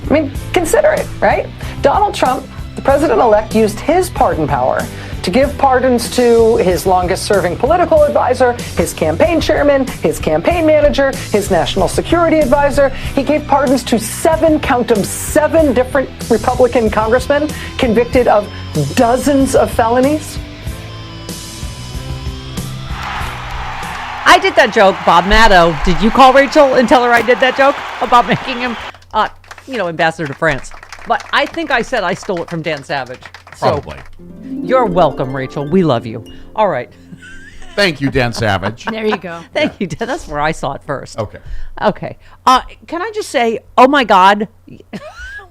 I mean, consider it, right? Donald Trump, the president-elect, used his pardon power to give pardons to his longest-serving political advisor, his campaign chairman, his campaign manager, his national security advisor. He gave pardons to count them, 7 different Republican congressmen convicted of dozens of felonies. I did that joke, Bob Maddow. Did you call Rachel and tell her I did that joke about making him, ambassador to France? But I think I said I stole it from Dan Savage. Probably. So, you're welcome, Rachel. We love you. All right. Thank you, Dan Savage. There you go. Thank you, Dan. That's where I saw it first. Okay. Can I just say, oh my God,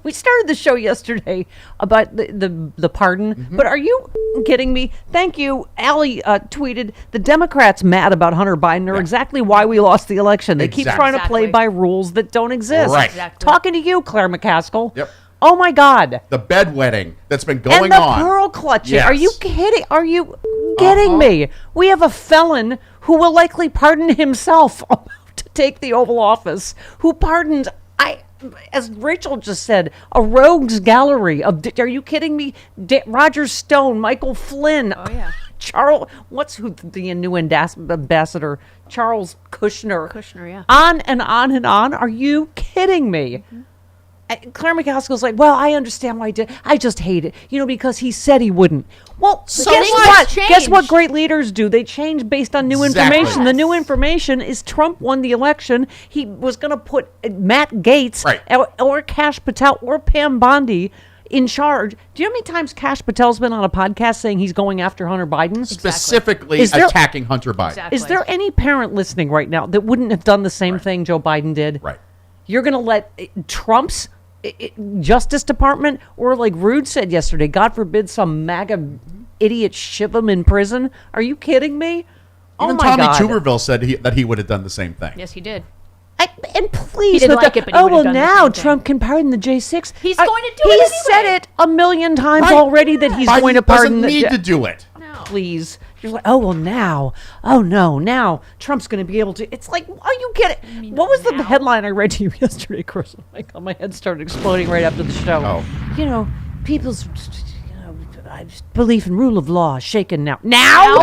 we started the show yesterday about the pardon, but are you kidding me? Thank you. Allie tweeted, the Democrats mad about Hunter Biden are exactly why we lost the election. They keep trying to play by rules that don't exist. Right. Exactly. Talking to you, Claire McCaskill. Yep. Oh my God. The bedwetting that's been going and the on. pearl clutching. Yes. Are you kidding? Are you kidding me? We have a felon who will likely pardon himself to take the Oval Office, who pardoned, as Rachel just said, a rogues gallery of, are you kidding me? Roger Stone, Michael Flynn. Oh, yeah. The new ambassador? Charles Kushner. Kushner, yeah. On and on and on. Are you kidding me? Mm-hmm. Claire McCaskill's like, well, I understand why he did. I just hate it, because he said he wouldn't. Well, So guess what? what? Change. Guess what great leaders do? They change based on new Exactly. information. The new information is Trump won the election. He was going to put Matt Gaetz or Kash Patel or Pam Bondi in charge. Do you know how many times Kash Patel's been on a podcast saying he's going after Hunter Biden? Specifically attacking Hunter Biden. Exactly. Is there any parent listening right now that wouldn't have done the same thing Joe Biden did? Right. You're going to let Trump's Justice Department, or like Rude said yesterday, God forbid some MAGA idiot shove him in prison? Are you kidding me? Even Tommy Tuberville said that he would have done the same thing. Yes, he did. And please, He didn't like it, but he would've done the now same thing. Trump can pardon the J6. He's going to do it He's anyway. said it a million times Right. already that he's Biden going to pardon doesn't need to do it. No. Please. You're like, now Trump's going to be able to. It's like, are you kidding? What was the now? headline I read to you yesterday, Chris? Oh my God, my head started exploding right after the show. Oh. People's belief in rule of law is shaken now. Now?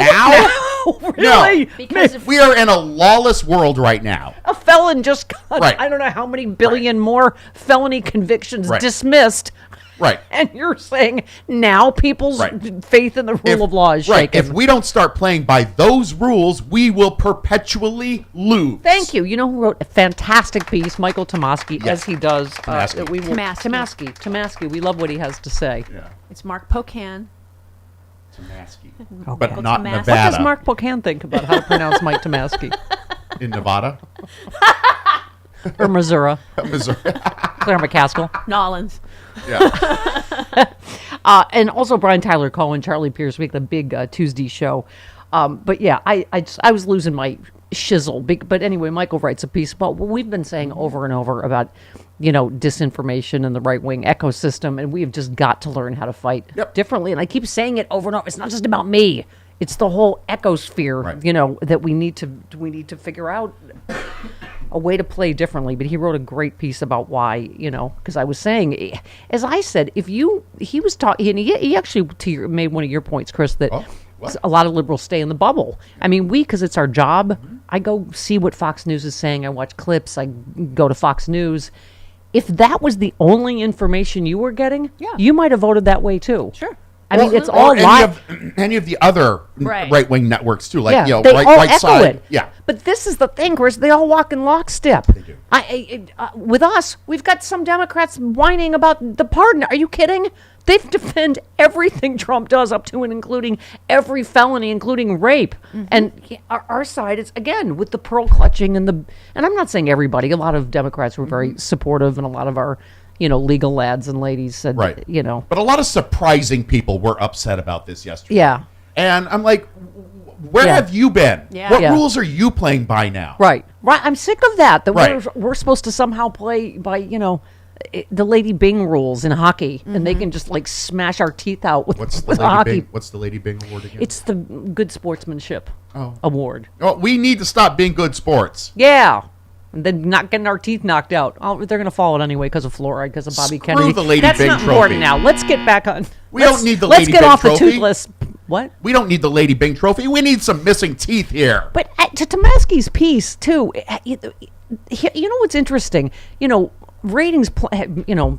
Really? No. Because if We are in a lawless world right now. A felon just got, Right. I don't know how many billion more felony convictions Right. dismissed. Right. And you're saying now people's faith in the rule of law is shaken. If we don't start playing by those rules, we will perpetually lose. Thank you. You know who wrote a fantastic piece? Michael Tomasky, Yes. as he does. Tomasky. That we will, Tomasky. We love what he has to say. Yeah. it's Mark Pocan. Tomasky. Okay. But not Tomasky. Nevada. What does Mark Pocan think about how to pronounce Mike Tomasky? In Nevada? Or Missouri? Missouri. Claire McCaskill. Nolans. Yeah. And also Brian Tyler Cohen, Charlie Pierce Week, the big Tuesday show. But yeah, I was losing my shizzle. But anyway, Michael writes a piece about what we've been saying over and over about, disinformation and the right-wing ecosystem, and we've just got to learn how to fight differently. And I keep saying it over and over. It's not just about me. It's the whole ecosphere, that we need to figure out a way to play differently. But he wrote a great piece about why, because I was saying, as I said, he was talking, and he actually made one of your points, Chris, that a lot of liberals stay in the bubble. I mean, because it's our job. I go see what Fox News is saying. I watch clips. I go to Fox News. If that was the only information you were getting, you might have voted that way too. Sure. I mean, it's or all live. any of the other Right. right-wing networks too, like Yeah, they all right echo side. it. Yeah. But this is the thing, Chris. They all walk in lockstep. They do. With us, we've got some Democrats whining about the pardon. Are you kidding? They defend everything Trump does, up to and including every felony, including rape. And our side is, again, with the pearl clutching and I'm not saying everybody. A lot of Democrats were very supportive, and a lot of our legal lads and ladies said, Right. But a lot of surprising people were upset about this yesterday. Yeah. And I'm like, where Yeah. have you been? Yeah. What Yeah. rules are you playing by now? Right. I'm sick of that. Right. We're supposed to somehow play by, the Lady Bing rules in hockey, and they can just like smash our teeth out with, What's the with Lady hockey. Bing? What's the Lady Bing award again? It's the good sportsmanship award. Oh, we need to stop being good sports. Yeah. And then not getting our teeth knocked out. They're going to fall out anyway because of fluoride, because of Bobby Screw Kennedy. the Lady That's Bing not trophy. important now. Let's get back on. We don't need the Let's Lady get Bing off trophy. the toothless. What? We don't need the Lady Bing trophy. We need some missing teeth here. But to Tomasky's piece too, you know what's interesting? Ratings.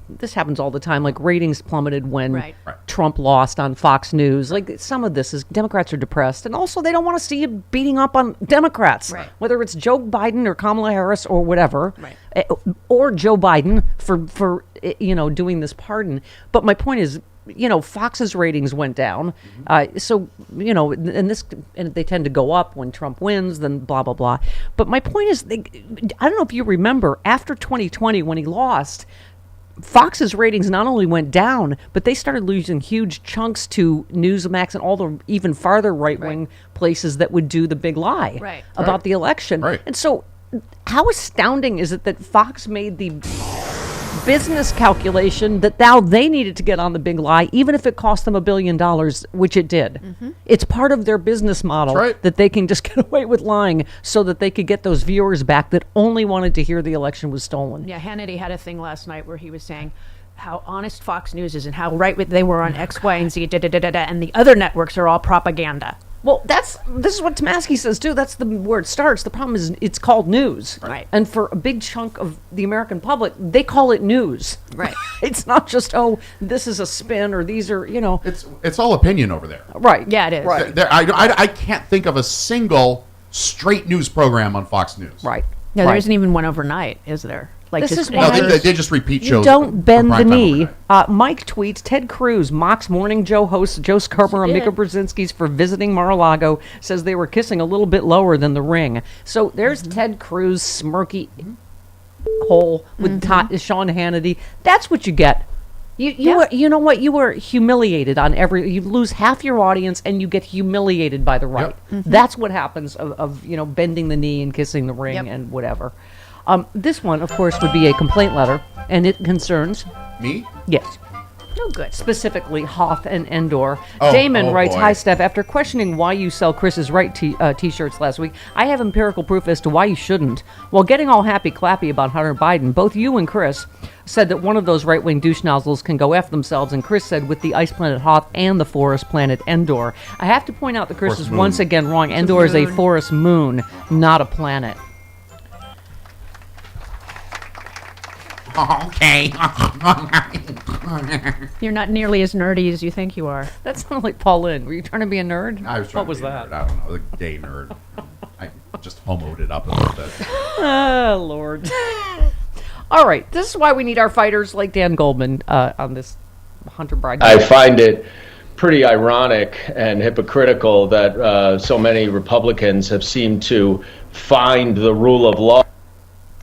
This happens all the time. Like ratings plummeted when Right. Trump lost on Fox News. Like some of this is Democrats are depressed, and also they don't want to see you beating up on Democrats, Right. whether it's Joe Biden or Kamala Harris or whatever, Right. or Joe Biden for doing this pardon. But my point is, Fox's ratings went down. So, and they tend to go up when Trump wins, then blah, blah, blah. But my point is, I don't know if you remember, after 2020, when he lost, Fox's ratings not only went down, but they started losing huge chunks to Newsmax and all the even farther right-wing places that would do the big lie Right. about Right. the election. Right. And so how astounding is it that Fox made the business calculation that now they needed to get on the big lie, even if it cost them $1 billion, which it did. It's part of their business model That's right. that they can just get away with lying so that they could get those viewers back that only wanted to hear the election was stolen. Yeah, Hannity had a thing last night where he was saying how honest Fox News is and how right they were on X, Y, and Z, and the other networks are all propaganda. Well, this is what Tomasky says too. That's where it starts. The problem is it's called news, Right. And for a big chunk of the American public, they call it news, Right. It's not just this is a spin or these are It's all opinion over there. right. Yeah, it is. Right. I can't think of a single straight news program on Fox News. Right. No, there Right. isn't even one overnight, is there? Like This just is No, why- they just repeat You shows. don't from bend the prime time knee. overnight. Mike tweets, Ted Cruz mocks Morning Joe hosts Joe Scarborough and Yes, he Mika Brzezinski's for visiting Mar-a-Lago, says they were kissing a little bit lower than the ring. So there's Ted Cruz smirky hole with Sean Hannity. That's what you get. You know what? You were humiliated on you lose half your audience and you get humiliated by the right. Yep. That's what happens of bending the knee and kissing the ring Yep. and whatever. This one, of course, would be a complaint letter, and it concerns, Me? yes, no good. specifically Hoth and Endor. Oh, Damon writes, boy. "Hi, Steph. After questioning why you sell Chris's right T-shirts last week, I have empirical proof as to why you shouldn't. While getting all happy-clappy about Hunter Biden, both you and Chris said that one of those right-wing douche nozzles can go F themselves, and Chris said with the ice planet Hoth and the forest planet Endor. I have to point out that Chris Forest is moon. once again wrong. Endor is a moon. forest moon, not a planet." Okay. You're not nearly as nerdy as you think you are. That sounded like Paul Lynn. Were you trying to be a nerd? I was trying What to was be a that? nerd. I don't know. The gay nerd. I just homoed it up a little bit. Oh, Lord. All right. This is why we need our fighters like Dan Goldman on this Hunter Biden. I find it pretty ironic and hypocritical that so many Republicans have seemed to find the rule of law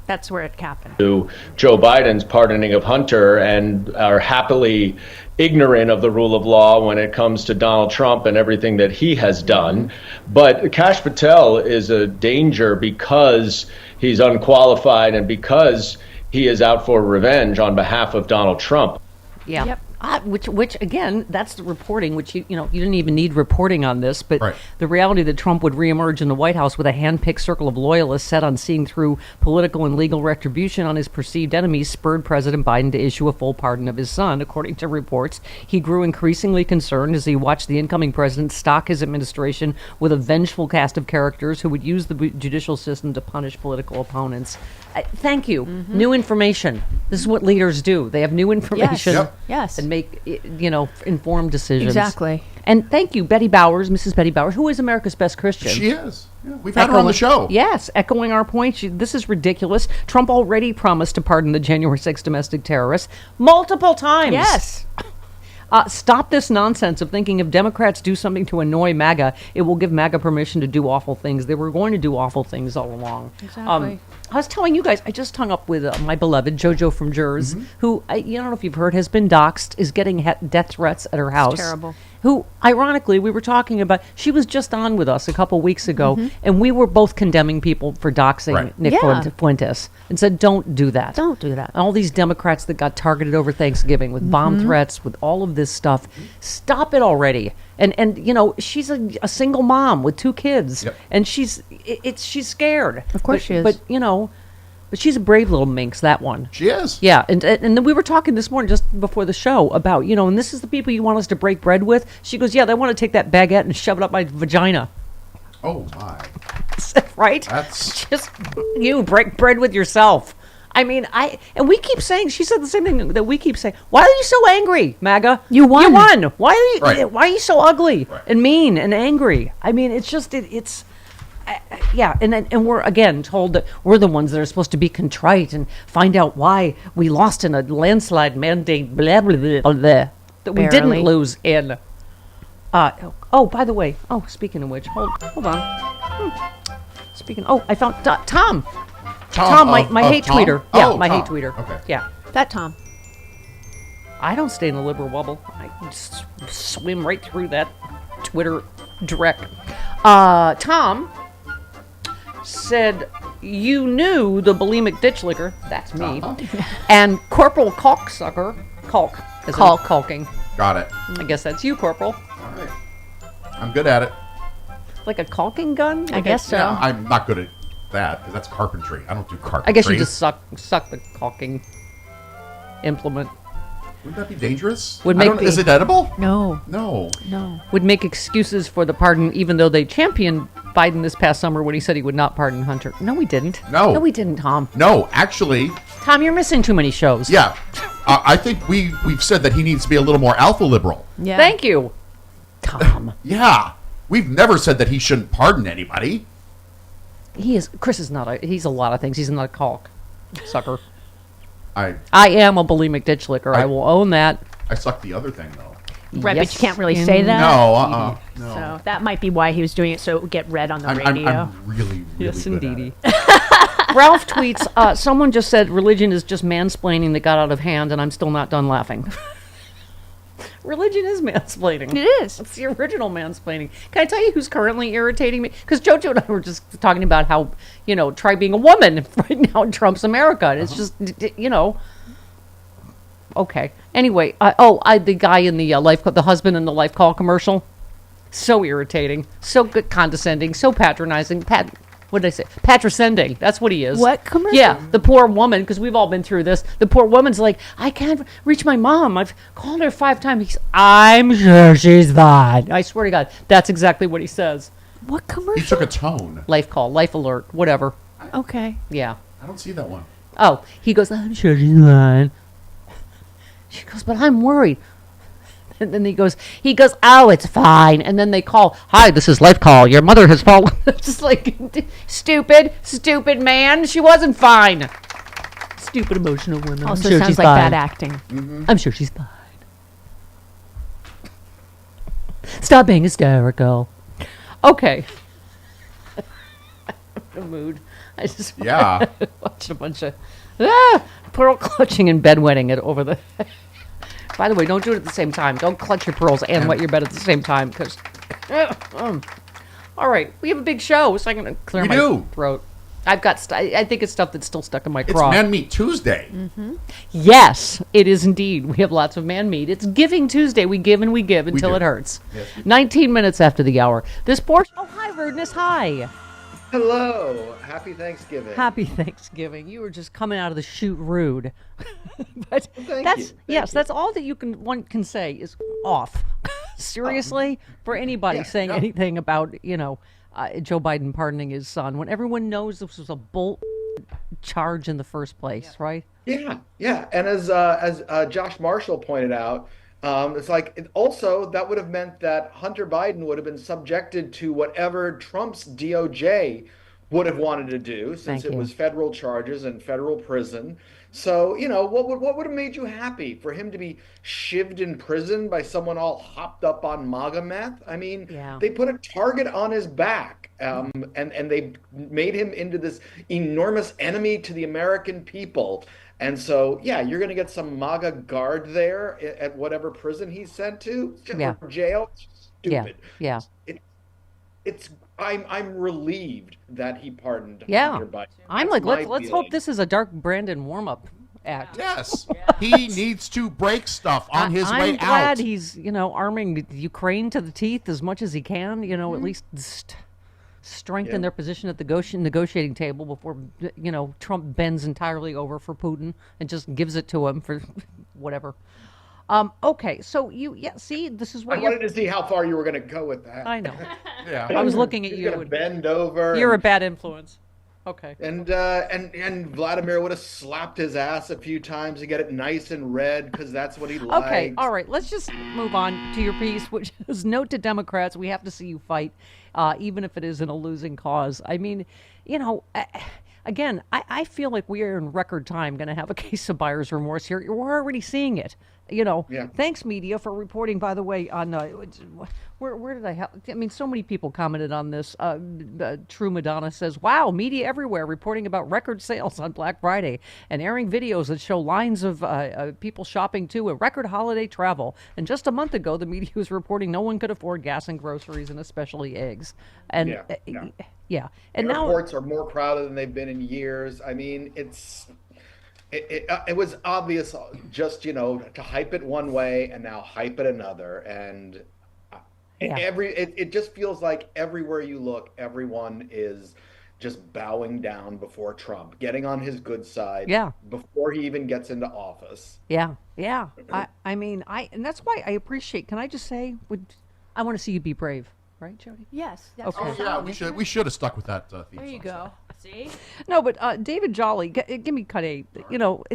That's where it happened. to Joe Biden's pardoning of Hunter and are happily ignorant of the rule of law when it comes to Donald Trump and everything that he has done. But Kash Patel is a danger because he's unqualified and because he is out for revenge on behalf of Donald Trump. Yeah. Yep. Which again, that's the reporting. Which you didn't even need reporting on this, but Right. the reality that Trump would reemerge in the White House with a hand-picked circle of loyalists set on seeing through political and legal retribution on his perceived enemies spurred President Biden to issue a full pardon of his son. According to reports, he grew increasingly concerned as he watched the incoming president stock his administration with a vengeful cast of characters who would use the judicial system to punish political opponents. Thank you. New information. This is what leaders do. They have new information. Yep. Yes. And make, informed decisions. Exactly. And thank you, Betty Bowers, Mrs. Betty Bowers, who is America's best Christian. She is. Yeah, we've had her on the show. Yes, echoing our point. This is ridiculous. Trump already promised to pardon the January 6th domestic terrorists multiple times. Yes. Stop this nonsense of thinking if Democrats do something to annoy MAGA, it will give MAGA permission to do awful things. They were going to do awful things all along. Exactly. I was telling you guys, I just hung up with my beloved JoJo from Jers, who, I don't know if you've heard, has been doxxed, is getting death threats at her house. terrible. Who, ironically, we were talking about, she was just on with us a couple weeks ago, and we were both condemning people for doxing Right. Nick Yeah. Fuentes and said, don't do that. Don't do that. All these Democrats that got targeted over Thanksgiving with bomb threats, with all of this stuff, stop it already. And she's a single mom with 2 kids, Yep. and she's scared. Of course But- she is. But she's a brave little minx, that one. She is. Yeah, and then we were talking this morning just before the show about, and this is the people you want us to break bread with. She goes, yeah, they want to take that baguette and shove it up my vagina. Oh, my. Right? That's... Just you break bread with yourself. I mean, and we keep saying, she said the same thing that we keep saying. Why are you so angry, MAGA? You won. You won. Why Right. are you so ugly Right. and mean and angry? I mean, it's just it's. Yeah, and we're again told that we're the ones that are supposed to be contrite and find out why we lost in a landslide mandate, blah blah blah, blah that we didn't Barely. lose in. Oh, by the way, speaking of which, hold on. Speaking, I found Tom. Tom, my hate Tom? tweeter. Yeah, Oh, my hate Tom. tweeter. Okay. Yeah. That Tom. I don't stay in the liberal bubble. I just swim right through that Twitter direct. Tom said, you knew the bulimic ditch licker, that's me, and Corporal Caulksucker, caulk, as in Caulk. caulking. Got it. I guess that's you, Corporal. All right. I'm good at it. Like a caulking gun? I guess so. Yeah, I'm not good at that because that's carpentry. I don't do carpentry. I guess you just suck the caulking implement. Wouldn't that be dangerous? Would I make don't- the- Is it edible? No. No. Would make excuses for the pardon, even though they championed Biden this past summer when he said he would not pardon Hunter. No, he didn't. No. No, he didn't, Tom. No, actually, Tom, you're missing too many shows. yeah. I think we've said that he needs to be a little more alpha liberal. Yeah. Thank you, Tom. Yeah. We've never said that he shouldn't pardon anybody. Chris is not he's a lot of things. He's not a caulk sucker. I I am a bulimic ditch licker. I will own that. suck the other thing though. Right, Yes, but you can't really in- say that. No, no. So that might be why he was doing it, so it would get read on the I'm radio. really, really Yes, good indeedy. at it. Ralph tweets, someone just said religion is just mansplaining that got out of hand, and I'm still not done laughing. Religion is mansplaining. It is. It's the original mansplaining. Can I tell you who's currently irritating me? Because JoJo and I were just talking about how, try being a woman right now in Trump's America. And it's just, Okay. Anyway, the guy in the the husband in the life call commercial. So irritating. So good, condescending. So patronizing. What did I say? Patrocending. That's what he is. What commercial? Yeah, the poor woman, because we've all been through this. The poor woman's like, I can't reach my mom. I've called her 5 times. He's, I'm sure she's fine. I swear to God, that's exactly what he says. What He commercial? took a tone. Life call, life alert, whatever. Okay. Yeah. I don't see that one. Oh, he goes, I'm sure she's fine. She goes, but I'm worried. And then he goes, oh, it's fine. And then they call, hi, this is life call. Your mother has fallen. Just like, stupid man. She wasn't fine. Stupid emotional woman. Also I'm sure sounds she's like fine. bad acting. I'm sure she's fine. Stop being hysterical. Okay. The mood. I just Yeah. watched a bunch of pearl clutching and bedwetting it over the. By the way, don't do it at the same time. Don't clutch your pearls and wet your bed at the same time, because. All right, we have a big show, so I'm going to clear We my do. throat. I've got. I think it's stuff that's still stuck in my It's craw. Man Meat Tuesday. Yes, it is indeed. We have lots of man meat. It's Giving Tuesday. We give and we give until do. it hurts. Yes, we do. 19 minutes after the hour. This portion. Oh, hi, Rudeness. Hi. Hello, happy Thanksgiving. Happy Thanksgiving. You were just coming out of the chute rude. But thank that's you. Thank yes, you. that's all that one can say is off. Seriously, for anybody yeah, saying no. anything about, Joe Biden pardoning his son when everyone knows this was a bull charge in the first place, right? Yeah, and as Josh Marshall pointed out, It's like also that would have meant that Hunter Biden would have been subjected to whatever Trump's DOJ would have wanted to do, since Thank it you. was federal charges and federal prison. So, what would have made you happy for him to be shivved in prison by someone all hopped up on MAGA meth? I mean, Yeah. they put a target on his back, and they made him into this enormous enemy to the American people. And so, yeah, you're going to get some MAGA guard there at whatever prison he's sent to, Yeah. or jail. Yeah. Stupid. Yeah. It, it's I'm relieved that he pardoned Yeah. Hunter Biden. I'm That's like, my let's feeling. hope this is a dark Brandon warm-up act. Yes. He needs to break stuff on his I'm way glad out. he's, arming Ukraine to the teeth as much as he can, at least strengthen Yeah. their position at the negotiating table before, Trump bends entirely over for Putin and just gives it to him for whatever. Okay, so see, this is I what wanted to see how far you were going to go with that. I know. Yeah. I was looking at He's you. going to bend over. You're a bad influence. Okay. And Vladimir would have slapped his ass a few times to get it nice and red because that's what he likes. Okay, all right. Let's just move on to your piece, which is note to Democrats: we have to see you fight, even if it is in a losing cause. I mean, again, I feel like we are in record time going to have a case of buyer's remorse here. We're already seeing it. Yeah. Thanks, media, for reporting, by the way, on where did I have? I mean, so many people commented on this. True Madonna says, wow, media everywhere reporting about record sales on Black Friday and airing videos that show lines of people shopping too, a record holiday travel. And just a month ago, the media was reporting no one could afford gas and groceries, and especially eggs. And Yeah. And now Airports are more crowded than they've been in years. I mean, it was obvious just, to hype it one way and now hype it another. And it just feels like everywhere you look, everyone is just bowing down before Trump, getting on his good side before he even gets into office. Yeah. I mean, and that's why I appreciate, can I just say, I want to see you be brave. Right, Jody? Yes. Okay. Oh, yeah, we should have stuck with that theme There you song. go. See? No, but David Jolly, give me cut 8.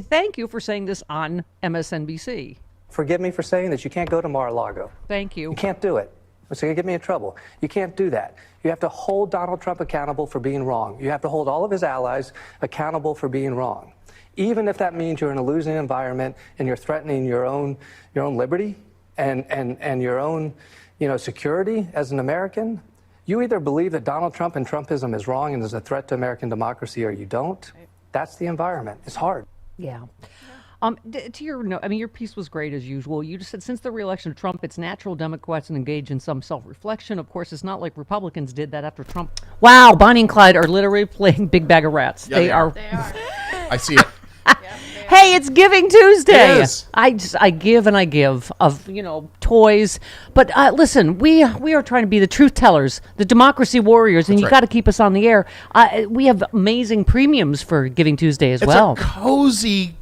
Thank you for saying this on MSNBC. Forgive me for saying that you can't go to Mar-a-Lago. Thank you. You can't do it. It's going to get me in trouble. You can't do that. You have to hold Donald Trump accountable for being wrong. You have to hold all of his allies accountable for being wrong. Even if that means you're in a losing environment and you're threatening your own liberty and your own security as an American, you either believe that Donald Trump and Trumpism is wrong and is a threat to American democracy, or you don't. That's the environment. It's hard. Yeah. To your note, I mean, your piece was great as usual. You just said since the reelection of Trump, it's natural Democrats engage in some self-reflection. Of course, it's not like Republicans did that after Trump. Wow, Bonnie and Clyde are literally playing Big Bag of Rats. Yeah, they are. Are. I see it. Hey, it's Giving Tuesday. It is. I give and I give of toys, but listen, we are trying to be the truth tellers, the democracy warriors, and That's you right. got to keep us on the air. We have amazing premiums for Giving Tuesday as It's well. a cozy.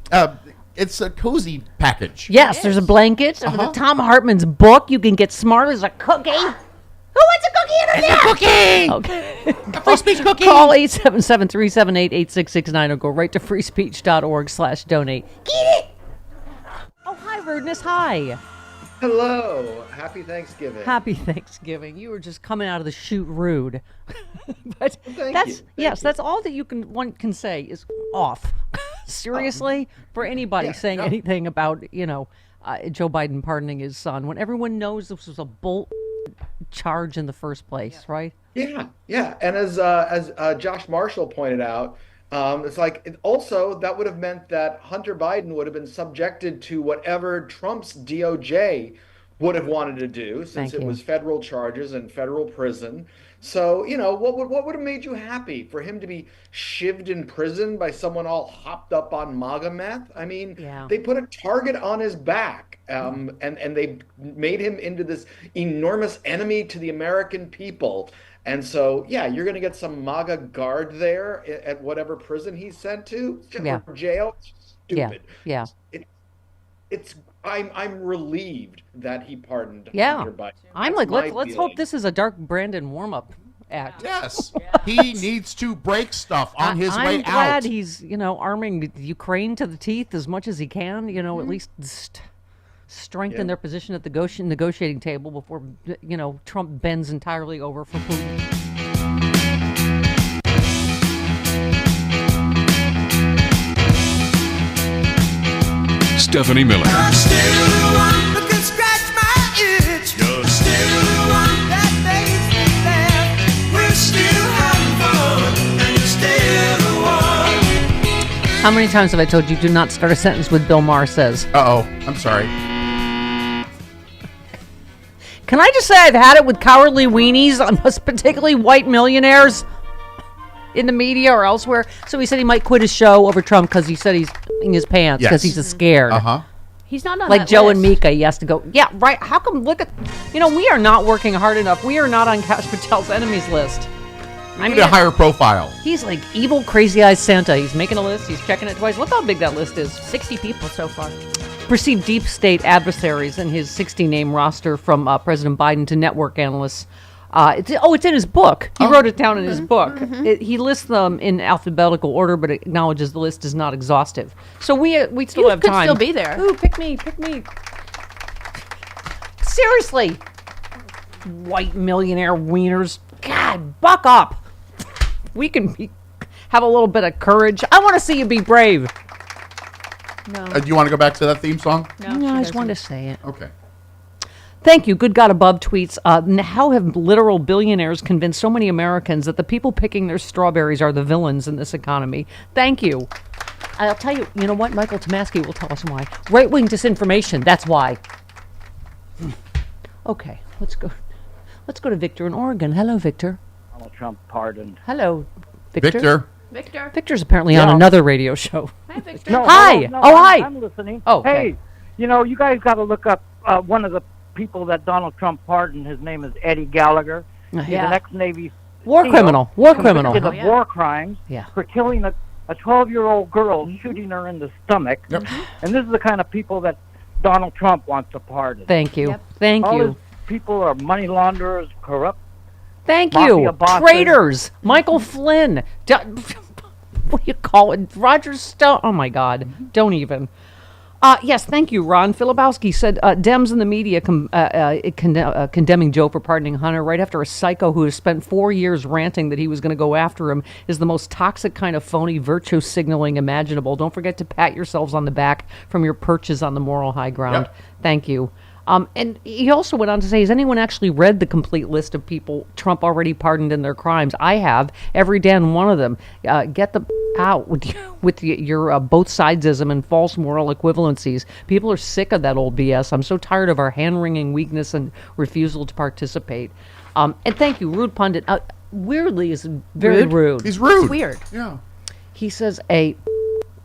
It's a cozy package. Yes, there's a blanket. The Thom Hartmann's book. You can get smart as a cookie. Who wants a cookie in there? Cookie. Okay. Free speech cookie. Call 877-378-8669 or go right to freespeech.org/donate. Get it! Oh, hi, Rudeness. Hi. Hello. Happy Thanksgiving. Happy Thanksgiving. You were just coming out of the chute rude. But Thank that's you. that's all that one can say is off. Seriously, for anybody saying anything about, Joe Biden pardoning his son when everyone knows this was a bull charge in the first place, right? Yeah. And as Josh Marshall pointed out, it's like also that would have meant that Hunter Biden would have been subjected to whatever Trump's DOJ would have wanted to do, since it was federal charges and federal prison. So, what would have made you happy for him to be shivved in prison by someone all hopped up on MAGA meth? I mean, they put a target on his back, and they made him into this enormous enemy to the American people. And so, you're going to get some MAGA guard there at whatever prison he's sent to, or jail. Stupid. Yeah. I'm relieved that he pardoned Yeah. Hunter Biden. I'm That's like, my let's feeling. hope this is a dark Brandon warm-up act. Yes. He needs to break stuff on his way I'm glad out. he's, arming Ukraine to the teeth as much as he can, at least strengthen their position at the negotiating table before, Trump bends entirely over for Putin. Stephanie Miller. I'm still the one who can scratch my itch. You're still the one that makes me laugh. We're still having fun, and you're still the one. How many times have I told you do not start a sentence with Bill Maher says? Uh-oh. I'm sorry. Can I just say I've had it with cowardly weenies, particularly white millionaires in the media or elsewhere. So he said he might quit his show over Trump because he said he's in his pants because he's scared. Uh-huh. He's not on Like that Joe list. and Mika, he has to go. Yeah, right. How come, we are not working hard enough. We are not on Kash Patel's enemies list. We need a higher profile. He's like evil, crazy-eyed Santa. He's making a list. He's checking it twice. Look how big that list is. 60 people so far. Perceived deep state adversaries in his 60-name roster from President Biden to network analysts. It's in his book. He wrote it down in his book. He lists them in alphabetical order, but acknowledges the list is not exhaustive. So we still have could time. still be there. Ooh, pick me. Seriously. White millionaire wieners. God, buck up. We can have a little bit of courage. I want to see you be brave. No. Do you want to go back to that theme song? No, I just wanted to say it. Okay. Thank you. Good God above tweets. How have literal billionaires convinced so many Americans that the people picking their strawberries are the villains in this economy? Thank you. I'll tell you, you know what? Michael Tomasky will tell us why. Right-wing disinformation. That's why. Okay, let's go. Let's go to Victor in Oregon. Hello, Victor. Donald Trump pardoned. Hello, Victor. Victor. Victor's apparently on another radio show. Hi, Victor. No, Hi. no, Hi. I'm listening. Oh, okay. Hey, you guys got to look up one of the people that Donald Trump pardoned. His name is Eddie Gallagher. He's Yeah. an ex-Navy War SEAL criminal. War criminal. convicted of war crimes Yeah. for killing a 12-year-old girl, shooting her in the stomach. Yep. And this is the kind of people that Donald Trump wants to pardon. Thank you. Yep. Thank All you. his people are money launderers, corrupt. Thank Mafia you. bosses. Traitors. Michael Flynn. What do you call it? Roger Stone. Oh, my God. Don't even. Yes, thank you, Ron. Filibowski said Dems in the media condemning Joe for pardoning Hunter right after a psycho who has spent 4 years ranting that he was going to go after him is the most toxic kind of phony virtue signaling imaginable. Don't forget to pat yourselves on the back from your perches on the moral high ground. Yep. Thank you. And he also went on to say, has anyone actually read the complete list of people Trump already pardoned in their crimes? I have. Every damn one of them. Get them out with your both sidesism and false moral equivalencies. People are sick of that old BS. I'm so tired of our hand-wringing weakness and refusal to participate. And thank you, Rude Pundit. Weirdly is very rude. He's rude. It's weird. Yeah. He says a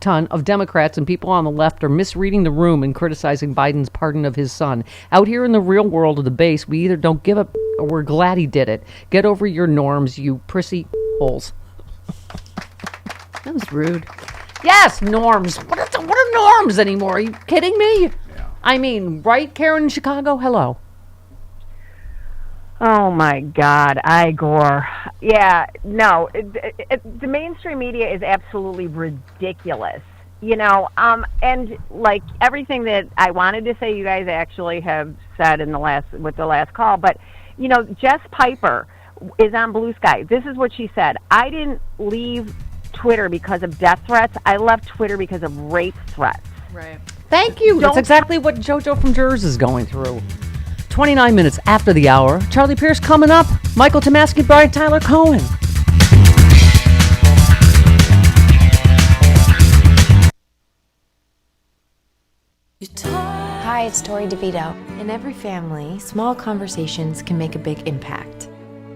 ton of Democrats and people on the left are misreading the room and criticizing Biden's pardon of his son. Out here in the real world of the base, we either don't give up or we're glad he did it. Get over your norms, you prissy holes. That was rude. Yes, norms. What are norms anymore? Are you kidding me? Yeah. I mean, right, Karen in Chicago? Hello. Oh my God, Igor. Yeah, no, the mainstream media is absolutely ridiculous. And like everything that I wanted to say, you guys actually have said with the last call. But Jess Piper is on Blue Sky. This is what she said: I didn't leave Twitter because of death threats. I left Twitter because of rape threats. Right. Thank you. That's exactly what JoJo from Jersey is going through. 29 minutes after the hour. Charlie Pierce coming up. Michael Tomasky, Brian Tyler Cohen. Hi, it's Tori DeVito. In every family, small conversations can make a big impact.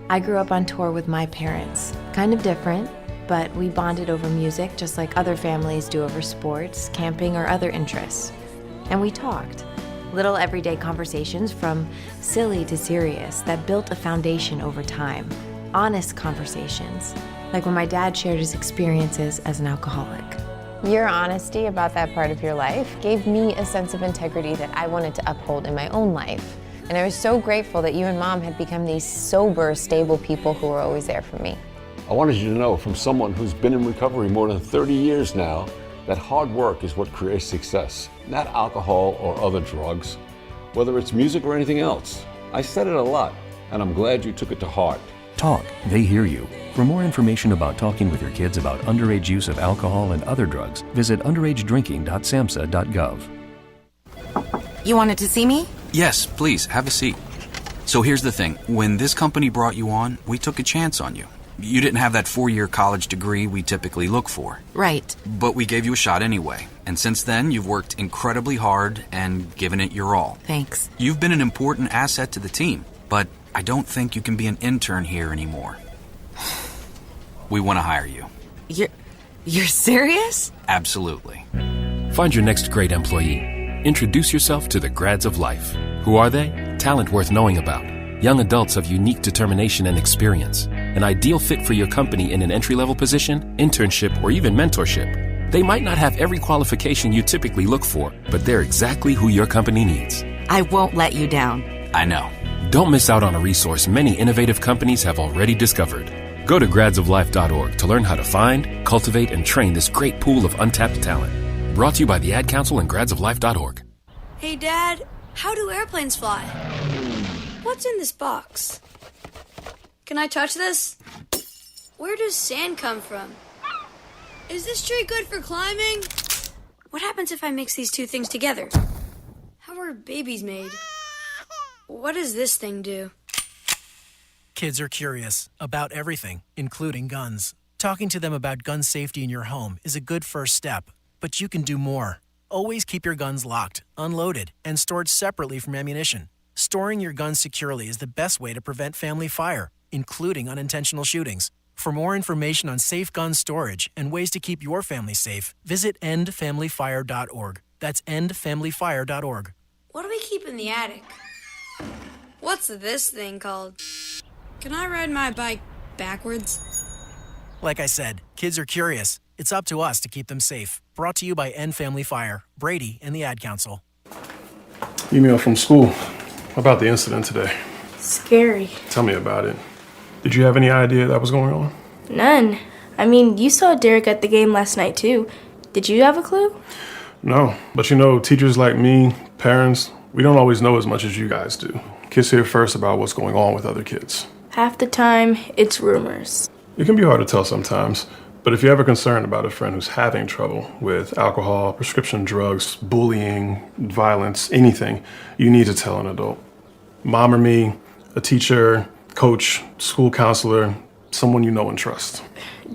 I grew up on tour with my parents. Kind of different, but we bonded over music just like other families do over sports, camping, or other interests. And we talked. Little everyday conversations from silly to serious that built a foundation over time. Honest conversations, like when my dad shared his experiences as an alcoholic. Your honesty about that part of your life gave me a sense of integrity that I wanted to uphold in my own life. And I was so grateful that you and Mom had become these sober, stable people who were always there for me. I wanted you to know, from someone who's been in recovery more than 30 years now, that hard work is what creates success, not alcohol or other drugs, whether it's music or anything else. I said it a lot, and I'm glad you took it to heart. Talk, they hear you. For more information about talking with your kids about underage use of alcohol and other drugs, visit underagedrinking.samhsa.gov. You wanted to see me? Yes, please, have a seat. So here's the thing. When this company brought you on, we took a chance on you. You didn't have that 4-year college degree we typically look for. Right. But we gave you a shot anyway. And since then, you've worked incredibly hard and given it your all. Thanks. You've been an important asset to the team, but I don't think you can be an intern here anymore. We want to hire you. You're serious? Absolutely. Find your next great employee. Introduce yourself to the grads of life. Who are they? Talent worth knowing about. Young adults of unique determination and experience. An ideal fit for your company in an entry-level position, internship, or even mentorship. They might not have every qualification you typically look for, but they're exactly who your company needs. I won't let you down. I know. Don't miss out on a resource many innovative companies have already discovered. Go to gradsoflife.org to learn how to find, cultivate, and train this great pool of untapped talent. Brought to you by the Ad Council and gradsoflife.org. Hey, Dad, how do airplanes fly? What's in this box? Can I touch this? Where does sand come from? Is this tree good for climbing? What happens if I mix these two things together? How are babies made? What does this thing do? Kids are curious about everything, including guns. Talking to them about gun safety in your home is a good first step, but you can do more. Always keep your guns locked, unloaded, and stored separately from ammunition. Storing your guns securely is the best way to prevent family fire, including unintentional shootings. For more information on safe gun storage and ways to keep your family safe, visit endfamilyfire.org. That's endfamilyfire.org. What do we keep in the attic? What's this thing called? Can I ride my bike backwards? Like I said, kids are curious. It's up to us to keep them safe. Brought to you by End Family Fire, Brady, and the Ad Council. Email from school about the incident today. Scary. Tell me about it. Did you have any idea that was going on? None. I mean, you saw Derek at the game last night, too. Did you have a clue? No, but you know, teachers like me, parents, we don't always know as much as you guys do. Kids hear first about what's going on with other kids. Half the time, it's rumors. It can be hard to tell sometimes, but if you're ever concerned about a friend who's having trouble with alcohol, prescription drugs, bullying, violence, anything, you need to tell an adult. Mom or me, a teacher, coach, school counselor, someone you know and trust.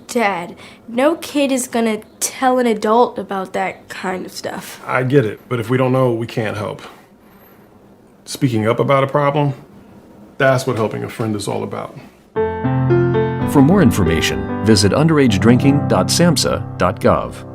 Dad, no kid is gonna tell an adult about that kind of stuff. I get it, but if we don't know, we can't help. Speaking up about a problem, that's what helping a friend is all about. For more information, visit underagedrinking.samhsa.gov.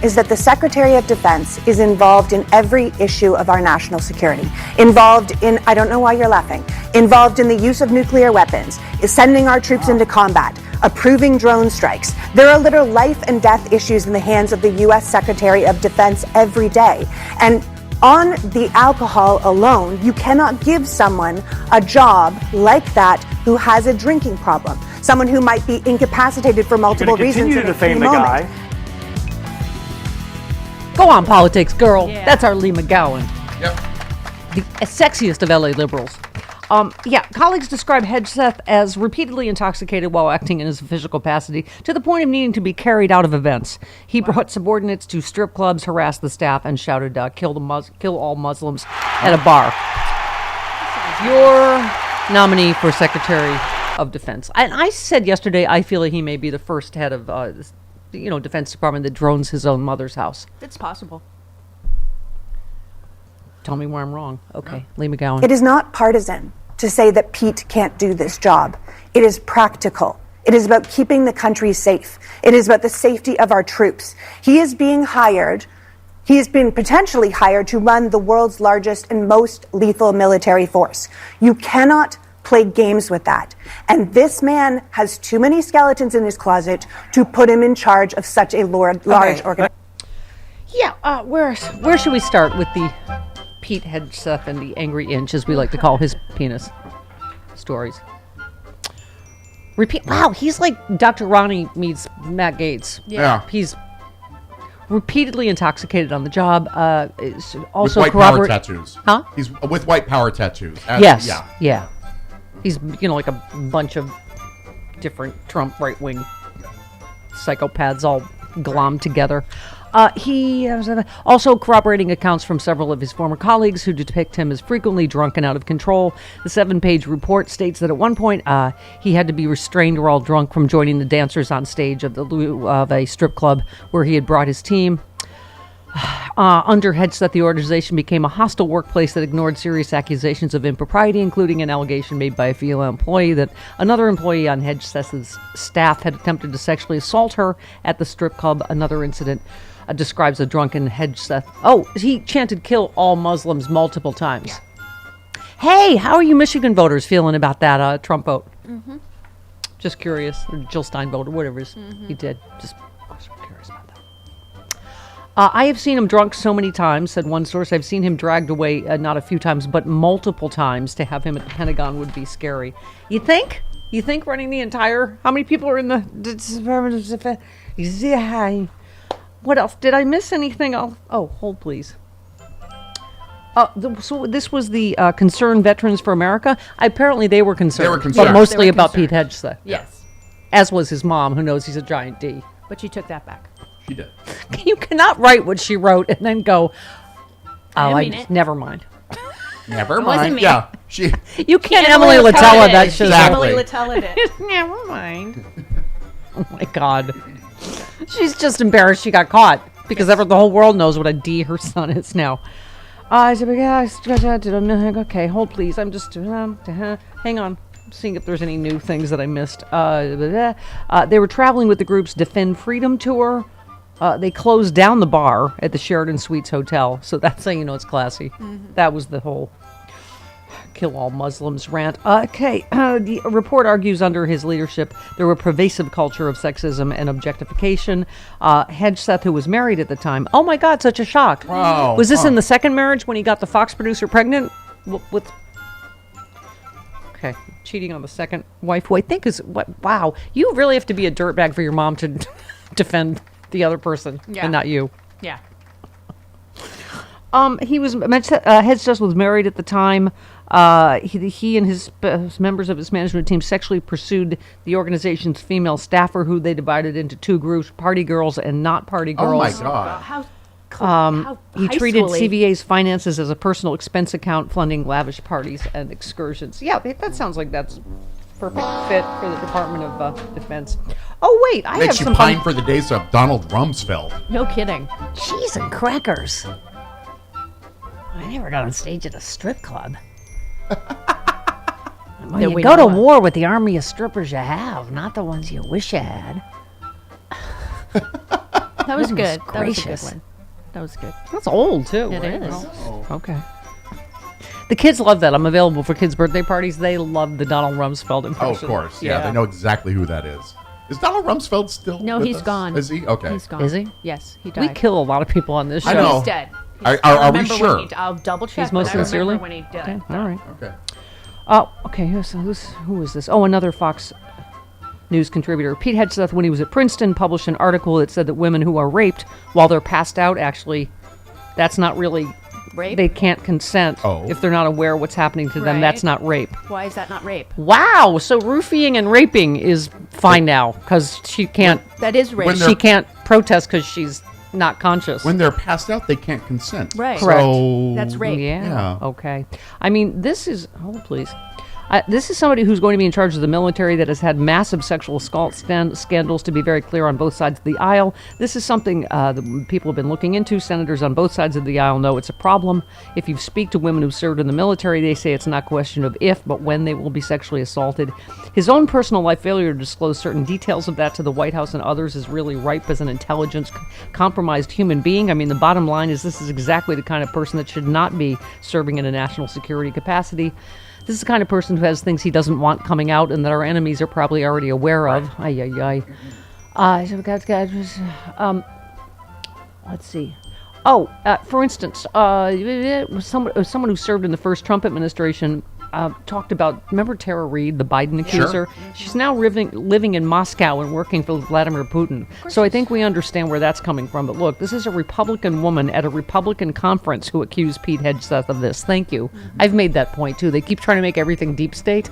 Is that the Secretary of Defense is involved in every issue of our national security. Involved in, I don't know why you're laughing, involved in the use of nuclear weapons, is sending our troops into combat, approving drone strikes. There are literal life and death issues in the hands of the U.S. Secretary of Defense every day. And on the alcohol alone, you cannot give someone a job like that who has a drinking problem, someone who might be incapacitated for multiple reasons. Continue to defame the guy. Go on, politics, girl. Yeah. That's our Lee McGowan. Yep. The sexiest of LA liberals. Colleagues describe Hegseth as repeatedly intoxicated while acting in his official capacity to the point of needing to be carried out of events. He brought subordinates to strip clubs, harassed the staff, and shouted, kill all Muslims at a bar. Your nominee for Secretary of Defense. And I said yesterday I feel like he may be the first head of Defense Department that drones his own mother's house. It's possible. Tell me where I'm wrong. Okay, Lee McGowan. It is not partisan to say that Pete can't do this job. It is practical. It is about keeping the country safe. It is about the safety of our troops. He is being hired. He has been potentially hired to run the world's largest and most lethal military force. You cannot play games with that. And this man has too many skeletons in his closet to put him in charge of such a large organization. Yeah, where should we start with the Pete Hegseth and the Angry Inch, as we like to call his penis stories? Wow, he's like Dr. Ronnie meets Matt Gates. Yeah. He's repeatedly intoxicated on the job. Also with white power tattoos. Huh? He's with white power tattoos. Yes. Yeah. Yeah. He's, like a bunch of different Trump right-wing psychopaths all glommed together. He also corroborating accounts from several of his former colleagues who depict him as frequently drunk and out of control. The 7-page report states that at one point he had to be restrained while drunk from joining the dancers on stage of a strip club where he had brought his team. Under Hegseth, the organization became a hostile workplace that ignored serious accusations of impropriety, including an allegation made by a female employee that another employee on Hegseth's staff had attempted to sexually assault her at the strip club. Another incident describes a drunken Hegseth. Oh, he chanted "kill all Muslims" multiple times. Hey, how are you Michigan voters feeling about that Trump vote? Mm-hmm. Just curious. Or Jill Stein vote, or whatever it is he did. Just curious about that. I have seen him drunk so many times, said one source. I've seen him dragged away not a few times, but multiple times. To have him at the Pentagon would be scary. You think? You think running the entire... How many people are in the Department of Defense? Yeah. What else? Did I miss anything? Hold please. So this was the Concerned Veterans for America. Apparently they were concerned. They were concerned. But mostly They were about concerned. Pete Hegseth. Yes. As was his mom, who knows he's a giant D. But you took that back. She did. You cannot write what she wrote and then go, never mind. Never wasn't mind. me. Yeah. You can't Emily Latella that shit. Exactly. Emily Latella did. Never mind. Oh my God. She's just embarrassed she got caught because the whole world knows what a D her son is now. I said, okay, hold please. I'm just, hang on. I'm seeing if there's any new things that I missed. They were traveling with the group's Defend Freedom tour. They closed down the bar at the Sheraton Suites Hotel. So that's how you know it's classy. Mm-hmm. That was the whole kill all Muslims rant. The report argues under his leadership there were pervasive culture of sexism and objectification. Hegseth, who was married at the time, oh my God, such a shock. Wow. Was this in the second marriage when he got the Fox producer pregnant with cheating on the second wife, who I think is wow, you really have to be a dirtbag for your mom to defend the other person and not you. Yeah. Hegseth was married at the time. He and his members of his management team sexually pursued the organization's female staffer, who they divided into two groups: party girls and not party girls. Oh my God. How he high treated schooly. CVA's finances as a personal expense account, funding lavish parties and excursions. Yeah, that sounds like that's perfect fit for the Department of Defense. Oh wait, I have Makes you some pine for the days of Donald Rumsfeld. No kidding. cheese and crackers. I never got on stage at a strip club. Well, That you we go to know of. war with the army of strippers you have, not the ones you wish you had. That was good. That was a good gracious. one. That was good. That's old too. It right? is. Oh, okay. The kids love that. I'm available for kids' birthday parties. They love the Donald Rumsfeld impression. Oh, of course. Yeah, they know exactly who that is. Is Donald Rumsfeld still No, with he's us? gone. Is he? Okay. He's gone. Is he? Yes, he We died. kill a lot of people on this show. I know. He's dead. Are we Remember sure? when I'll double check. He's most but I remember sincerely? when he died. Okay, all right. Okay. Okay. Who is this? Oh, another Fox News contributor. Pete Hegseth, when he was at Princeton, published an article that said that women who are raped while they're passed out, actually, that's not really Rape? They can't consent if they're not aware what's happening to them. Right. That's not rape. Why is that not rape? Wow. So roofing and raping is fine now because she can't. That is rape. She can't protest because she's not conscious. When they're passed out, they can't consent. Right. Correct. So, That's rape. Yeah. Okay. I mean, this is. Hold, please. This is somebody who's going to be in charge of the military that has had massive sexual scandals, to be very clear, on both sides of the aisle. This is something that people have been looking into. Senators on both sides of the aisle know it's a problem. If you speak to women who've served in the military, they say it's not a question of if, but when they will be sexually assaulted. His own personal life failure to disclose certain details of that to the White House and others is really ripe as an intelligence-compromised human being. I mean, the bottom line is this is exactly the kind of person that should not be serving in a national security capacity. This is the kind of person who has things he doesn't want coming out and that our enemies are probably already aware of. Ay, ay, ay. So we got, let's see. Oh, for instance, someone who served in the first Trump administration talked about, remember Tara Reid, the Biden accuser? Sure. She's now living in Moscow and working for Vladimir Putin. So I think we understand where that's coming from. But look, this is a Republican woman at a Republican conference who accused Pete Hegseth of this. Thank you. I've made that point, too. They keep trying to make everything deep state.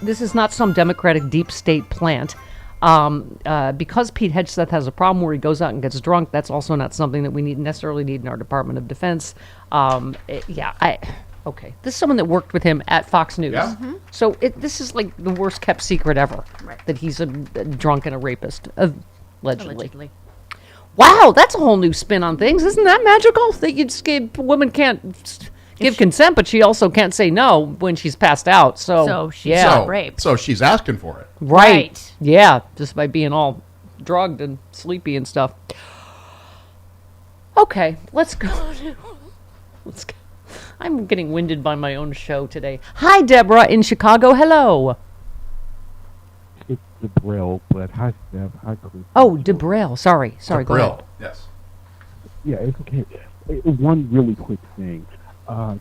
This is not some Democratic deep state plant. Because Pete Hegseth has a problem where he goes out and gets drunk, that's also not something that we necessarily need in our Department of Defense. Okay, this is someone that worked with him at Fox News. Yeah. So this is like the worst kept secret ever, that he's a drunk and a rapist, allegedly. Wow, that's a whole new spin on things. Isn't that magical? That you just a woman can't give consent, but she also can't say no when she's passed out. So she's not raped. So she's asking for it. Right. Yeah, just by being all drugged and sleepy and stuff. Okay, let's go. I'm getting winded by my own show today. Hi, Deborah in Chicago. Hello. It's DeBrell, but hi, Steph. Hi, Chris. Oh, DeBrell. Sorry, go ahead. Yes. Yeah, it's okay. One really quick thing.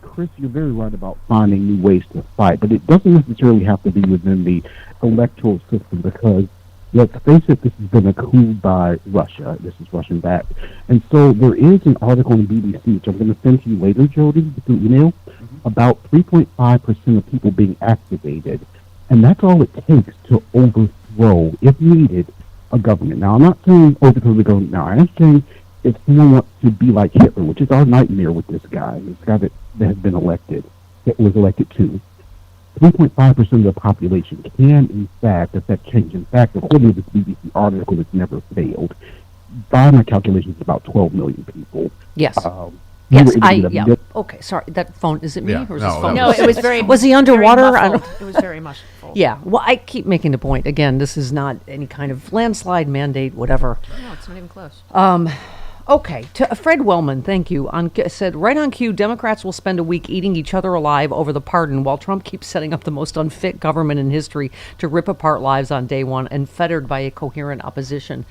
Chris, you're very right about finding new ways to fight, but it doesn't necessarily have to be within the electoral system because, let's face it, this has been a coup by Russia. This is Russian-backed. And so there is an article on BBC, which I'm going to send to you later, Jody, through email, about 3.5% of people being activated. And that's all it takes to overthrow, if needed, a government. Now, I'm not saying overthrow the government now. I'm saying if someone wants to be like Hitler, which is our nightmare with this guy that has been elected, that was elected too. 3.5% of the population can, in fact, affect change. In fact, according to this BBC article, it's never failed. By my calculations, about 12 million people. Yes. Yes, Okay, sorry. That phone, is it me? Yeah, or is no, this phone? No, it was very. Was he underwater? Very I muffled. don't. It was very muffled. Yeah. Well, I keep making the point. Again, this is not any kind of landslide mandate, whatever. No, it's not even close. Okay, to Fred Wellman, thank you. Said, right on cue, Democrats will spend a week eating each other alive over the pardon while Trump keeps setting up the most unfit government in history to rip apart lives on day one and fettered by a coherent opposition.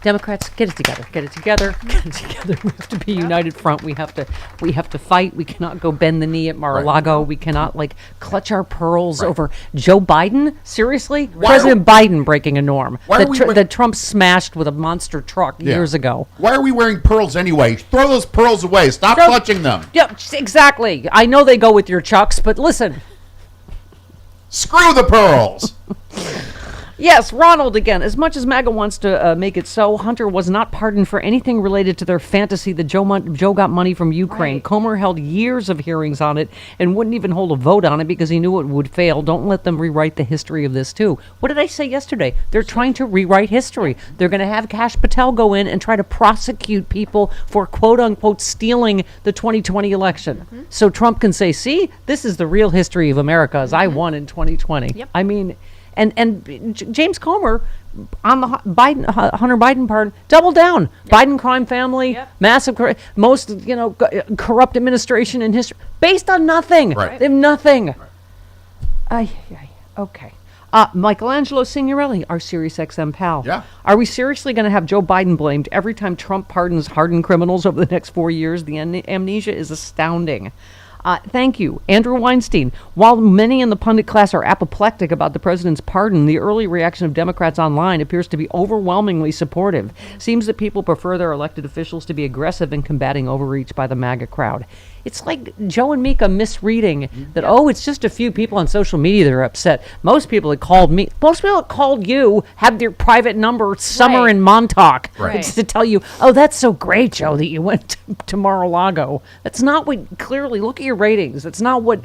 Democrats, get it together. Get it together. Get it together. We have to be a united front. We have to fight. We cannot go bend the knee at Mar-a-Lago. We cannot clutch our pearls over Joe Biden. Seriously, President Biden breaking a norm that Trump smashed with a monster truck years ago. Why are we wearing pearls anyway? Throw those pearls away. Stop clutching them. Yep, exactly. I know they go with your chucks, but listen. Screw the pearls. Yes, Ronald again. As much as MAGA wants to make it so, Hunter was not pardoned for anything related to their fantasy that Joe got money from Ukraine. Right. Comer held years of hearings on it and wouldn't even hold a vote on it because he knew it would fail. Don't let them rewrite the history of this, too. What did I say yesterday? They're trying to rewrite history. They're going to have Kash Patel go in and try to prosecute people for, quote-unquote, stealing the 2020 election. Mm-hmm. So Trump can say, see, this is the real history of America as I won in 2020. Yep. I mean... And James Comer on the Hunter Biden part doubled down. Yep. Biden crime family, massive, most corrupt administration in history, based on nothing. Right. They have nothing. Right. Okay. Michelangelo Signorelli, our SiriusXM pal. Yeah. Are we seriously going to have Joe Biden blamed every time Trump pardons hardened criminals over the next 4 years? The amnesia is astounding. Thank you. Andrew Weinstein. While many in the pundit class are apoplectic about the president's pardon, the early reaction of Democrats online appears to be overwhelmingly supportive. Seems that people prefer their elected officials to be aggressive in combating overreach by the MAGA crowd. It's like Joe and Mika misreading that, it's just a few people on social media that are upset. Most people that called you had their private number somewhere in Montauk to tell you, that's so great, Joe, that you went to Mar-a-Lago. That's not what, clearly, look at your ratings. That's not what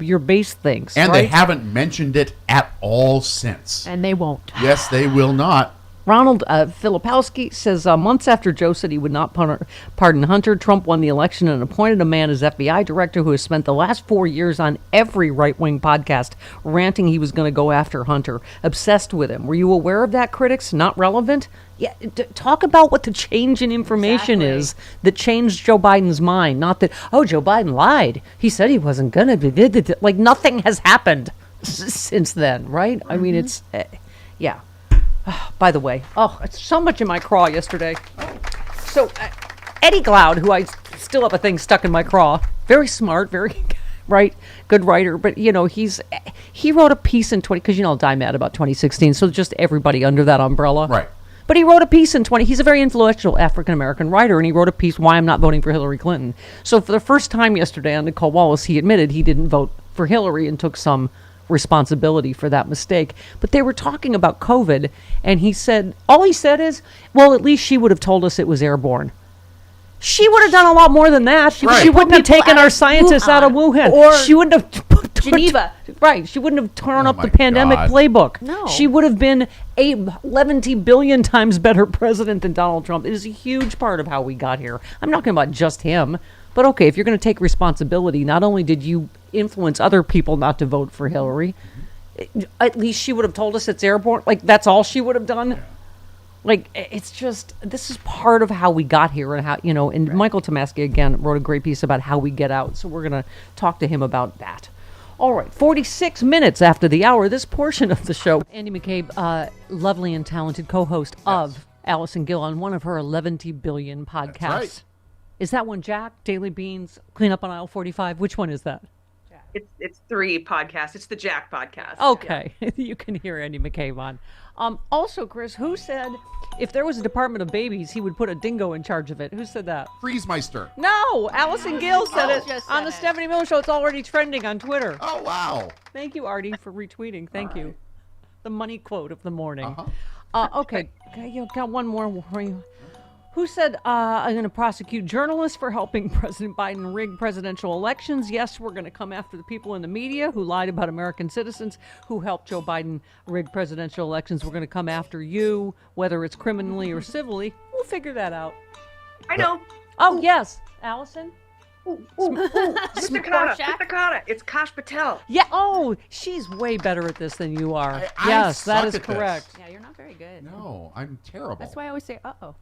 your base thinks. And they haven't mentioned it at all since. And they won't. Yes, they will not. Ronald Filipowski says, months after Joe said he would not pardon Hunter, Trump won the election and appointed a man as FBI director who has spent the last 4 years on every right-wing podcast ranting he was going to go after Hunter, obsessed with him. Were you aware of that, critics? Not relevant? Yeah, talk about what the change in information is that changed Joe Biden's mind. Not that, Joe Biden lied. He said he wasn't going to be. Like, nothing has happened since then, right? I mean, it's, yeah. By the way, it's so much in my craw yesterday. So, Eddie Glaude, who I still have a thing stuck in my craw, very smart, very good writer, but he wrote a piece in because I'll die mad about 2016, so just everybody under that umbrella. Right. But he wrote a piece in he's a very influential African-American writer, and he wrote a piece, Why I'm Not Voting for Hillary Clinton. So for the first time yesterday on Nicole Wallace, he admitted he didn't vote for Hillary and took some responsibility for that mistake. But they were talking about COVID, and all he said is, well, at least she would have told us it was airborne. She would have done a lot more than that. She wouldn't have taken our scientists out of Wuhan. Or she wouldn't have Geneva. Right. She wouldn't have torn up the pandemic playbook. No. She would have been a 11 billion times better president than Donald Trump. It is a huge part of how we got here. I'm not talking about just him. But okay, if you're going to take responsibility, not only did you influence other people not to vote for Hillary, at least she would have told us it's airborne. Like, that's all she would have done. Yeah. Like, it's just, this is part of how we got here and how, and Michael Tomasky, again, wrote a great piece about how we get out. So we're going to talk to him about that. All right, 46 minutes after the hour, this portion of the show, Andy McCabe, lovely and talented co-host of Allison Gill on one of her 11 billion podcasts. That's right. Is that one Jack, Daily Beans, Clean Up on Aisle 45? Which one is that? It's 3 podcasts. It's the Jack podcast. Okay. Yeah. You can hear Andy McCabe on. Also, Chris, who said if there was a Department of Babies, he would put a dingo in charge of it? Who said that? Friesmeister. No, Allison Gill said it on the Stephanie Miller Show. It's already trending on Twitter. Oh, wow. Thank you, Artie, for retweeting. Thank you. The money quote of the morning. Okay, got one more for you. Who said, I'm going to prosecute journalists for helping President Biden rig presidential elections? Yes, we're going to come after the people in the media who lied about American citizens who helped Joe Biden rig presidential elections. We're going to come after you, whether it's criminally or civilly. We'll figure that out. I know. Oh, yes. Allison? Mr. Carter. It's Kash Patel. Yeah. Oh, she's way better at this than you are. Yes, that is correct. Yeah, you're not very good. No, I'm terrible. That's why I always say, uh-oh.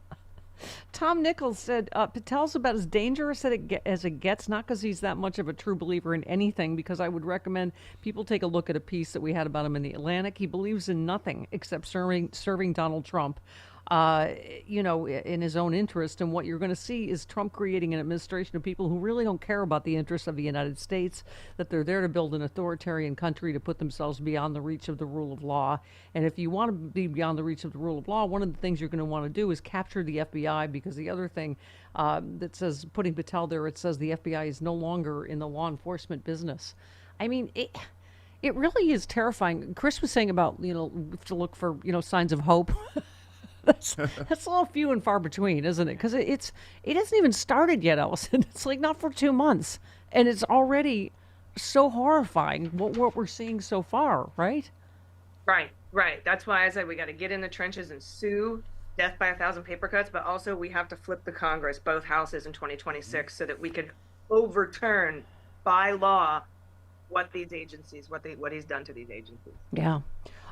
Tom Nichols said, Patel's about as dangerous as it gets, not because he's that much of a true believer in anything, because I would recommend people take a look at a piece that we had about him in the Atlantic. He believes in nothing except serving Donald Trump, in his own interest. And what you're going to see is Trump creating an administration of people who really don't care about the interests of the United States, that they're there to build an authoritarian country to put themselves beyond the reach of the rule of law. And if you want to be beyond the reach of the rule of law, one of the things you're going to want to do is capture the FBI, because the other thing that says, putting Patel there, it says the FBI is no longer in the law enforcement business. I mean, it really is terrifying. Chris was saying about, to look for, signs of hope. That's a little few and far between, isn't it? Because it hasn't even started yet, Allison. It's like not for 2 months, and it's already so horrifying what we're seeing so far, right? Right. That's why I said we got to get in the trenches and sue death by 1,000 paper cuts, but also we have to flip the Congress, both houses, in 2026, so that we can overturn by law what these agencies, what he's done to these agencies. Yeah.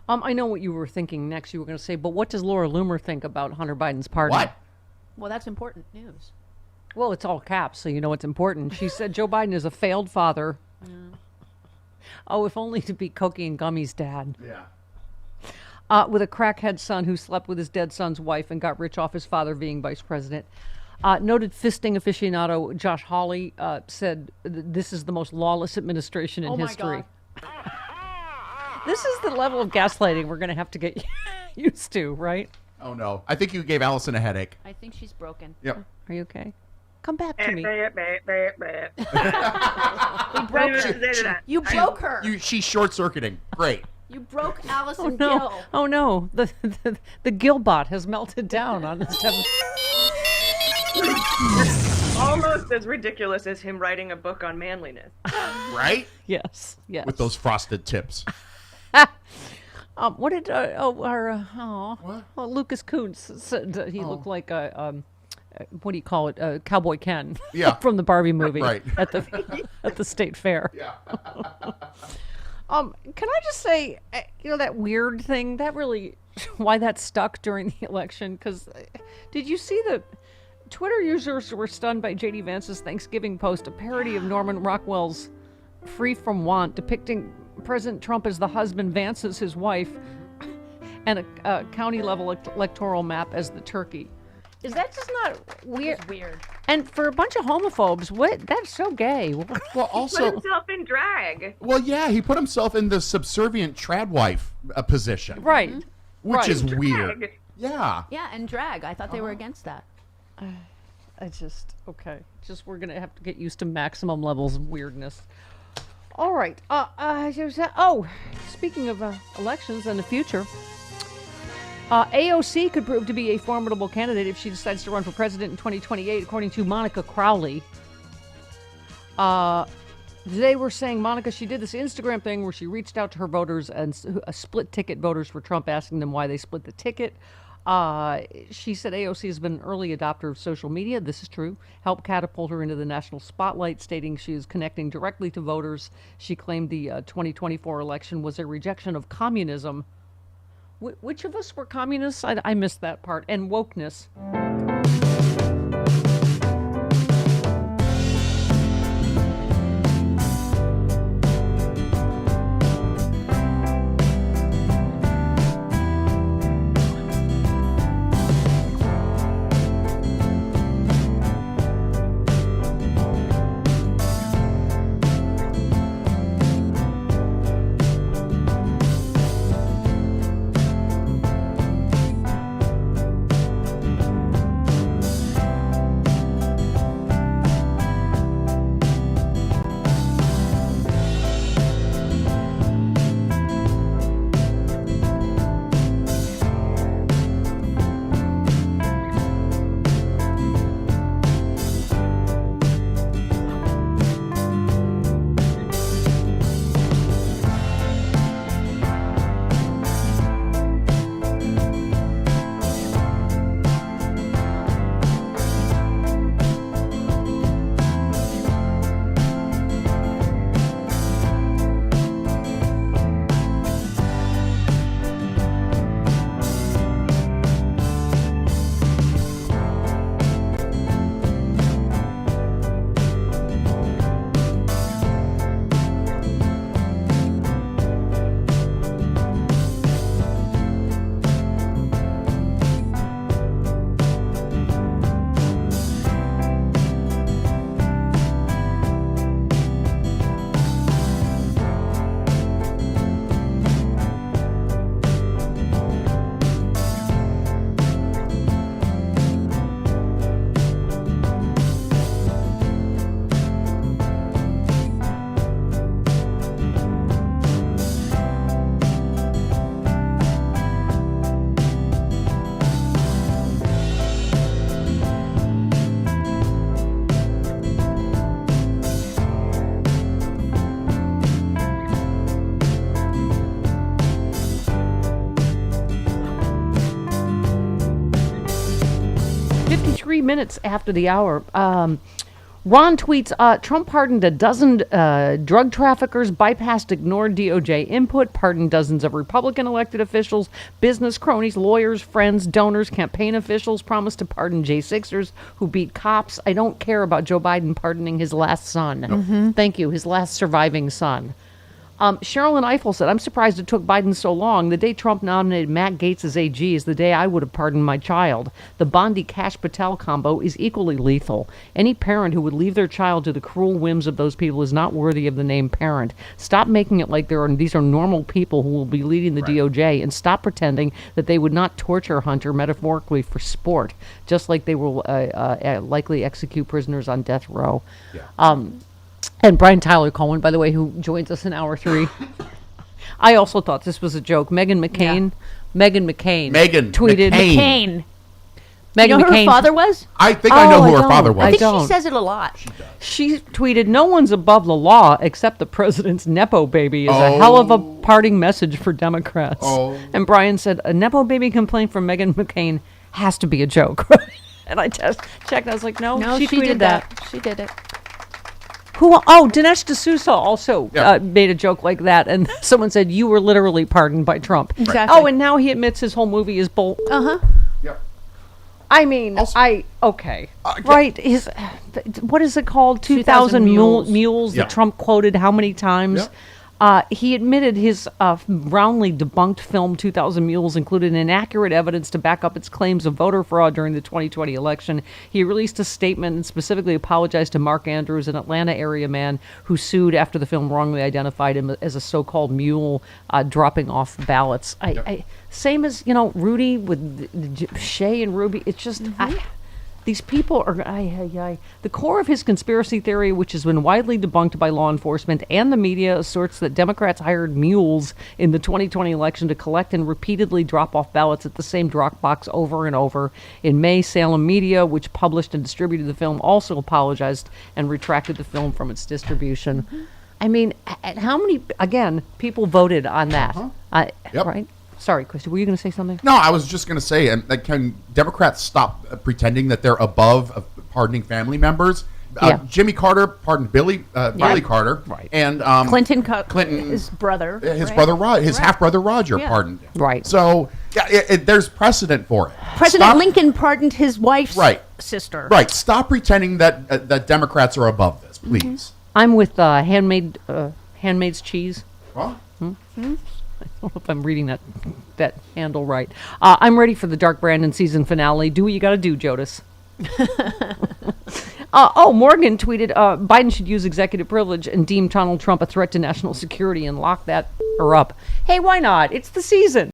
I know what you were thinking next. You were going to say, but what does Laura Loomer think about Hunter Biden's pardon? What? Well, that's important news. Well, it's all caps, so you know it's important. She said Joe Biden is a failed father. Yeah. Oh, if only to be Cokie and Gummy's dad. Yeah. With a crackhead son who slept with his dead son's wife and got rich off his father being vice president. Noted fisting aficionado Josh Hawley said this is the most lawless administration in history. God. This is the level of gaslighting we're going to have to get used to, right? Oh, no. I think you gave Allison a headache. I think she's broken. Yep. Are you okay? Come back to me. You broke her. She's short-circuiting. Great. You broke Allison Gill. Oh, no. The Gillbot has melted down on the 7th. It's almost as ridiculous as him writing a book on manliness. Right? Yes. With those frosted tips. What did Lucas Kuntz said he looked like what do you call it? Cowboy Ken. Yeah. From the Barbie movie. Right. At the state fair. Yeah. Can I just say, that weird thing that really why that stuck during the election? Because did you see the Twitter users were stunned by J.D. Vance's Thanksgiving post, a parody of Norman Rockwell's Free from Want, depicting President Trump as the husband, Vance as his wife, and a county-level electoral map as the turkey. Is that just not weird? It's weird. And for a bunch of homophobes, that's so gay. Well, also, put himself in drag. well, yeah, he put himself in the subservient trad wife position, Right. which Right. is Drag. weird. Yeah. Yeah, and drag. I thought they were against that. We're going to have to get used to maximum levels of weirdness. All right. Speaking of elections and the future, AOC could prove to be a formidable candidate if she decides to run for president in 2028, according to Monica Crowley. They were saying, Monica, she did this Instagram thing where she reached out to her voters and split ticket voters for Trump, asking them why they split the ticket. She said AOC has been an early adopter of social media. This is true. Helped catapult her into the national spotlight, stating she is connecting directly to voters. She claimed the 2024 election was a rejection of communism. Which of us were communists? I missed that part. And wokeness. 53 minutes after the hour. Ron tweets, Trump pardoned a dozen drug traffickers, bypassed ignored DOJ input, pardoned dozens of Republican elected officials, business cronies, lawyers, friends, donors, campaign officials, promised to pardon J6ers who beat cops. I don't care about Joe Biden pardoning his last son. Mm-hmm. Thank you, his last surviving son. Sherilyn Eiffel said, I'm surprised it took Biden so long. The day Trump nominated Matt Gaetz as AG is the day I would have pardoned my child. The Bondi-Cash Patel combo is equally lethal. Any parent who would leave their child to the cruel whims of those people is not worthy of the name parent. Stop making it like these are normal people who will be leading the DOJ, and stop pretending that they would not torture Hunter metaphorically for sport, just like they will likely execute prisoners on death row. Yeah. And Brian Tyler Cohen, by the way, who joins us in hour 3. I also thought this was a joke. Meghan McCain tweeted. You know Meghan who her McCain- father was? I think I know who her don't. father was. I think don't. she says it a lot. She tweeted, "No one's above the law except the president's Nepo baby" is a hell of a parting message for Democrats. Oh. And Brian said, "A Nepo baby complaint from Meghan McCain has to be a joke." And I just checked. I was like, no, No, she tweeted did that. She did it. Who? Oh, Dinesh D'Souza also Yeah. made a joke like that, and someone said, "You were literally pardoned by Trump." Exactly. Oh, and now he admits his whole movie is bull. Uh-huh. Yep. I mean, okay, right? What is it called? 2,000 mules. mules. That Trump quoted how many times? Yep. He admitted his roundly debunked film 2,000 Mules included inaccurate evidence to back up its claims of voter fraud during the 2020 election. He released a statement and specifically apologized to Mark Andrews, an Atlanta area man who sued after the film wrongly identified him as a so-called mule dropping off ballots. Same as, Rudy with Shay and Ruby. It's just... These people are... The core of his conspiracy theory, which has been widely debunked by law enforcement and the media, asserts that Democrats hired mules in the 2020 election to collect and repeatedly drop off ballots at the same drop box over and over. In May, Salem Media, which published and distributed the film, also apologized and retracted the film from its distribution. I mean, how many, again, people voted on that? Yep. Right? Sorry, Christy, were you going to say something? No, I was just going to say, and can Democrats stop pretending that they're above pardoning family members? Jimmy Carter pardoned Billy Carter, right? And Clinton, his brother, his half brother Roger pardoned him, right? So there's precedent for it. President Lincoln pardoned his wife's sister, right? Stop pretending that Democrats are above this, please. I'm with Handmaid's Cheese. Huh? I don't know if I'm reading that handle right. I'm ready for the Dark Brandon season finale. Do what you got to do, Jodas. Morgan tweeted, Biden should use executive privilege and deem Donald Trump a threat to national security and lock that up. Hey, why not? It's the season.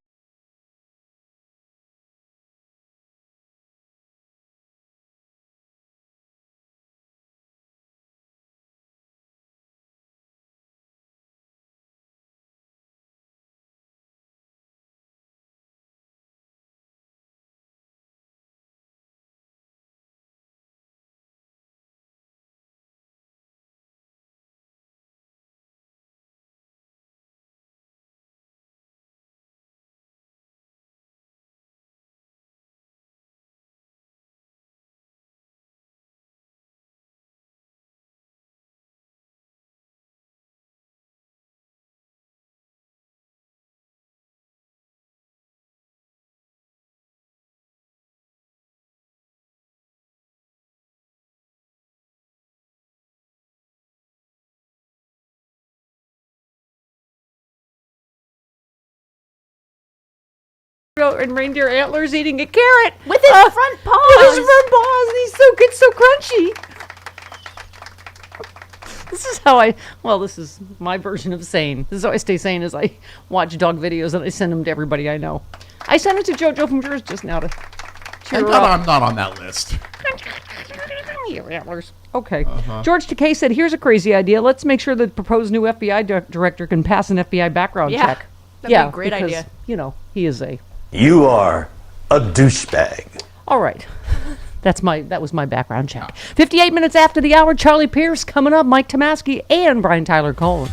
And reindeer antlers eating a carrot with his front paws. With his front paws, and it's so crunchy. This is my version of sane. This is how I stay sane, as I watch dog videos and I send them to everybody I know. I sent it to JoJo from Jersey just now to cheer her up. I'm not on that list. Antlers. Okay. George Takei said, "Here's a crazy idea. Let's make sure the proposed new FBI director can pass an FBI background check." That'd be a great idea. He is a... You are a douchebag. All right. That was my background check. 58 minutes after the hour, Charlie Pierce coming up, Mike Tomasky, and Brian Tyler Cohen.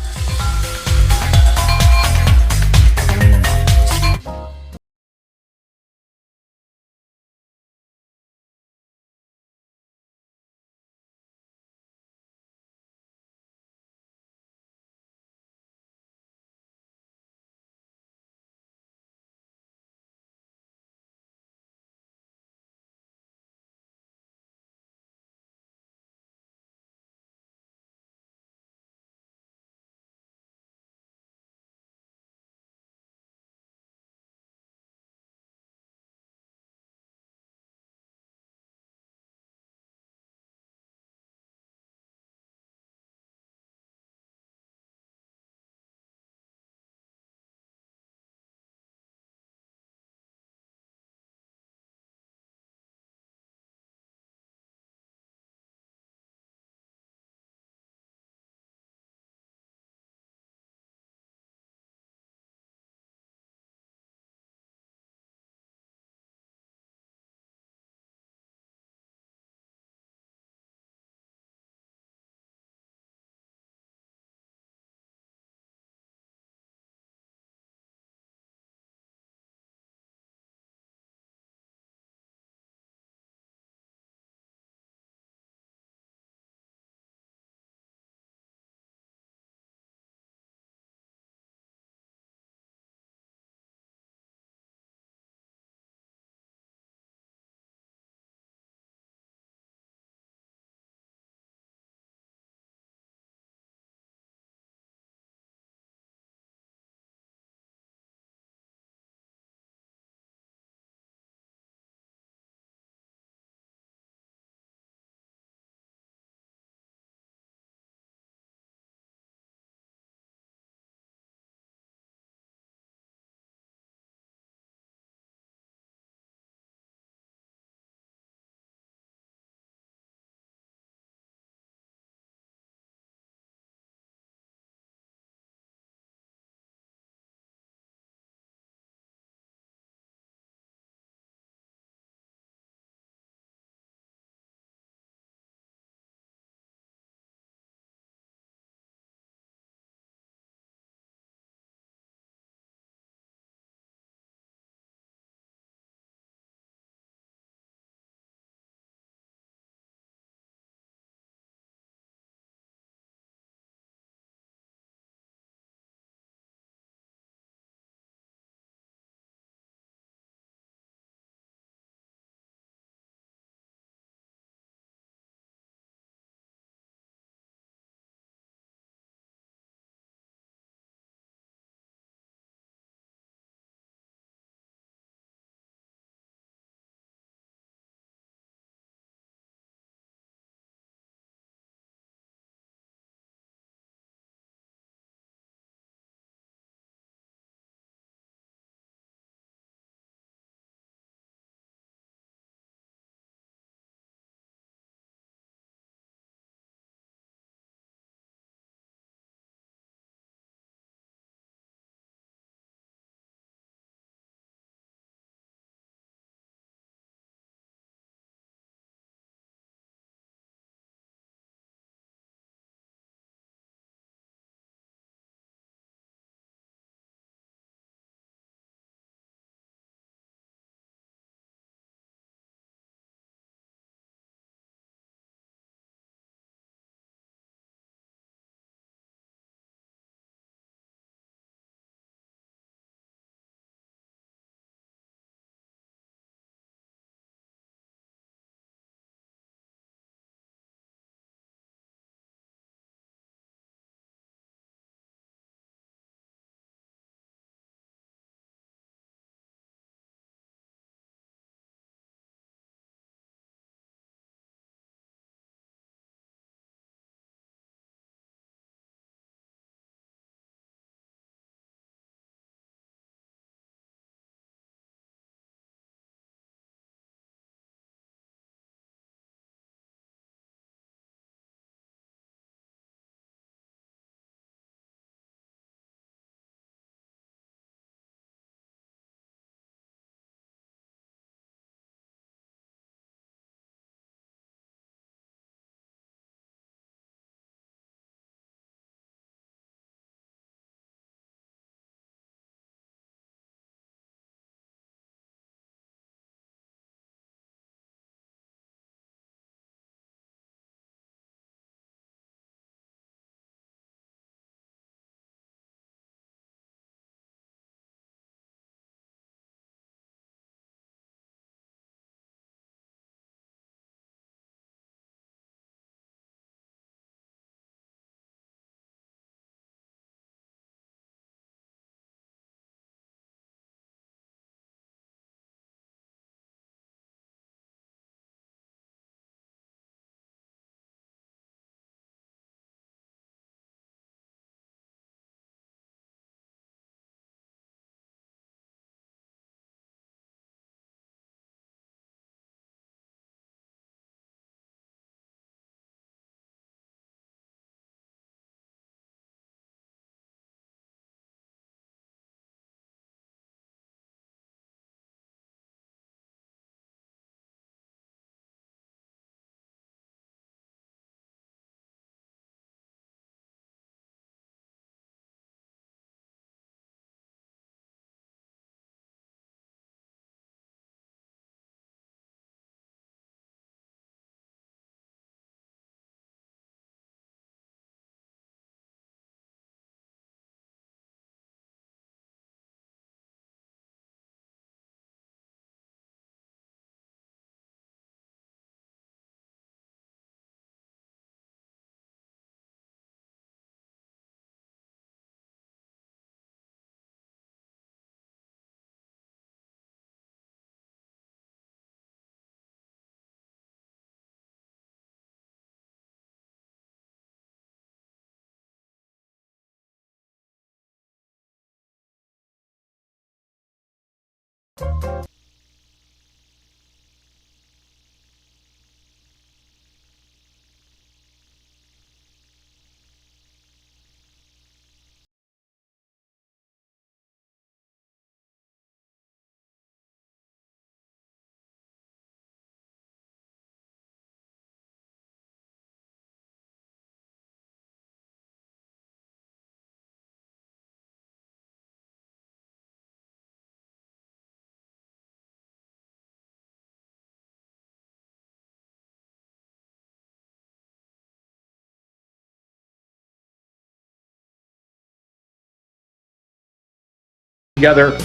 Together.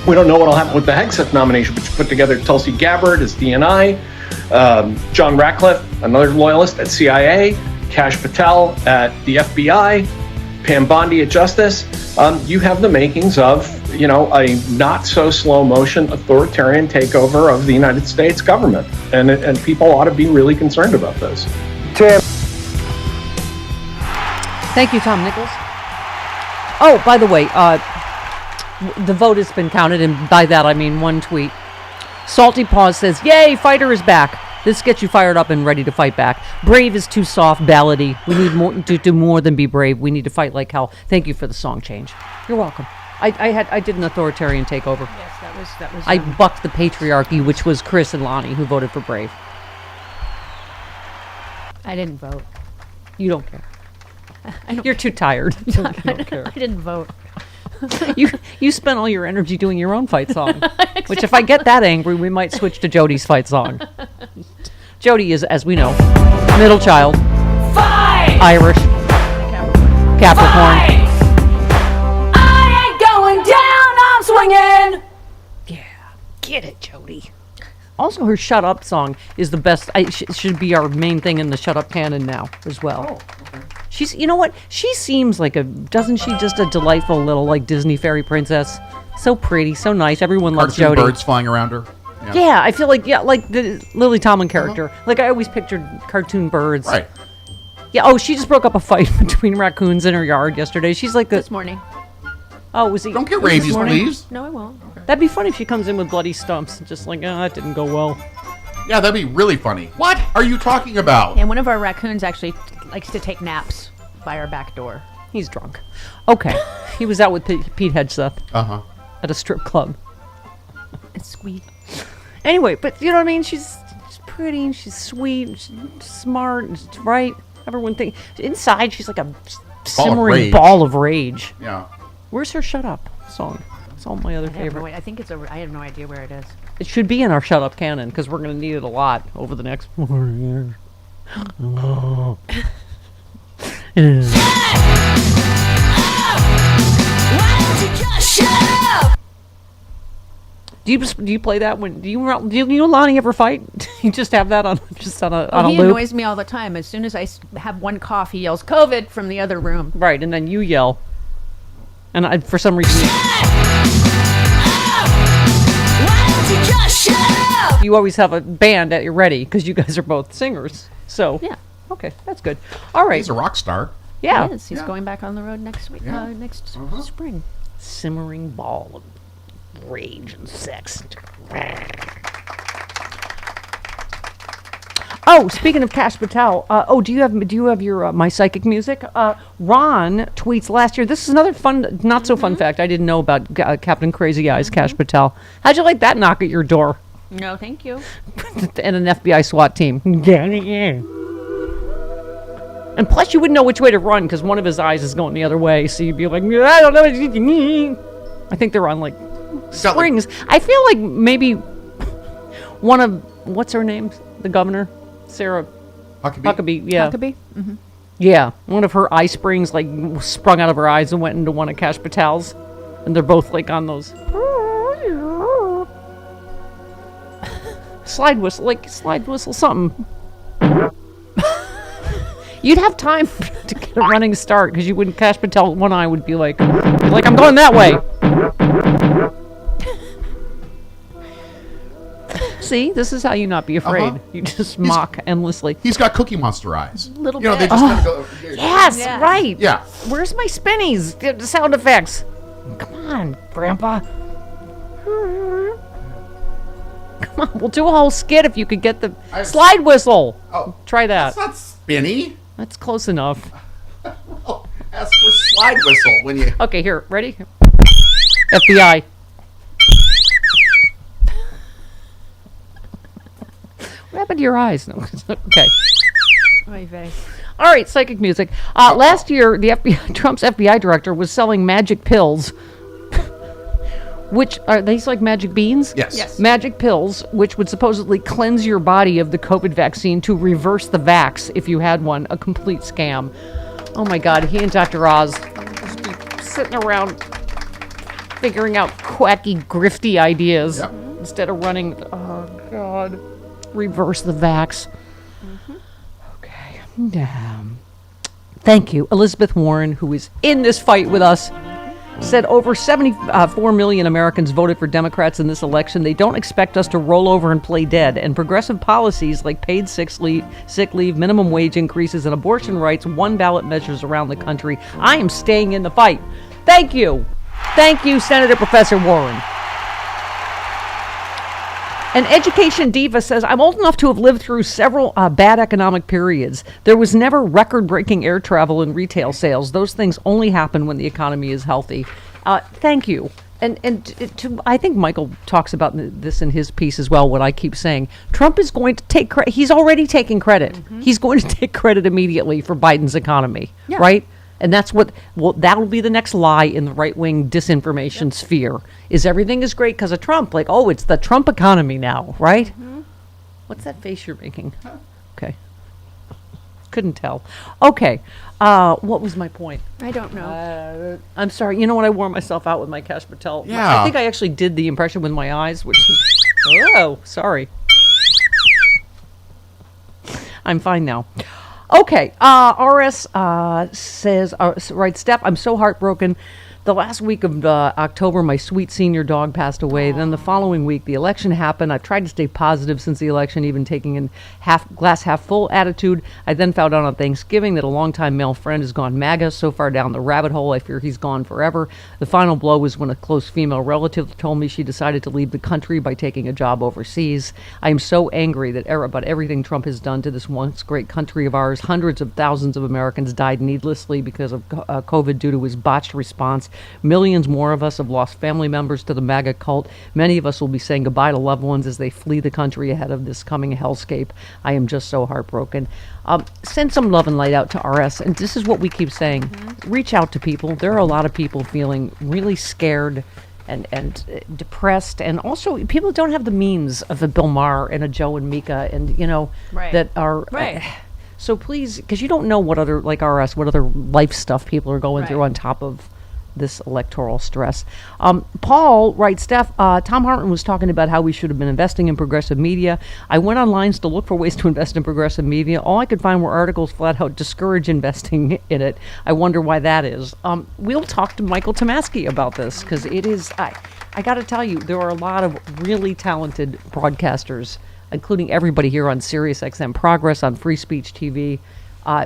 We don't know what will happen with the Hegseth nomination, but you put together Tulsi Gabbard as DNI, John Ratcliffe, another loyalist at CIA, Kash Patel at the FBI, Pam Bondi at Justice. You have the makings of, a not so slow motion authoritarian takeover of the United States government, and people ought to be really concerned about this. Thank you, Tom Nichols. Oh, by the way, the vote has been counted, and by that I mean one tweet. Salty Paws says, "Yay, Fighter is back. This gets you fired up and ready to fight back. Brave is too soft, ballady. We need more to do more than be brave. We need to fight like hell." Thank you for the song change. You're welcome. I did an authoritarian takeover. Yes, that was. I bucked the patriarchy, which was Chris and Lonnie who voted for Brave. I didn't vote. You don't care. You're too tired. You don't care. I didn't vote. You spent all your energy doing your own fight song. Which, if I get that angry, we might switch to Jody's fight song. Jody is, as we know, middle child, Irish, Capricorn. I ain't going down, I'm swinging. Get it, Jody. Also, her "Shut Up" song is the best. Should be our main thing in the "Shut Up" canon now as well. Oh, okay. She's, you know what? She seems like doesn't she just a delightful little like Disney fairy princess? So pretty, so nice. Everyone loves Cartoon Jody. birds flying around her. Yeah, I feel like like the Lily Tomlin character. Like I always pictured cartoon birds. Right. Yeah. Oh, she just broke up a fight between raccoons in her yard yesterday. She's like this morning. Oh, was he? Don't get rabies, please. No, I won't. That'd be funny if she comes in with bloody stumps, just like, that didn't go well. Yeah, that'd be really funny. What are you talking about? And one of our raccoons actually likes to take naps by our back door. He's drunk. Okay. He was out with Pete Hegseth. Uh-huh. At a strip club. It's sweet. Anyway, but you know what I mean? She's pretty, and she's sweet, she's smart, and she's right. Everyone thinks inside she's like a simmering ball of rage. Yeah. Where's her "Shut Up" song? It's all my other favorite. I think it's over. I have no idea where it is. It should be in our "Shut Up" canon because we're going to need it a lot over the next 4 years. Oh. Do you play that when do you and Lonnie ever fight? You just have that on a He loop? annoys me all the time. As soon as I have one cough, he yells "COVID" from the other room. Right, and then you yell. And for some reason, you always have a band at your ready because you guys are both singers. So yeah, okay, that's good. All right, He's a rock star. Yeah, he is. He's going back on the road next week. Next spring. Simmering ball of rage and sex. Oh, speaking of Kash Patel, do you have your My Psychic music? Ron tweets last year. This is another fun, not so fun fact I didn't know about Captain Crazy Eyes, Kash Patel. How'd you like that knock at your door? No, thank you. And an FBI SWAT team. And plus, you wouldn't know which way to run because one of his eyes is going the other way. So you'd be like, I don't know. I think they're on like springs. I feel like maybe one of what's her name? The governor. Sarah Huckabee, yeah. Huckabee? Mm-hmm. Yeah, one of her eye springs like sprung out of her eyes and went into one of Kash Patel's, and they're both like on those slide whistle something. You'd have time to get a running start because you wouldn't. Kash Patel, one eye would be like I'm going that way. See, this is how you not be afraid. You just mock endlessly. He's got Cookie Monster eyes. Little bit. They just kind of go. Yes, right. Yeah. Where's my spinnies? The sound effects. Come on, Grandpa. Come on, we'll do a whole skit if you could get the slide whistle. Oh, try that. That's not spinny. That's close enough. Well, ask for slide whistle when you. Okay, here, ready? FBI. What happened to your eyes? No, okay. My face. All right, psychic music. Last year, the Trump's FBI director was selling magic pills. Which are these like magic beans? Yes. Magic pills, which would supposedly cleanse your body of the COVID vaccine to reverse the vax if you had one. A complete scam. Oh my God, he and Dr. Oz just be sitting around figuring out quacky, grifty ideas instead of running. Oh God, reverse the vax. Okay. Thank you, Elizabeth Warren, who is in this fight with us. Said over 74 million Americans voted for Democrats in this election. They don't expect us to roll over and play dead. And progressive policies like paid sick leave, minimum wage increases, and abortion rights, one ballot measures around the country. I am staying in the fight. Thank you. Thank you, Senator Professor Warren. An education diva says, I'm old enough to have lived through several bad economic periods. There was never record-breaking air travel and retail sales. Those things only happen when the economy is healthy. Thank you. And I think Michael talks about this in his piece as well, what I keep saying. Trump is going to take credit. He's already taking credit. Mm-hmm. He's going to take credit immediately for Biden's economy, right? And that's that'll be the next lie in the right-wing disinformation sphere, is everything is great because of Trump. Like, oh, it's the Trump economy now, right? Mm-hmm. What's that face you're making? Okay. Couldn't tell. Okay. What was my point? I don't know. I'm sorry. You know what? I wore myself out with my Cash Patel. Yeah. I think I actually did the impression with my eyes, which is, oh, sorry. I'm fine now. Okay, RS says, right, Steph, I'm so heartbroken. The last week of October, my sweet senior dog passed away. Then the following week, the election happened. I've tried to stay positive since the election, even taking in glass half full attitude. I then found out on Thanksgiving that a longtime male friend has gone MAGA so far down the rabbit hole, I fear he's gone forever. The final blow was when a close female relative told me she decided to leave the country by taking a job overseas. I am so angry about everything Trump has done to this once great country of ours. Hundreds of thousands of Americans died needlessly because of COVID due to his botched response. Millions more of us have lost family members to the MAGA cult. Many of us will be saying goodbye to loved ones as they flee the country ahead of this coming hellscape. I am just so heartbroken. Send some love and light out to RS. And this is what we keep saying. Mm-hmm. Reach out to people. There are a lot of people feeling really scared and depressed. And also people don't have the means of a Bill Maher and a Joe and Mika and, that are... Right. So please, because you don't know what other, like RS, what other life stuff people are going through on top of this electoral stress. Paul writes, Steph, Thom Hartmann was talking about how we should have been investing in progressive media. I went online to look for ways to invest in progressive media. All I could find were articles flat out discourage investing in it. I wonder why that is. We'll talk to Michael Tomasky about this because it is, I got to tell you, there are a lot of really talented broadcasters, including everybody here on SiriusXM Progress, on Free Speech TV.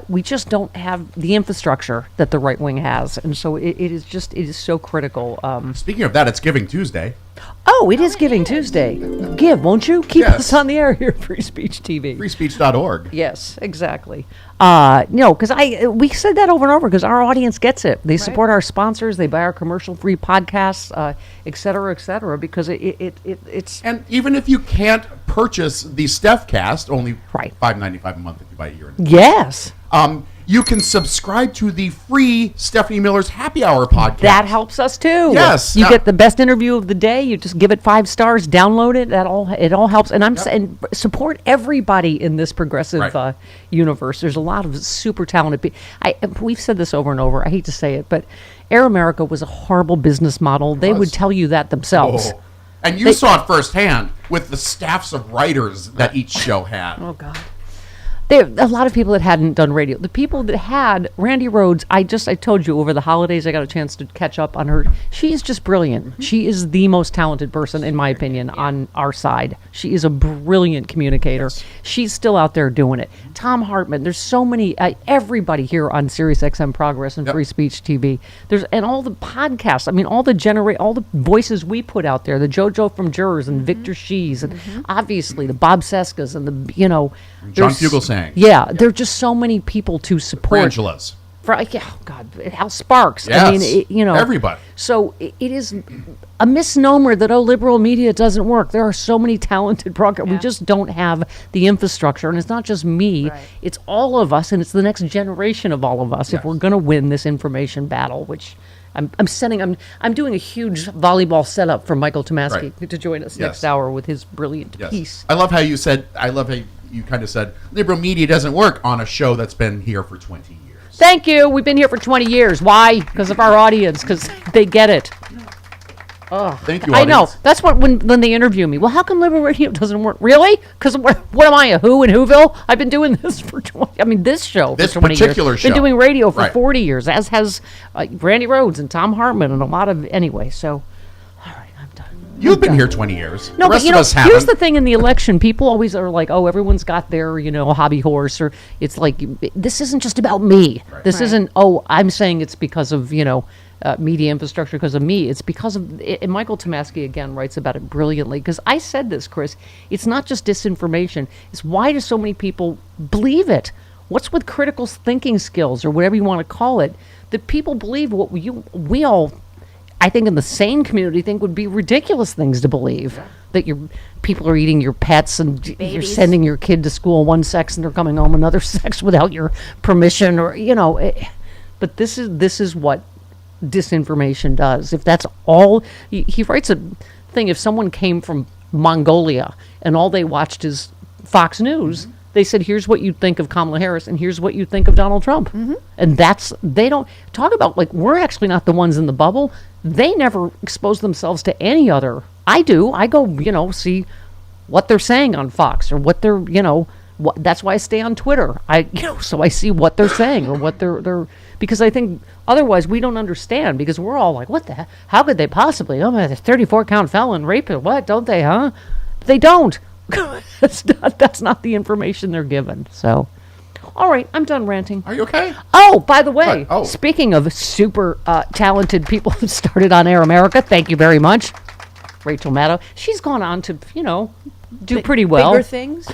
We just don't have the infrastructure that the right wing has, and so it is so critical. Speaking of that, it's Giving Tuesday. Oh, it is Giving Tuesday. Give, won't you? Keep us on the air here at Free Speech TV. Freespeech.org. Yes, exactly. Because we said that over and over because our audience gets it. They support our sponsors. They buy our commercial-free podcasts, et cetera, because it's... And even if you can't purchase the StephCast, only $5.95 a month if you buy a year. Yes. You can subscribe to the free Stephanie Miller's Happy Hour podcast. That helps us too. Yes. You get the best interview of the day. You just give it 5 stars, download it. It all helps. And I'm saying support everybody in this progressive universe. There's a lot of super talented people. We've said this over and over. I hate to say it, but Air America was a horrible business model. They would tell you that themselves. Oh. And you saw it firsthand with the staffs of writers that each show had. Oh, God. There a lot of people that hadn't done radio. The people that had, Randy Rhoads, I told you over the holidays I got a chance to catch up on her. She is just brilliant. She is the most talented person, in my opinion, on our side. She is a brilliant communicator. She's still out there doing it. Thom Hartmann, there's so many, everybody here on SiriusXM Progress and Free Speech TV. And all the podcasts, I mean, all the voices we put out there, the JoJo from Jurors and Victor Shees, and obviously the Bob Seskas and the, John Fugelsang. Yeah, there are just so many people to support. Frangelas. God, Hal Sparks. Yes. I mean, everybody. So it is a misnomer that, liberal media doesn't work. There are so many talented broadcasters. We just don't have the infrastructure. And it's not just me. Right. It's all of us, and it's the next generation of all of us if we're going to win this information battle, which... I'm doing a huge volleyball setup for Michael Tomasky to join us next hour with his brilliant piece. I love how you kind of said liberal media doesn't work on a show that's been here for 20 years. Thank you. We've been here for 20 years. Why? Because of our audience, because they get it. Oh, thank you, audience. I know. That's what when they interview me. Well, how come liberal radio doesn't work? Really? Because what am I, a who in Whoville? I've been doing this for 20. I mean, this show this for 20 particular years. Show. Been doing radio for 40 years, as has Randy Rhoads and Thom Hartmann and a lot of anyway. So, all right, I'm done. You've been here 20 years. No, the rest but of us haven't. here's the thing: in the election, people always are like, "Oh, everyone's got their hobby horse," or it's like, "This isn't just about me. This isn't." Oh, I'm saying it's because of media infrastructure because of me. It's because of and Michael Tomasky again writes about it brilliantly, because I said this, Chris, it's not just disinformation, it's why do so many people believe it? What's with critical thinking skills or whatever you want to call it, that people believe what we all, I think in the sane community, think would be ridiculous things to believe, that people are eating your pets and you're sending your kid to school one sex and they're coming home another sex without your permission, or but this is what disinformation does. If that's all he writes a thing, if someone came from Mongolia and all they watched is Fox News, they said, here's what you think of Kamala Harris and here's what you think of Donald Trump. And they don't talk about, like, we're actually not the ones in the bubble. They never expose themselves to any other. I do. I go, see what they're saying on Fox, or what they're, that's why I stay on Twitter. So I see what they're saying, or what they're because I think otherwise we don't understand, because we're all like, what the heck? How could they possibly? Oh my, 34 count felon, rapist. What? Don't they? Huh? They don't. That's not the information they're given. So, all right, I'm done ranting. Are you okay? Oh, by the way, speaking of super talented people who started on Air America, thank you very much, Rachel Maddow. She's gone on to do pretty well. Bigger things.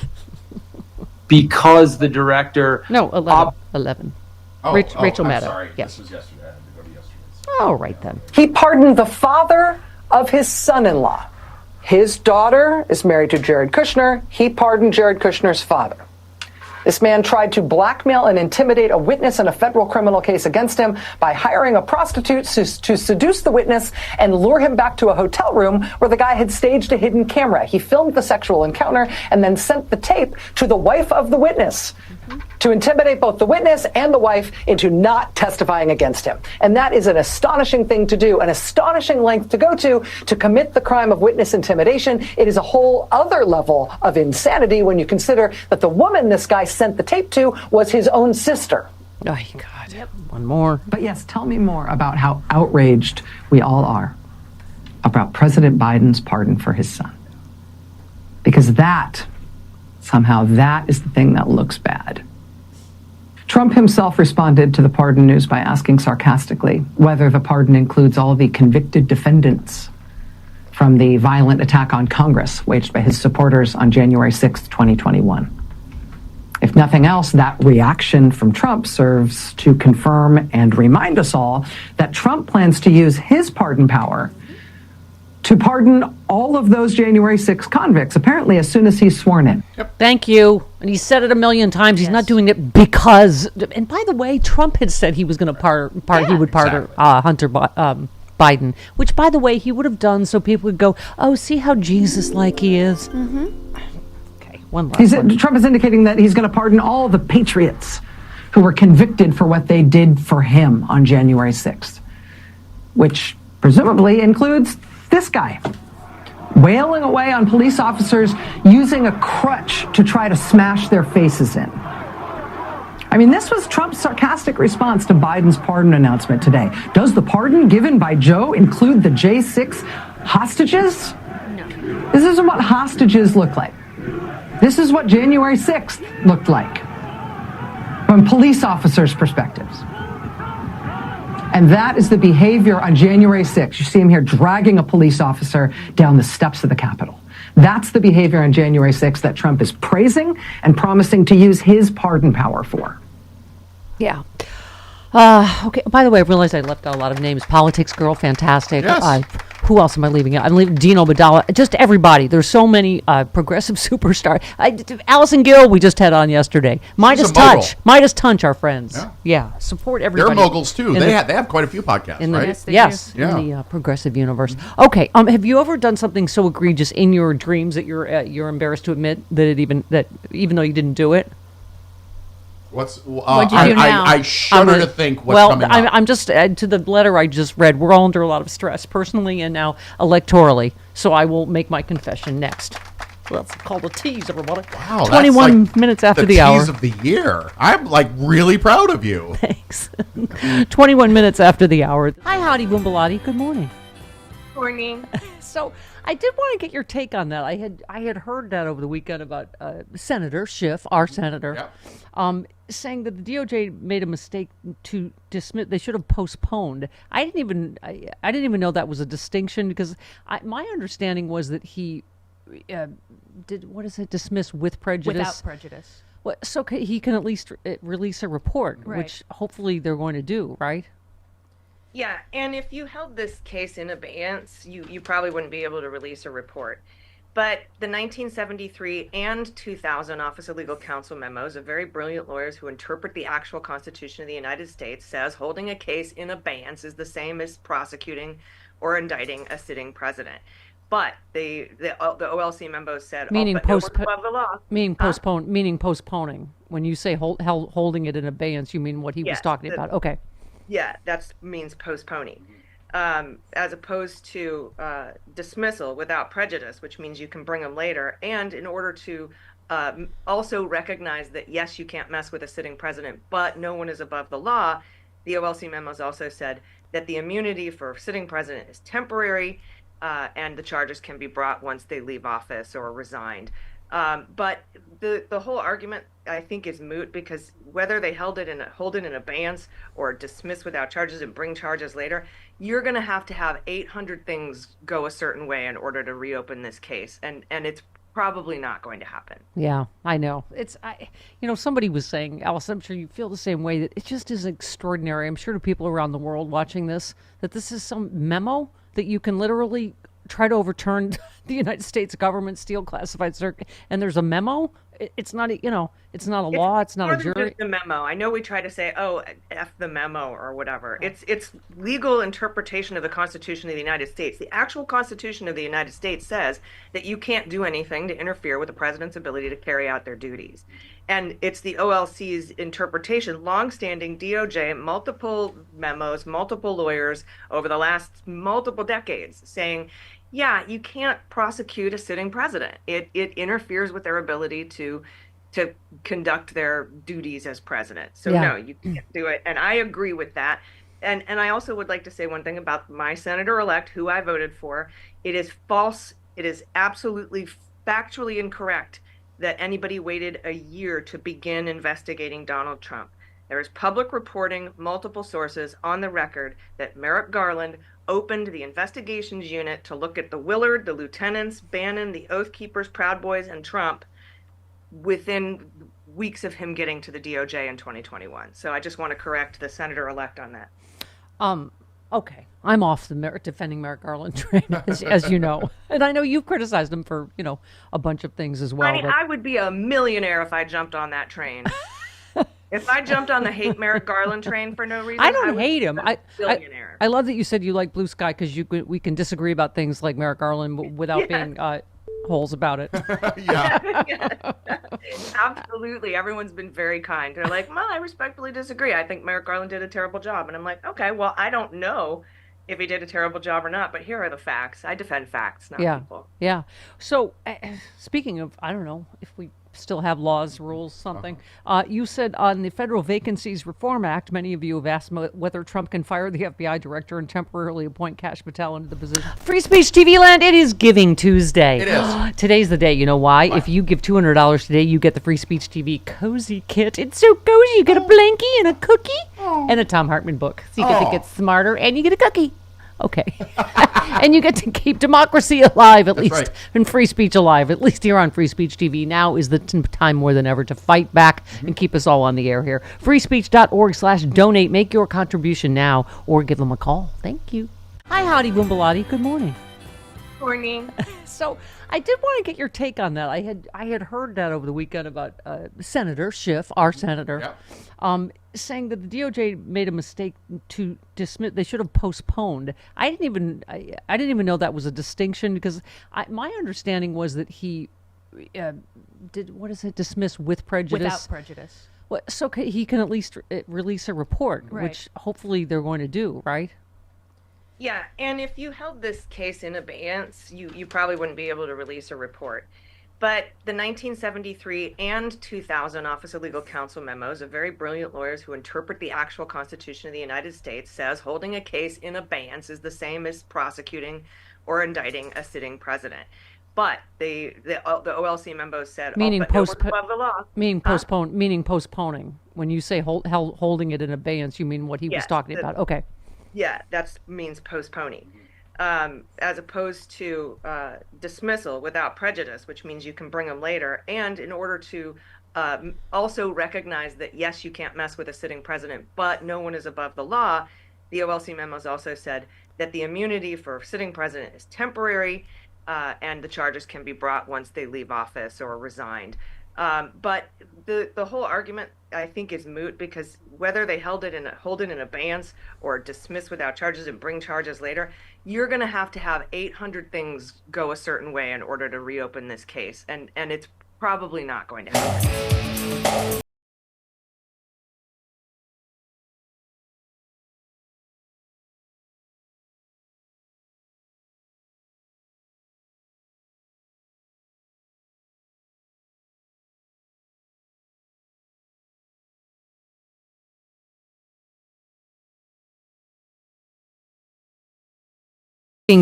Because the director... No, 11. Rachel Maddow. Sorry. Yes. This was yesterday. I had to go to yesterday's. All right, then. He pardoned the father of his son-in-law. His daughter is married to Jared Kushner. He pardoned Jared Kushner's father. This man tried to blackmail and intimidate a witness in a federal criminal case against him by hiring a prostitute to seduce the witness and lure him back to a hotel room where the guy had staged a hidden camera. He filmed the sexual encounter and then sent the tape to the wife of the witness to intimidate both the witness and the wife into not testifying against him. And that is an astonishing thing to do, an astonishing length to go to commit the crime of witness intimidation. It is a whole other level of insanity when you consider that the woman this guy sent the tape to was his own sister. Oh, God. Yep. One more. But yes, tell me more about how outraged we all are about President Biden's pardon for his son. Because somehow that is the thing that looks bad. Trump himself responded to the pardon news by asking sarcastically whether the pardon includes all the convicted defendants from the violent attack on Congress waged by his supporters on January 6th, 2021. If nothing else, that reaction from Trump serves to confirm and remind us all that Trump plans to use his pardon power to pardon all of those January 6 convicts, apparently as soon as he's sworn in. Yep. Thank you. And he said it a million times. He's not doing it because... And by the way, Trump had said he was going to he would pardon Hunter Biden, which, by the way, he would have done so people would go, oh, see how Jesus-like he is? Okay, one last one. Trump is indicating that he's going to pardon all the patriots who were convicted for what they did for him on January 6th, which presumably includes this guy, wailing away on police officers using a crutch to try to smash their faces in. I mean, this was Trump's sarcastic response to Biden's pardon announcement today. Does the pardon given by Joe include the J6 hostages? No. This isn't what hostages look like. This is what January 6th looked like from police officers' perspectives. And that is the behavior on January 6th. You see him here dragging a police officer down the steps of the Capitol. That's the behavior on January 6th that Trump is praising and promising to use his pardon power for. Yeah. Okay. By the way, I realized I left out a lot of names. Politics Girl, fantastic. Yes. Who else am I leaving out? I'm leaving Dino Badala. Just everybody. There's so many progressive superstars. Allison Gill, we just had on yesterday. Midas Touch. Midas Touch, our friends. Yeah. Support everybody. They're moguls too. They have quite a few podcasts, right? Yes. In the progressive universe. Okay. Have you ever done something so egregious in your dreams that you're embarrassed to admit that even though you didn't do it? What'd you do now? I shudder to think what's coming up. I'm just to the letter I just read. We're all under a lot of stress, personally and now electorally. So I will make my confession next. Well, that's called a tease, everybody. Wow, 21 minutes after the hour. Tease of the year. I'm really proud of you. Thanks. 21 minutes after the hour. Hi, Howdy Boombalati. Good morning. Morning. So I did want to get your take on that. I had heard that over the weekend about Senator Schiff, our senator, saying that the DOJ made a mistake to dismiss. They should have postponed. I didn't even know that was a distinction because my understanding was that he dismiss with prejudice. Without prejudice. Well, so he can at least release a report, which hopefully they're going to do, right? Yeah, and if you held this case in abeyance, you probably wouldn't be able to release a report. But the 1973 and 2000 Office of Legal Counsel memos of very brilliant lawyers who interpret the actual Constitution of the United States says holding a case in abeyance is the same as prosecuting or indicting a sitting president. But the OLC memos said meaning above the law. Meaning postponing. When you say holding it in abeyance, you mean what he was talking about. Okay. Yeah, that means postponing, as opposed to dismissal without prejudice, which means you can bring them later. And in order to also recognize that, yes, you can't mess with a sitting president, but no one is above the law, the OLC memos also said that the immunity for sitting president is temporary and the charges can be brought once they leave office or resigned. But the whole argument, I think, is moot because whether they hold it in abeyance or dismiss without charges and bring charges later, you're going to have 800 things go a certain way in order to reopen this case, and it's probably not going to happen. Yeah, I know. Somebody was saying, Alice, I'm sure you feel the same way, that it just is extraordinary. I'm sure to people around the world watching this, that this is some memo that you can literally try to overturn the United States government steal classified circuit, and there's a memo. It's not it's not a law. It's not a jury. Just a memo. I know we try to say, "Oh, f the memo" or whatever. It's legal interpretation of the Constitution of the United States. The actual Constitution of the United States says that you can't do anything to interfere with the president's ability to carry out their duties. And it's the OLC's interpretation, longstanding DOJ, multiple memos, multiple lawyers over the last multiple decades saying, yeah, you can't prosecute a sitting president. It interferes with their ability to conduct their duties as president. So no, you can't do it. And I agree with that. And I also would like to say one thing about my senator-elect, who I voted for. It is false. It is absolutely factually incorrect that anybody waited a year to begin investigating Donald Trump. There is public reporting, multiple sources on the record that Merrick Garland opened the investigations unit to look at the Willard, the lieutenants, Bannon, the Oath Keepers, Proud Boys, and Trump within weeks of him getting to the DOJ in 2021. So I just want to correct the senator-elect on that. Okay. I'm off the defending Merrick Garland train, as you know. And I know you've criticized him for, a bunch of things as well. I would be a millionaire if I jumped on that train. If I jumped on the hate Merrick Garland train for no reason, I don't hate him. Billionaire. I love that you said you like Blue Sky because we can disagree about things like Merrick Garland without being holes about it. Yeah. Absolutely. Everyone's been very kind. They're like, well, I respectfully disagree. I think Merrick Garland did a terrible job. And I'm like, okay, well, I don't know if he did a terrible job or not, but here are the facts. I defend facts, not people. Yeah. So speaking of, I don't know if we still have laws, rules, something. You said on the Federal Vacancies Reform Act, many of you have asked whether Trump can fire the FBI director and temporarily appoint Kash Patel into the position. Free Speech TV Land, it is Giving Tuesday. It is. Today's the day. You know why? If you give $200 today, you get the Free Speech TV Cozy Kit. It's so cozy. You get a blankie and a cookie and a Thom Hartmann book. So you get to get smarter and you get a cookie. Okay. And you get to keep democracy alive, at least, right. and free speech alive, at least here on Free Speech TV. Now is the time more than ever to fight back and keep us all on the air here. freespeech.org/donate. Make your contribution now or give them a call. Thank you. Hi, howdy, Boombalati. Good morning. Morning. So I did want to get your take on that. I had heard that over the weekend about Senator Schiff, our senator, saying that the DOJ made a mistake to dismiss. They should have postponed. I didn't even know that was a distinction because my understanding was that he dismiss with prejudice. Without prejudice. Well, so he can at least release a report, which hopefully they're going to do, right? Yeah, and if you held this case in abeyance, you probably wouldn't be able to release a report. But the 1973 and 2000 Office of Legal Counsel memos of very brilliant lawyers who interpret the actual Constitution of the United States says holding a case in abeyance is the same as prosecuting or indicting a sitting president. But the OLC memos said meaning above the law. Meaning postponing. When you say holding it in abeyance, you mean what he was talking about. Okay. Yeah, that means postponing, as opposed to dismissal without prejudice, which means you can bring them later. And in order to also recognize that, yes, you can't mess with a sitting president, but no one is above the law, the OLC memos also said that the immunity for sitting president is temporary and the charges can be brought once they leave office or resigned. But the whole argument, I think, is moot because whether they hold it in abeyance or dismiss without charges and bring charges later, you're going to have 800 things go a certain way in order to reopen this case, and it's probably not going to happen.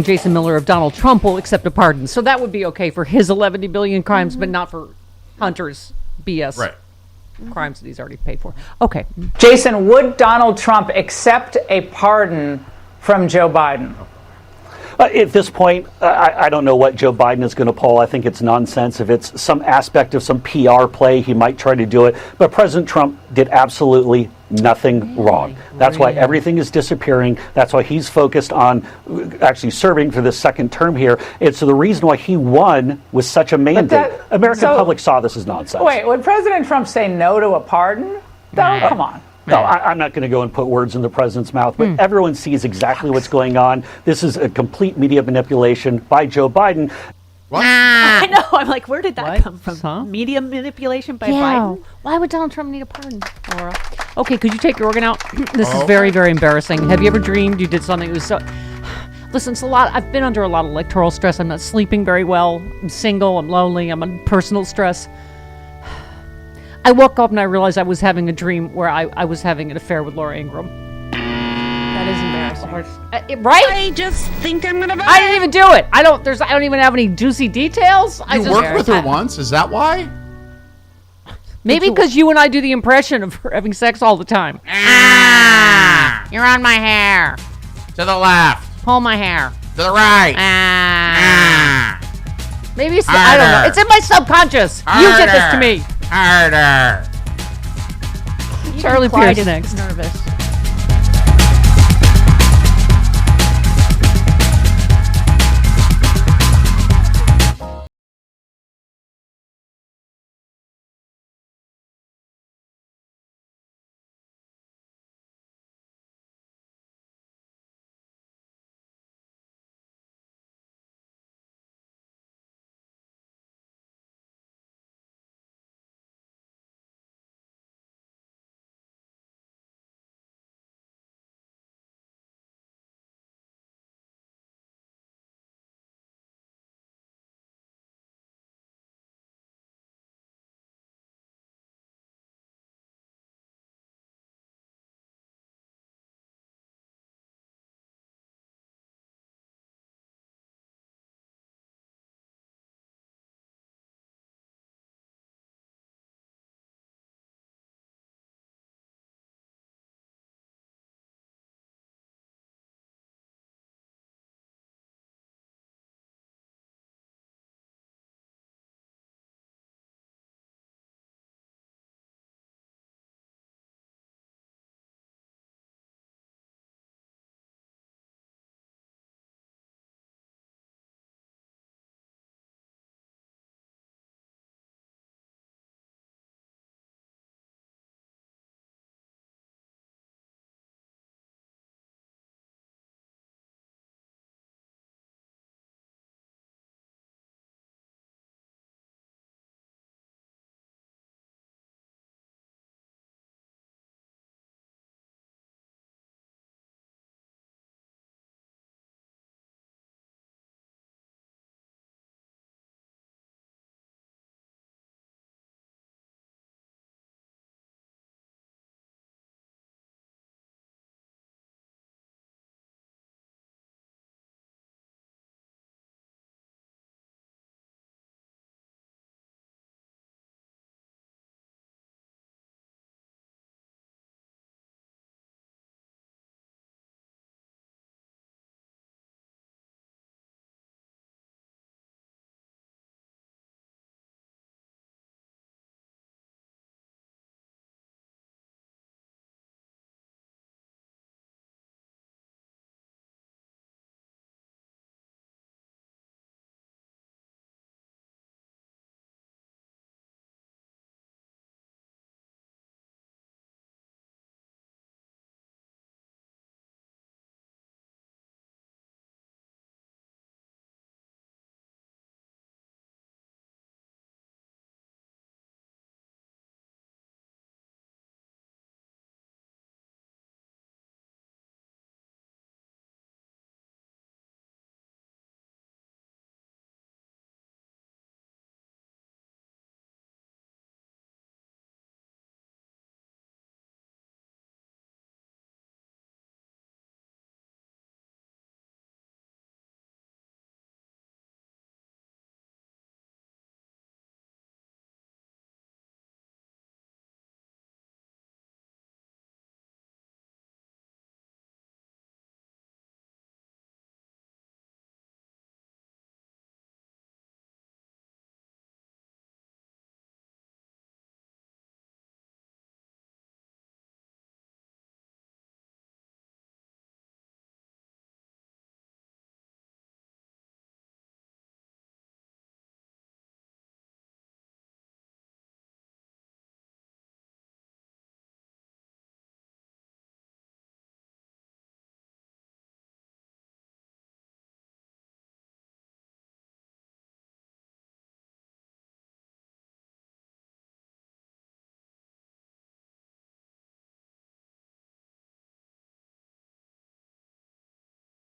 Jason Miller of Donald Trump will accept a pardon. So that would be okay for his 11 billion crimes, but not for Hunter's BS crimes that he's already paid for. Okay. Jason, would Donald Trump accept a pardon from Joe Biden? At this point, I don't know what Joe Biden is going to pull. I think it's nonsense. If it's some aspect of some PR play, he might try to do it. But President Trump did absolutely nothing wrong. That's why everything is disappearing. That's why he's focused on actually serving for this second term here. It's the reason why he won with such a mandate. American public saw this as nonsense. Wait, would President Trump say no to a pardon? No, come on. No, I'm not going to go and put words in the president's mouth, but everyone sees exactly what's going on. This is a complete media manipulation by Joe Biden. I know. I'm like, where did that come from? Media manipulation by Biden? Why would Donald Trump need a pardon, Laura? Okay, could you take your organ out? This is very, very embarrassing. Have you ever dreamed you did something that was so... Listen, it's a lot. I've been under a lot of electoral stress. I'm not sleeping very well. I'm single. I'm lonely. I'm under personal stress. I woke up and I realized I was having a dream where I was having an affair with Laura Ingraham. That is embarrassing. Right? I just think I'm gonna. I didn't even do it. I don't even have any juicy details. You worked with her once. Is that why? Maybe because you and I do the impression of her having sex all the time. You're on my hair. To the left. Pull my hair. To the right. Maybe it's I don't know. It's in my subconscious. You did this to me. Harder. Charlie Pierce next. Nervous.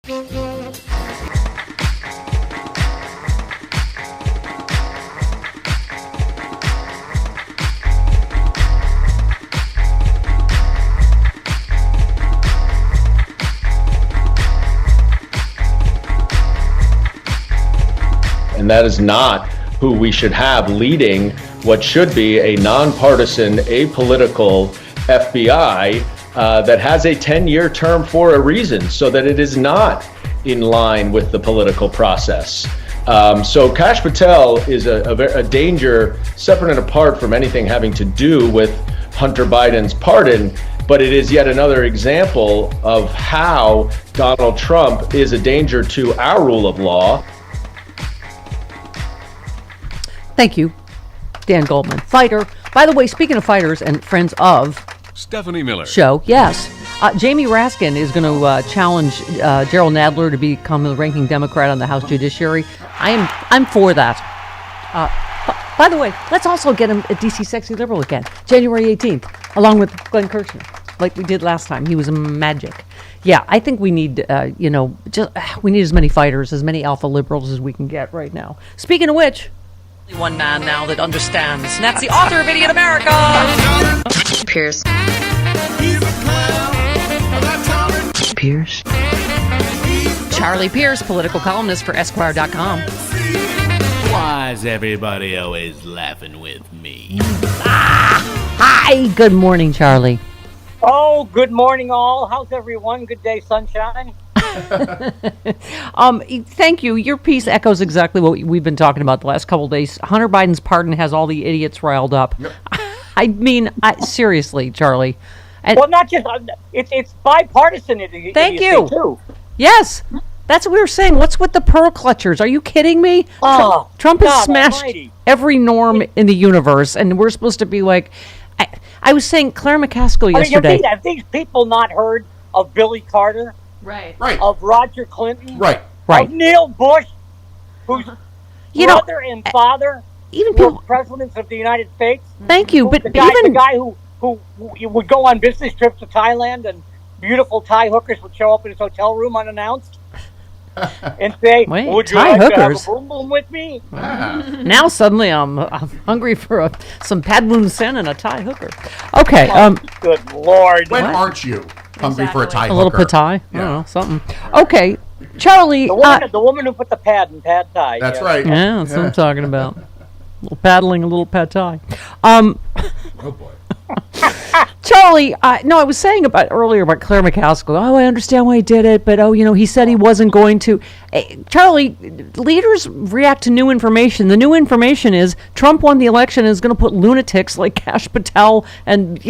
And that is not who we should have leading what should be a nonpartisan, apolitical FBI that has a 10-year term for a reason, so that it is not in line with the political process. So Kash Patel is a danger separate and apart from anything having to do with Hunter Biden's pardon, but it is yet another example of how Donald Trump is a danger to our rule of law. Thank you, Dan Goldman, fighter. By the way, speaking of fighters and friends of Stephanie Miller show, yes, Jamie Raskin is going to challenge Gerald Nadler to become the ranking Democrat on the House Judiciary. I'm for that. By the way, let's also get him a DC Sexy Liberal again, January 18th, along with Glenn Kirshner, like we did last time. He was magic. Yeah, I think we need, we need as many fighters, as many alpha liberals as we can get right now. Speaking of which, one man now that understands, and that's the author of Idiot America, Pierce. Charlie Pierce, political columnist for Esquire.com. Why is everybody always laughing with me? Hi, good morning, Charlie. Oh, good morning, all. How's everyone? Good day, sunshine. Thank you. Your piece echoes exactly what we've been talking about the last couple of days. Hunter Biden's pardon has all the idiots riled up. Yep. I mean, seriously, Charlie. And well, not just it's bipartisan. Thank you. Too. Yes, that's what we were saying. What's with the pearl clutchers? Are you kidding me? Trump has smashed every norm in the universe, and we're supposed to be like. I was saying Claire McCaskill yesterday. Have these people not heard of Billy Carter? Right. Of Roger Clinton? Right. Of Neil Bush, whose brother and father were presidents of the United States? Thank you, but the guy who would go on business trips to Thailand and beautiful Thai hookers would show up in his hotel room unannounced and say, "Would you like to have a boom boom with me?" Now suddenly I'm hungry for some pad woon sen and a Thai hooker. Okay. Good Lord. When aren't you hungry for a Thai hooker? A little pad Thai. Yeah. I don't know, something. Okay. Charlie. The woman who put the pad in pad Thai. That's right. Yeah, that's what I'm talking about. A little paddling, a little pad Thai. Oh, boy. Charlie, no, I was saying earlier about Claire McCaskill. Oh, I understand why he did it, but he said he wasn't going to. Charlie, leaders react to new information. The new information is Trump won the election and is going to put lunatics like Kash Patel and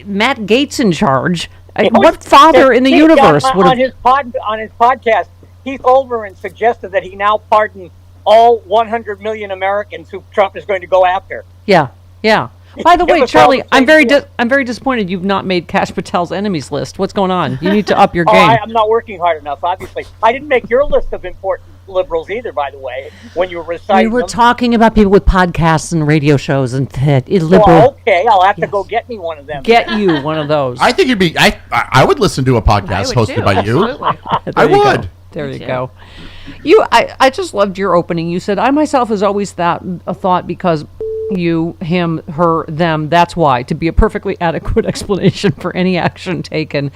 Matt Gaetz in charge. What father in the universe would have? On his podcast, Keith Olbermann suggested that he now pardon all 100 million Americans who Trump is going to go after. Yeah. By the way, Charlie, I'm very disappointed you've not made Kash Patel's enemies list. What's going on? You need to up your game. I'm not working hard enough, obviously. I didn't make your list of important liberals either, by the way, when you were reciting We were them. talking about people with podcasts and radio shows and liberal. Well, okay, I'll have to go get me one of them. Get you one of those. I think you'd be. I would listen to a podcast hosted by you. I would. There you go. I just loved your opening. You said, I myself has always thought because you, him, her, them, that's why, to be a perfectly adequate explanation for any action taken.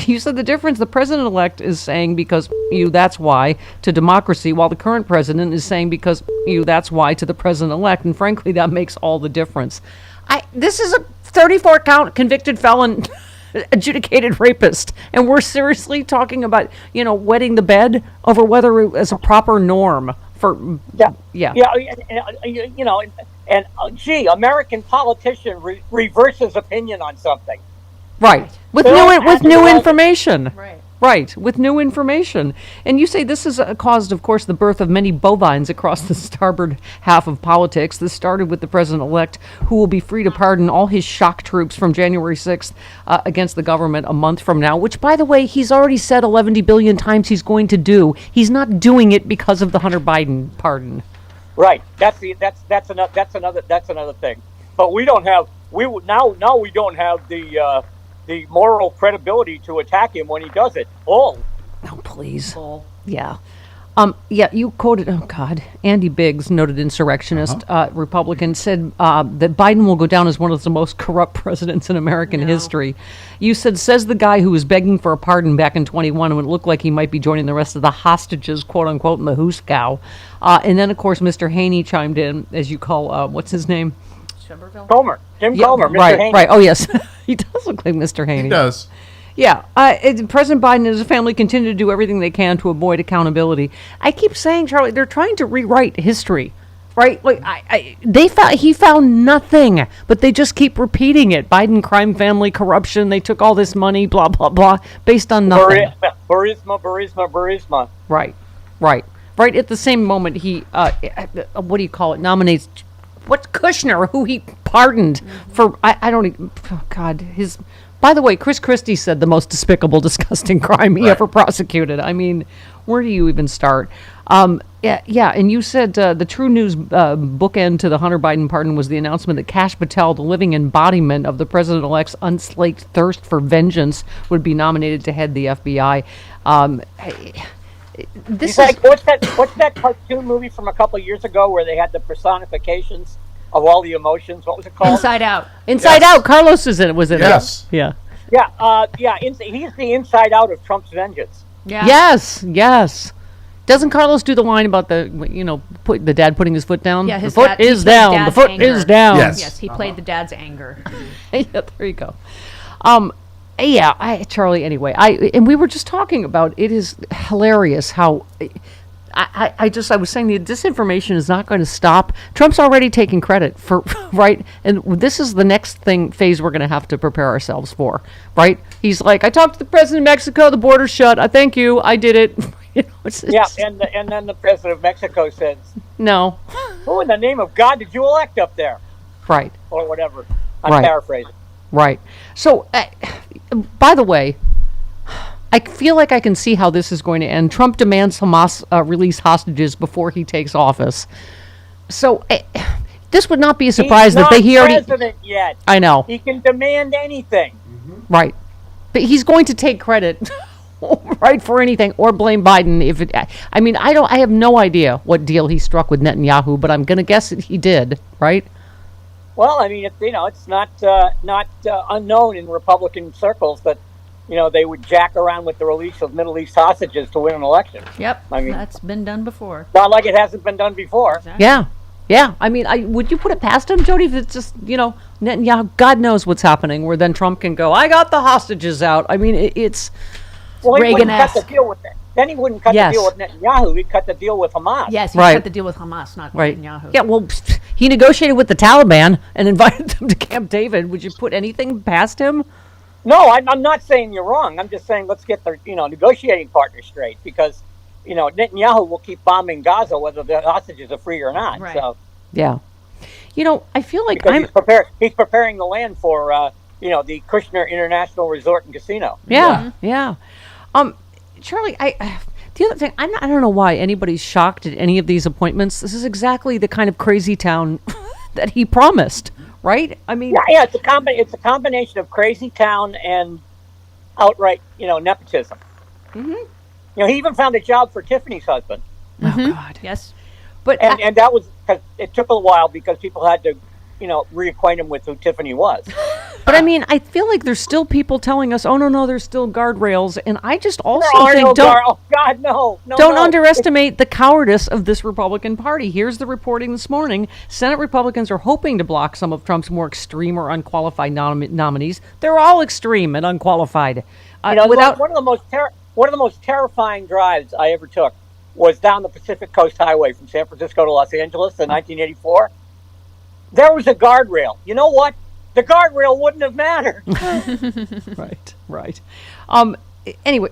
You said the difference, the president-elect is saying because you, that's why, to democracy, while the current president is saying because you, that's why, to the president-elect, and frankly, that makes all the difference. This is a 34-count convicted felon adjudicated rapist, and we're seriously talking about wetting the bed over whether it is a proper norm for gee, American politician reverses opinion on something, right? With new information, right? With new information, and you say this has caused, of course, the birth of many bovines across the starboard half of politics. This started with the president-elect, who will be free to pardon all his shock troops from January 6th against the government a month from now. Which, by the way, he's already said 11 billion times he's going to do. He's not doing it because of the Hunter Biden pardon. Right. That's another thing. But we don't have we don't have the moral credibility to attack him when he does it. Oh, please. Yeah. Yeah, you quoted, Andy Biggs, noted insurrectionist, Republican, said that Biden will go down as one of the most corrupt presidents in American history. You said, says the guy who was begging for a pardon back in 21 when it looked like he might be joining the rest of the hostages, quote unquote, in the Hooskow. And then, of course, Mr. Haney chimed in, as you call, what's his name? Comer. Jim Comer, Mr. Right, Haney. right. Oh, yes. He does look like Mr. Haney. He does. Yeah, President Biden and his family continue to do everything they can to avoid accountability. I keep saying, Charlie, they're trying to rewrite history, right? Like he found nothing, but they just keep repeating it. Biden crime family corruption. They took all this money, blah blah blah, based on nothing. Burisma. Right. At the same moment, he what do you call it? Nominates what's Kushner, who he pardoned for I don't even. Oh God, his. By the way, Chris Christie said the most despicable, disgusting crime he ever prosecuted. I mean, where do you even start? Yeah, and you said the True News bookend to the Hunter Biden pardon was the announcement that Kash Patel, the living embodiment of the president-elect's unslaked thirst for vengeance, would be nominated to head the FBI. What's that cartoon movie from a couple of years ago where they had the personifications of all the emotions? What was it called? Inside Out. Inside Out. Carlos was in it. Yes. Yeah. Yeah. He's the inside out of Trump's vengeance. Yeah. Yes. Doesn't Carlos do the line about the dad putting his foot down? Yeah, the foot is down. The foot is down. Yes, he played the dad's anger. Yeah, there you go. Charlie. Anyway, and we were just talking about it is hilarious how. I was saying the disinformation is not going to stop. Trump's already taking credit for, right? And this is the next phase we're going to have to prepare ourselves for, right? He's like, I talked to the president of Mexico, the border's shut. Thank you, I did it. And then the president of Mexico says, no. Who in the name of God did you elect up there? Right. Or whatever. I'm paraphrasing. Right. So, by the way, I feel like I can see how this is going to end. Trump demands Hamas release hostages before he takes office. So this would not be a surprise that he already. He's not president yet. I know. He can demand anything. Mm-hmm. Right, but he's going to take credit, right, for anything or blame Biden if it. I mean, I have no idea what deal he struck with Netanyahu, but I'm going to guess that he did. Right. Well, I mean, it's not unknown in Republican circles that. They would jack around with the release of Middle East hostages to win an election. Yep, I mean, that's been done before. Not like it hasn't been done before. Exactly. Yeah. I mean, would you put it past him, Jody? If it's just Netanyahu, God knows what's happening. Where then Trump can go, I got the hostages out. I mean, it's Reagan-esque. Cut the deal with that. Then he wouldn't cut the deal with Netanyahu. He'd cut the deal with Hamas. Yes, he'd cut the deal with Hamas, not Netanyahu. Yeah, well, he negotiated with the Taliban and invited them to Camp David. Would you put anything past him? No, I'm not saying you're wrong. I'm just saying let's get the negotiating partner straight because Netanyahu will keep bombing Gaza whether the hostages are free or not. Right. So yeah, I feel like he's preparing the land for the Kushner International Resort and Casino. Yeah. Charlie, the other thing I don't know why anybody's shocked at any of these appointments. This is exactly the kind of crazy town that he promised. Right? I mean, yeah, it's a combination of crazy town and outright, nepotism. Mm-hmm. He even found a job for Tiffany's husband. Mm-hmm. Oh God, yes. But and that was because it took a while because people had to, reacquaint him with who Tiffany was. But I mean, I feel like there's still people telling us, "Oh no, there's still guardrails," and I just also think don't underestimate the cowardice of this Republican Party. Here's the reporting this morning: Senate Republicans are hoping to block some of Trump's more extreme or unqualified nominees. They're all extreme and unqualified. One of the most terrifying drives I ever took was down the Pacific Coast Highway from San Francisco to Los Angeles in 1984. There was a guardrail. You know what? The guardrail wouldn't have mattered. Right. Anyway,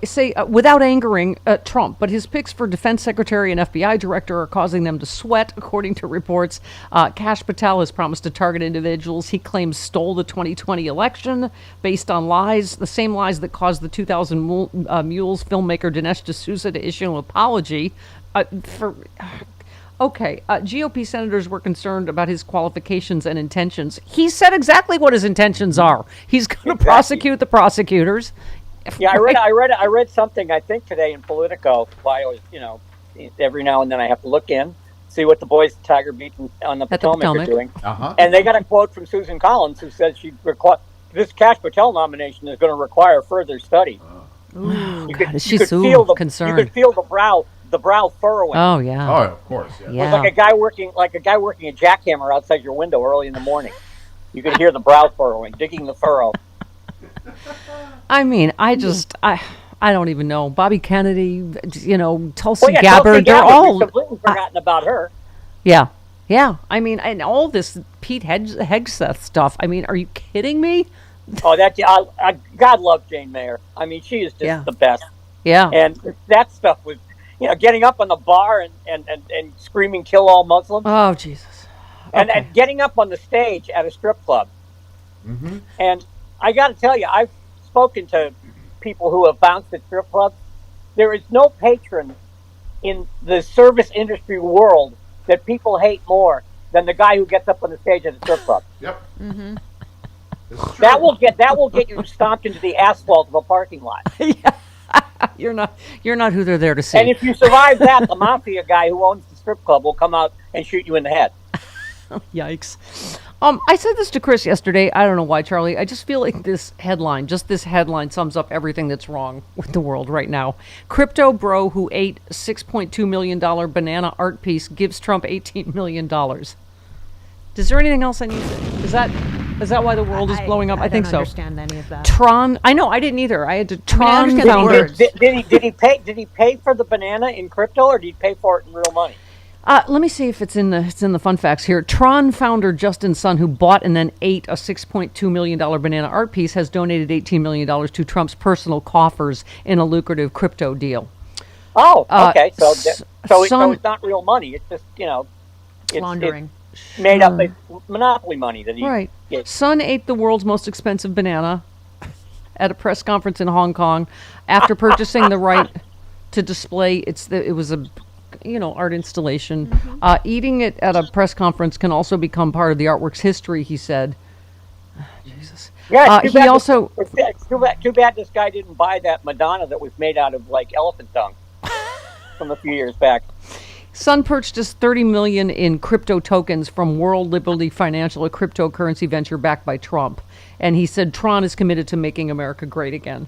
without angering Trump, but his picks for defense secretary and FBI director are causing them to sweat, according to reports. Kash Patel has promised to target individuals he claims stole the 2020 election based on lies, the same lies that caused the 2000 Mules filmmaker Dinesh D'Souza to issue an apology for... Okay, GOP senators were concerned about his qualifications and intentions. He said exactly what his intentions are. He's going to prosecute the prosecutors. Yeah, I read something I think today in Politico. Why I was, every now and then I have to look in, see what the boys at Tiger Beach on the Potomac are doing. And they got a quote from Susan Collins who says this Kash Patel nomination is going to require further study. Ooh, she's so concerned. You could feel the brow furrowing. Oh yeah. Oh, of course. Yeah. It was like a guy working a jackhammer outside your window early in the morning. You could hear the brow furrowing, digging the furrow. I mean, I don't even know. Bobby Kennedy, Tulsi Gabbard, they're all We've completely forgotten about her. Yeah. Yeah. I mean, and all this Pete Hegseth stuff. I mean, are you kidding me? Oh, God love Jane Mayer. I mean, she is just the best. Yeah. And that stuff was, getting up on the bar and screaming, "Kill all Muslims." Oh, Jesus. And getting up on the stage at a strip club. Mm-hmm. And I got to tell you, I've spoken to people who have bounced at strip clubs. There is no patron in the service industry world that people hate more than the guy who gets up on the stage at a strip club. Yep. Mm-hmm. That will get you stomped into the asphalt of a parking lot. You're not who they're there to see. And if you survive that, the mafia guy who owns the strip club will come out and shoot you in the head. Yikes. I said this to Chris yesterday. I don't know why, Charlie. I just feel like this headline sums up everything that's wrong with the world right now. Crypto bro who ate $6.2 million banana art piece gives Trump $18 million. Is there anything else I need? Is that why the world is blowing up? I think so. I don't understand any of that. Tron. I know. I didn't either. I had to. Tron founder. Did he pay for the banana in crypto, or did he pay for it in real money? Let me see if it's in the fun facts here. Tron founder Justin Sun, who bought and then ate a $6.2 million banana art piece, has donated $18 million to Trump's personal coffers in a lucrative crypto deal. Oh, okay. So it's not real money. It's just it's laundering. It's made up monopoly money that he right. gets. Sun ate the world's most expensive banana at a press conference in Hong Kong after purchasing the right to display it was a art installation. Mm-hmm. Eating it at a press conference can also become part of the artwork's history, he said. Jesus. Yeah, he also. It's too bad this guy didn't buy that Madonna that was made out of elephant tongue from a few years back. Sun purchased $30 million in crypto tokens from World Liberty Financial, a cryptocurrency venture backed by Trump. And he said Tron is committed to making America great again.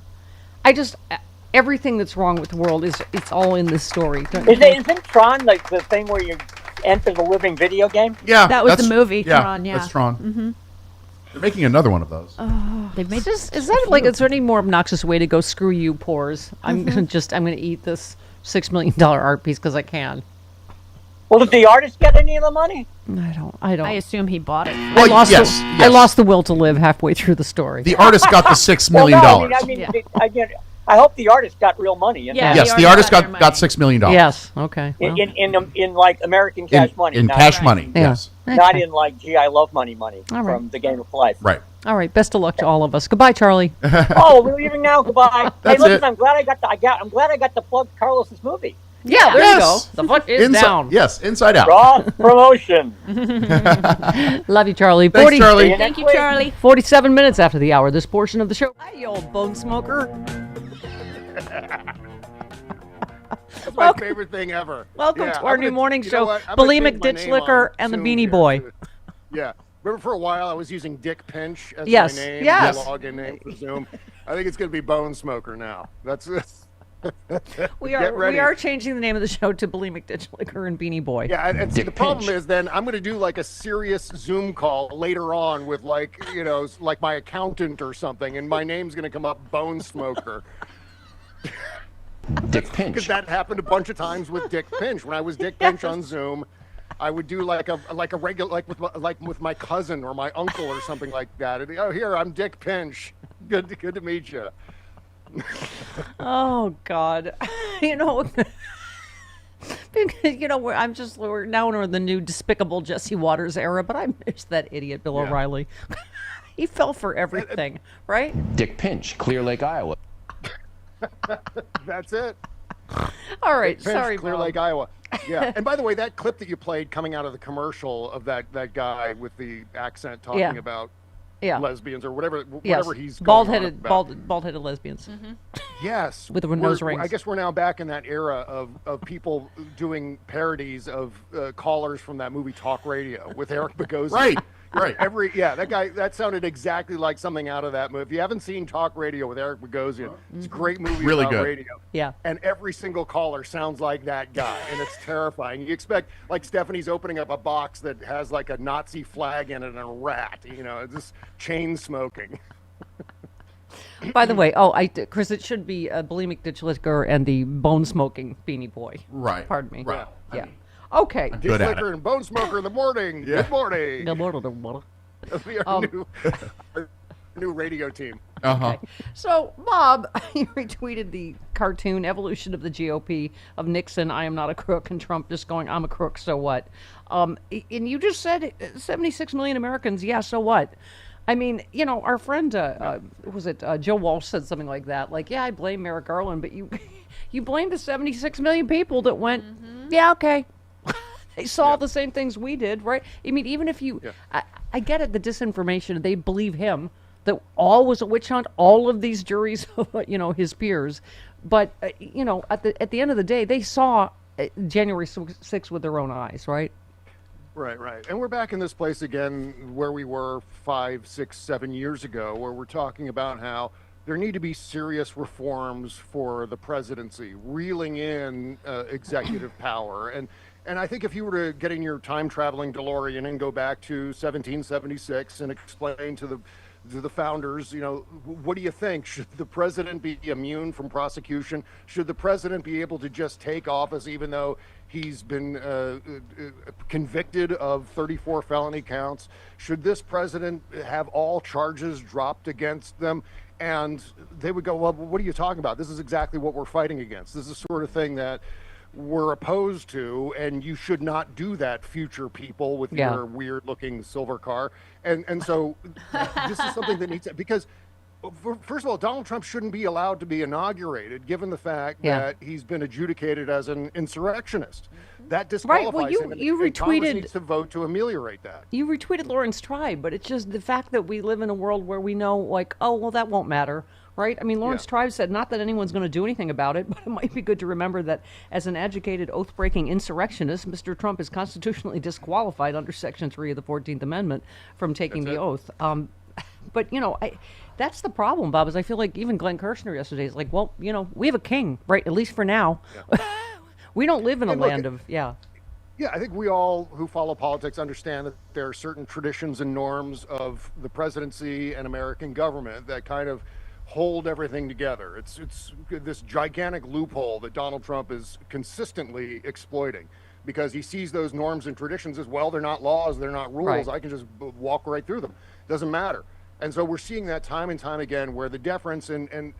Everything that's wrong with the world it's all in this story. Isn't Tron like the thing where you enter the living video game? Yeah, that was the movie. Yeah, Tron. Yeah, that's Tron. Mm-hmm. They're making another one of those. They've made is there any more obnoxious way to go? Screw you, pores. I'm gonna eat this $6 million art piece because I can. Well, did the artist get any of the money? I don't. I assume he bought it. Well, I lost the will to live halfway through the story. The artist got the $6 million. I hope the artist got real money. Yes, the artist got $6 million. Yes. Okay. Well. In American cash money. In cash money. Yeah. Yes. Okay. Not in I love money All right. from the Game of Life. Right. All right. Best of luck to all of us. Goodbye, Charlie. Oh, we're leaving now. Goodbye. That's hey, listen, it. I'm glad I got to plug Carlos's movie. Yeah, there you go. The foot is down. Yes, Inside Out. Raw promotion. Love you, Charlie. Thanks, Charlie. Thank you, Charlie. 47 minutes after the hour, this portion of the show. Hi, you old bone smoker. That's my favorite thing ever. Welcome to our new morning you show, know what? I'm gonna Bulimic change my Ditch name Liquor on and the soon Beanie here, Boy. too. Yeah. Remember for a while I was using Dick Pinch as Yes. my name, Yes. my login name for Zoom. I think it's going to be Bone Smoker now. That's We Get ready. are changing the name of the show to Bulimic Ditch Liquor and Beanie Boy. Yeah, and see, the problem is then I'm going to do like a serious Zoom call later on with like my accountant or something, and my name's going to come up Bone Smoker. Dick Pinch. Because that happened a bunch of times with Dick Pinch. When I was Dick Pinch on Zoom, I would do like a regular with my cousin or my uncle or something like that. And, here I'm Dick Pinch. Good to meet you. Oh God, we're now in the new Despicable Jesse Waters era, but I miss that idiot Bill O'Reilly. He fell for everything, right? Dick Pinch, Clear Lake, Iowa. That's it. All right, Dick Pinch, sorry, Clear Bob. Lake, Iowa. Yeah, and by the way, that clip that you played coming out of the commercial of that guy with the accent talking about lesbians or whatever Yes. he's going on Bald-headed, about. bald-headed lesbians. Yes, With the nose rings. I guess we're now back in that era of people doing parodies of callers from that movie Talk Radio with Eric Bogosian. Right. That guy, that sounded exactly like something out of that movie. If you haven't seen Talk Radio with Eric Bogosian, it's a great movie Really about good. radio. Yeah. And every single caller sounds like that guy, and it's terrifying. You expect, like, Stephanie's opening up a box that has like a Nazi flag in it and a rat, just chain smoking. By the way, Chris, it should be bulimic ditch liquor and the bone smoking Beanie Boy. Right. Pardon me. Right. Yeah. Okay. Ditch liquor and bone smoker in the morning. Yeah. Good morning. Good morning. That'll be our new radio team. Uh-huh. Okay. So, Bob, you retweeted the cartoon Evolution of the GOP of Nixon, I am not a crook, and Trump just going, I'm a crook, so what? And you just said 76 million Americans, yeah, so what? I mean, our friend, Joe Walsh said something like that. Like, yeah, I blame Merrick Garland, but you blame the 76 million people that went, yeah, okay. They saw the same things we did, right? I mean, even if you, I get it, the disinformation, they believe him, that all was a witch hunt, all of these juries, his peers. But, at the end of the day, they saw January 6th with their own eyes, right? Right. And we're back in this place again where we were 5, 6, 7 years ago, where we're talking about how there need to be serious reforms for the presidency, reeling in executive power. And I think if you were to get in your time-traveling DeLorean and go back to 1776 and explain to the founders, what do you think? Should the president be immune from prosecution? Should the president be able to just take office even though he's been convicted of 34 felony counts? Should this president have all charges dropped against them? And they would go, well, what are you talking about? This is exactly what we're fighting against. This is the sort of thing that we're opposed to, and you should not do that, future people with your weird-looking silver car. And so this is something that needs to, because first of all, Donald Trump shouldn't be allowed to be inaugurated, given the fact that he's been adjudicated as an insurrectionist. That disqualifies him. You and Congress retweeted needs to vote to ameliorate that. You retweeted Lawrence Tribe, but it's just the fact that we live in a world where we know, like, oh, well, that won't matter, right? I mean, Lawrence Tribe said not that anyone's going to do anything about it, but it might be good to remember that as an educated, oath-breaking insurrectionist, Mr. Trump is constitutionally disqualified under Section 3 of the 14th Amendment from taking the oath. But, that's the problem, Bob, is I feel like even Glenn Kirshner yesterday is like, well, we have a king, right, at least for now. We don't live in a land of, Yeah, I think we all who follow politics understand that there are certain traditions and norms of the presidency and American government that kind of hold everything together. It's this gigantic loophole that Donald Trump is consistently exploiting because he sees those norms and traditions as, well, they're not laws, they're not rules. I can just walk right through them. Doesn't matter. And so we're seeing that time and time again where the deference and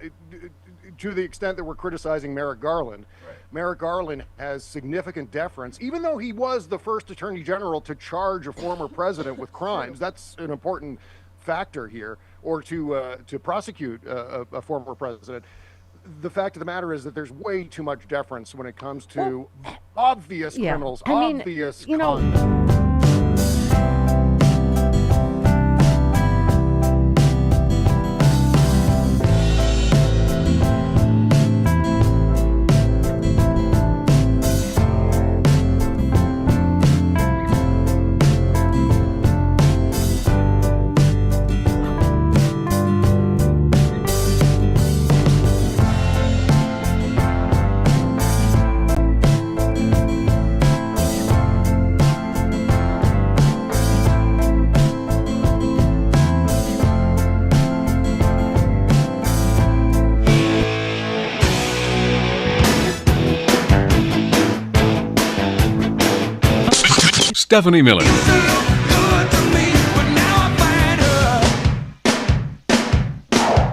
to the extent that we're criticizing Merrick Garland, Merrick Garland has significant deference, even though he was the first attorney general to charge a former president with crimes. That's an important factor here, or to prosecute a former president. The fact of the matter is that there's way too much deference when it comes to obvious criminals, obvious Stephanie Miller.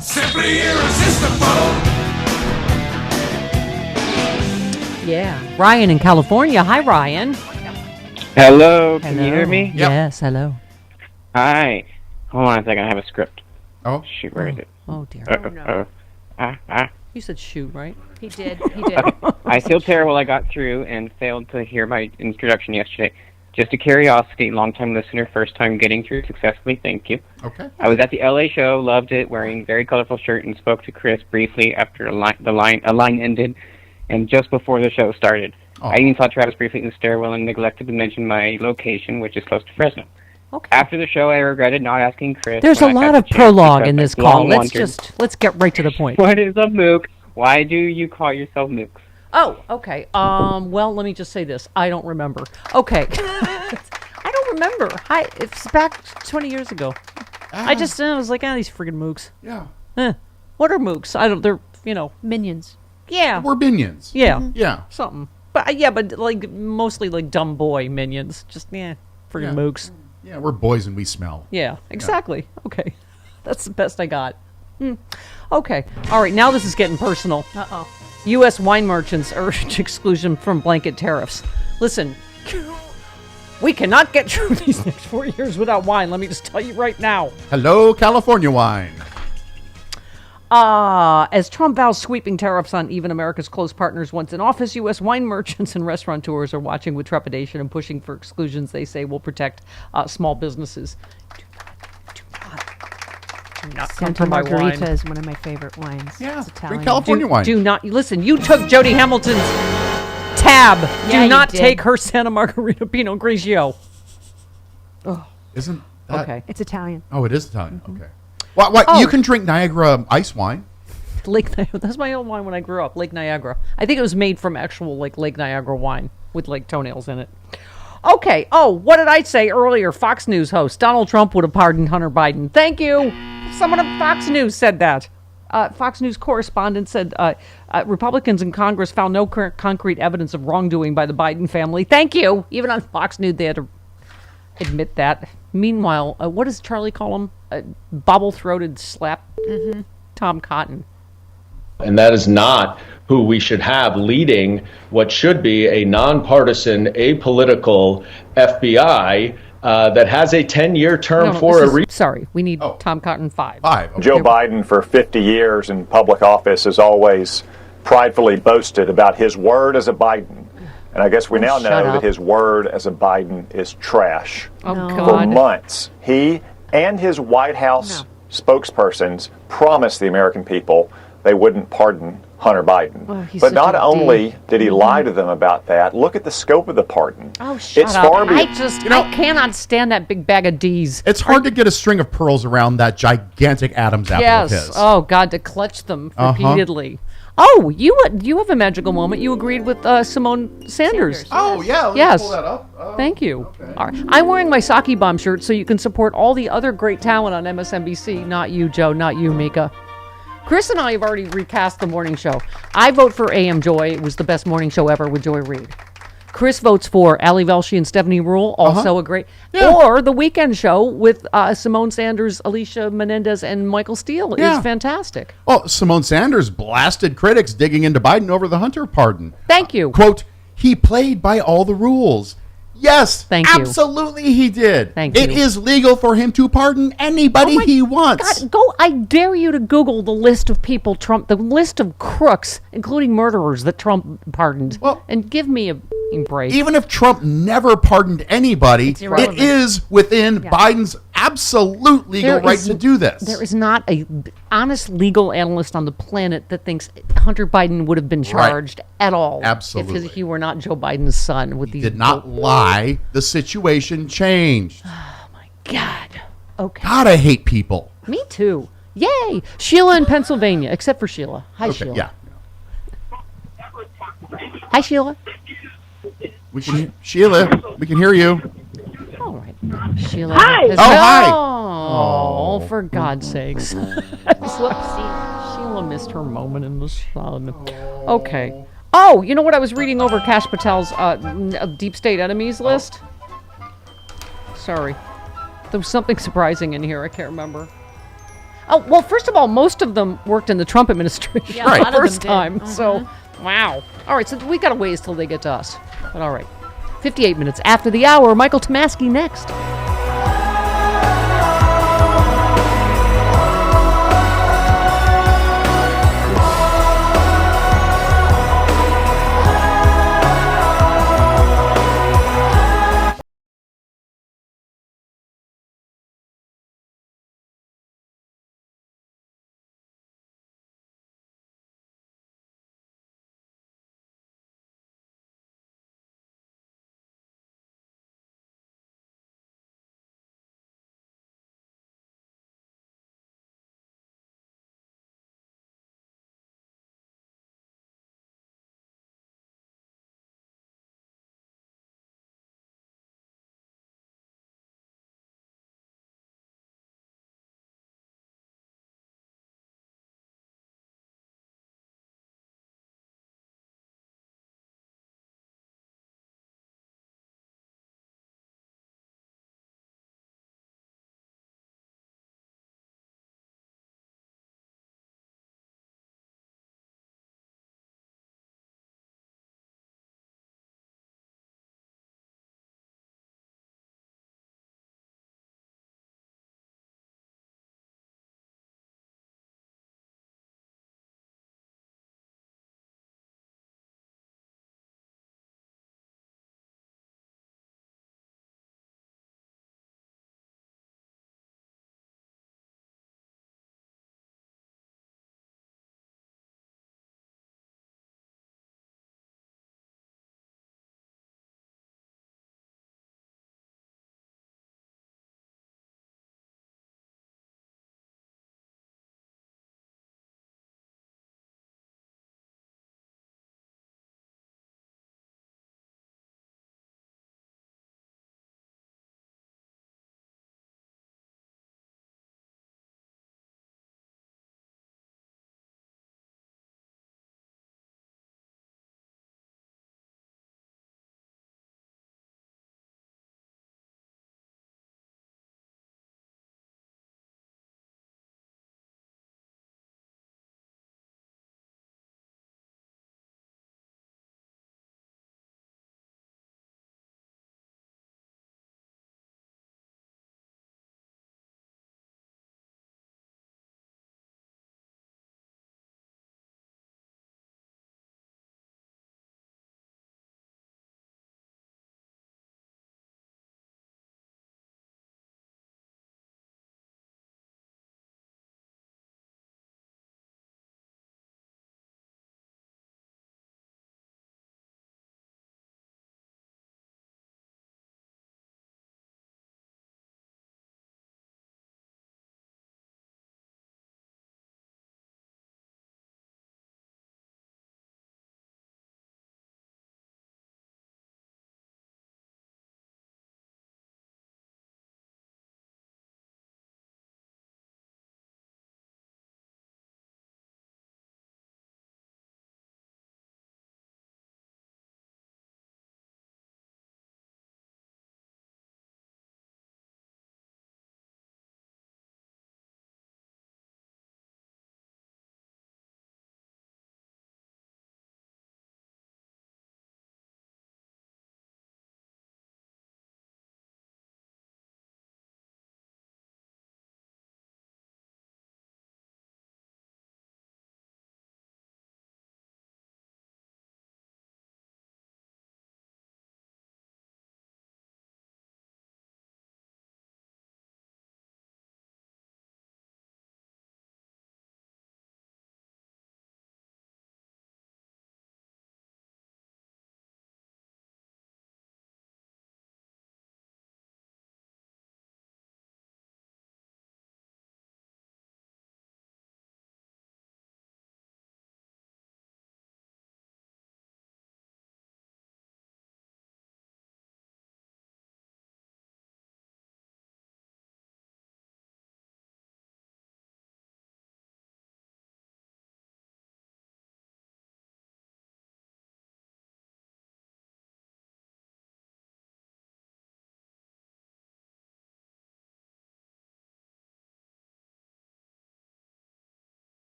Simply irresistible. Yeah. Ryan in California. Hi, Ryan. Hello. Can you hear me? Yes, hello. Hi. Hold on a second. I have a script. Oh. Shoot, where is it? Oh, dear. You said shoot, right? He did. I feel terrible. I got through and failed to hear my introduction yesterday. Just a curiosity, long-time listener, first time getting through successfully. Thank you. Okay. I was at the LA show, loved it, wearing very colorful shirt, and spoke to Chris briefly after a line ended, and just before the show started. I even saw Travis briefly in the stairwell and neglected to mention my location, which is close to Fresno. Okay. After the show, I regretted not asking Chris. There's a when I lot had of the chance prologue because in I've this long call. wondered, Let's get right to the point. What is a mook? Why do you call yourself mooks? Oh, okay. Well, let me just say this. I don't remember. Okay. I don't remember. It's back 20 years ago. I was like, these friggin' mooks. Yeah. What are mooks? They're, Minions. Yeah. We're minions. Yeah. Yeah. Something. But like mostly like dumb boy minions. Just, friggin' mooks. Yeah, we're boys and we smell. Yeah, exactly. Okay. That's the best I got. Okay. All right, now this is getting personal. Uh-oh. U.S. wine merchants urge exclusion from blanket tariffs. Listen, we cannot get through these next 4 years without wine. Let me just tell you right now. Hello, California wine. As Trump vows sweeping tariffs on even America's close partners once in office, U.S. wine merchants and restaurateurs are watching with trepidation and pushing for exclusions they say will protect small businesses. Do not come Santa for my Margarita wine. is one of my favorite wines. Yeah, It's Italian. drink California wine. Do not listen. You took Jody Hamilton's tab. Yeah, Do you not did. take her Santa Margarita Pinot Grigio. Oh, Isn't that... okay. It's Italian. Oh, it is Italian. Okay. What? Oh. You can drink Niagara ice wine. Lake Niagara. That's my old wine when I grew up. Lake Niagara. I think it was made from actual Lake Niagara wine with toenails in it. Okay. Oh, what did I say earlier? Fox News host Donald Trump would have pardoned Hunter Biden. Thank you. Someone at Fox News said that. Fox News correspondent said Republicans in Congress found no concrete evidence of wrongdoing by the Biden family. Thank you. Even on Fox News, they had to admit that. Meanwhile, what does Charlie call him? Bobble-throated slap Tom Cotton. And that is not who we should have leading what should be a nonpartisan, apolitical FBI that has a 10-year term Sorry, we need Tom Cotton 5. Joe Biden, for 50 years in public office, has always pridefully boasted about his word as a Biden. And I guess we now know that his word as a Biden is trash. Oh, For God. months, he and his White House spokespersons promised the American people they wouldn't pardon Hunter Biden. Oh, he's but such not a only D. did he lie to them about that, look at the scope of the pardon. Oh, shut It's up. far be- I cannot stand that big bag of D's. It's hard to get a string of pearls around that gigantic Adam's apple of Yes. his. Oh, God, to clutch them Uh-huh. repeatedly. Oh, you have a magical moment. You agreed with Simone Sanders. Oh, yeah. Let me Yes. pull that up. Thank you. All right. I'm wearing my Saki Bomb shirt so you can support all the other great talent on MSNBC. Not you, Joe. Not you, Mika. Chris and I have already recast the morning show. I vote for AM Joy. It was the best morning show ever with Joy Reid. Chris votes for Ali Velshi and Stephanie Rule, also a great. Yeah. Or the weekend show with Simone Sanders, Alicia Menendez, and Michael Steele is fantastic. Well, Simone Sanders blasted critics digging into Biden over the Hunter pardon. Thank you. Quote, he played by all the rules. Yes, Thank you. absolutely he did. Thank It you. is legal for him to pardon anybody he wants. God, I dare you to Google the list of people the list of crooks, including murderers that Trump pardoned, and give me a break. Even if Trump never pardoned anybody, It's it irrelevant. is within Biden's absolute legal There right is- to do this. There is not a honest legal analyst on the planet that thinks Hunter Biden would have been charged at all Absolutely. if he were not Joe Biden's son. With these Did not lie. The situation changed. God. Okay. God, I hate people. Me too. Yay! Sheila in Pennsylvania, except for Sheila. Hi, Okay, Sheila. yeah. Hi, Sheila. Sheila, we can hear you. All right. Sheila. Hi. has- Oh, hi. Oh, for God's sakes. Sheila missed her moment in the sun. Okay. Oh, you know what? I was reading over Kash Patel's Deep State Enemies list. Sorry. There was something surprising in here. I can't remember. Oh, well, first of all, most of them worked in the Trump administration Yeah, a lot the of them first did. time. So, wow. All right, so we got a ways till they get to us. But all right. 58 minutes after the hour. Michael Tomasky next.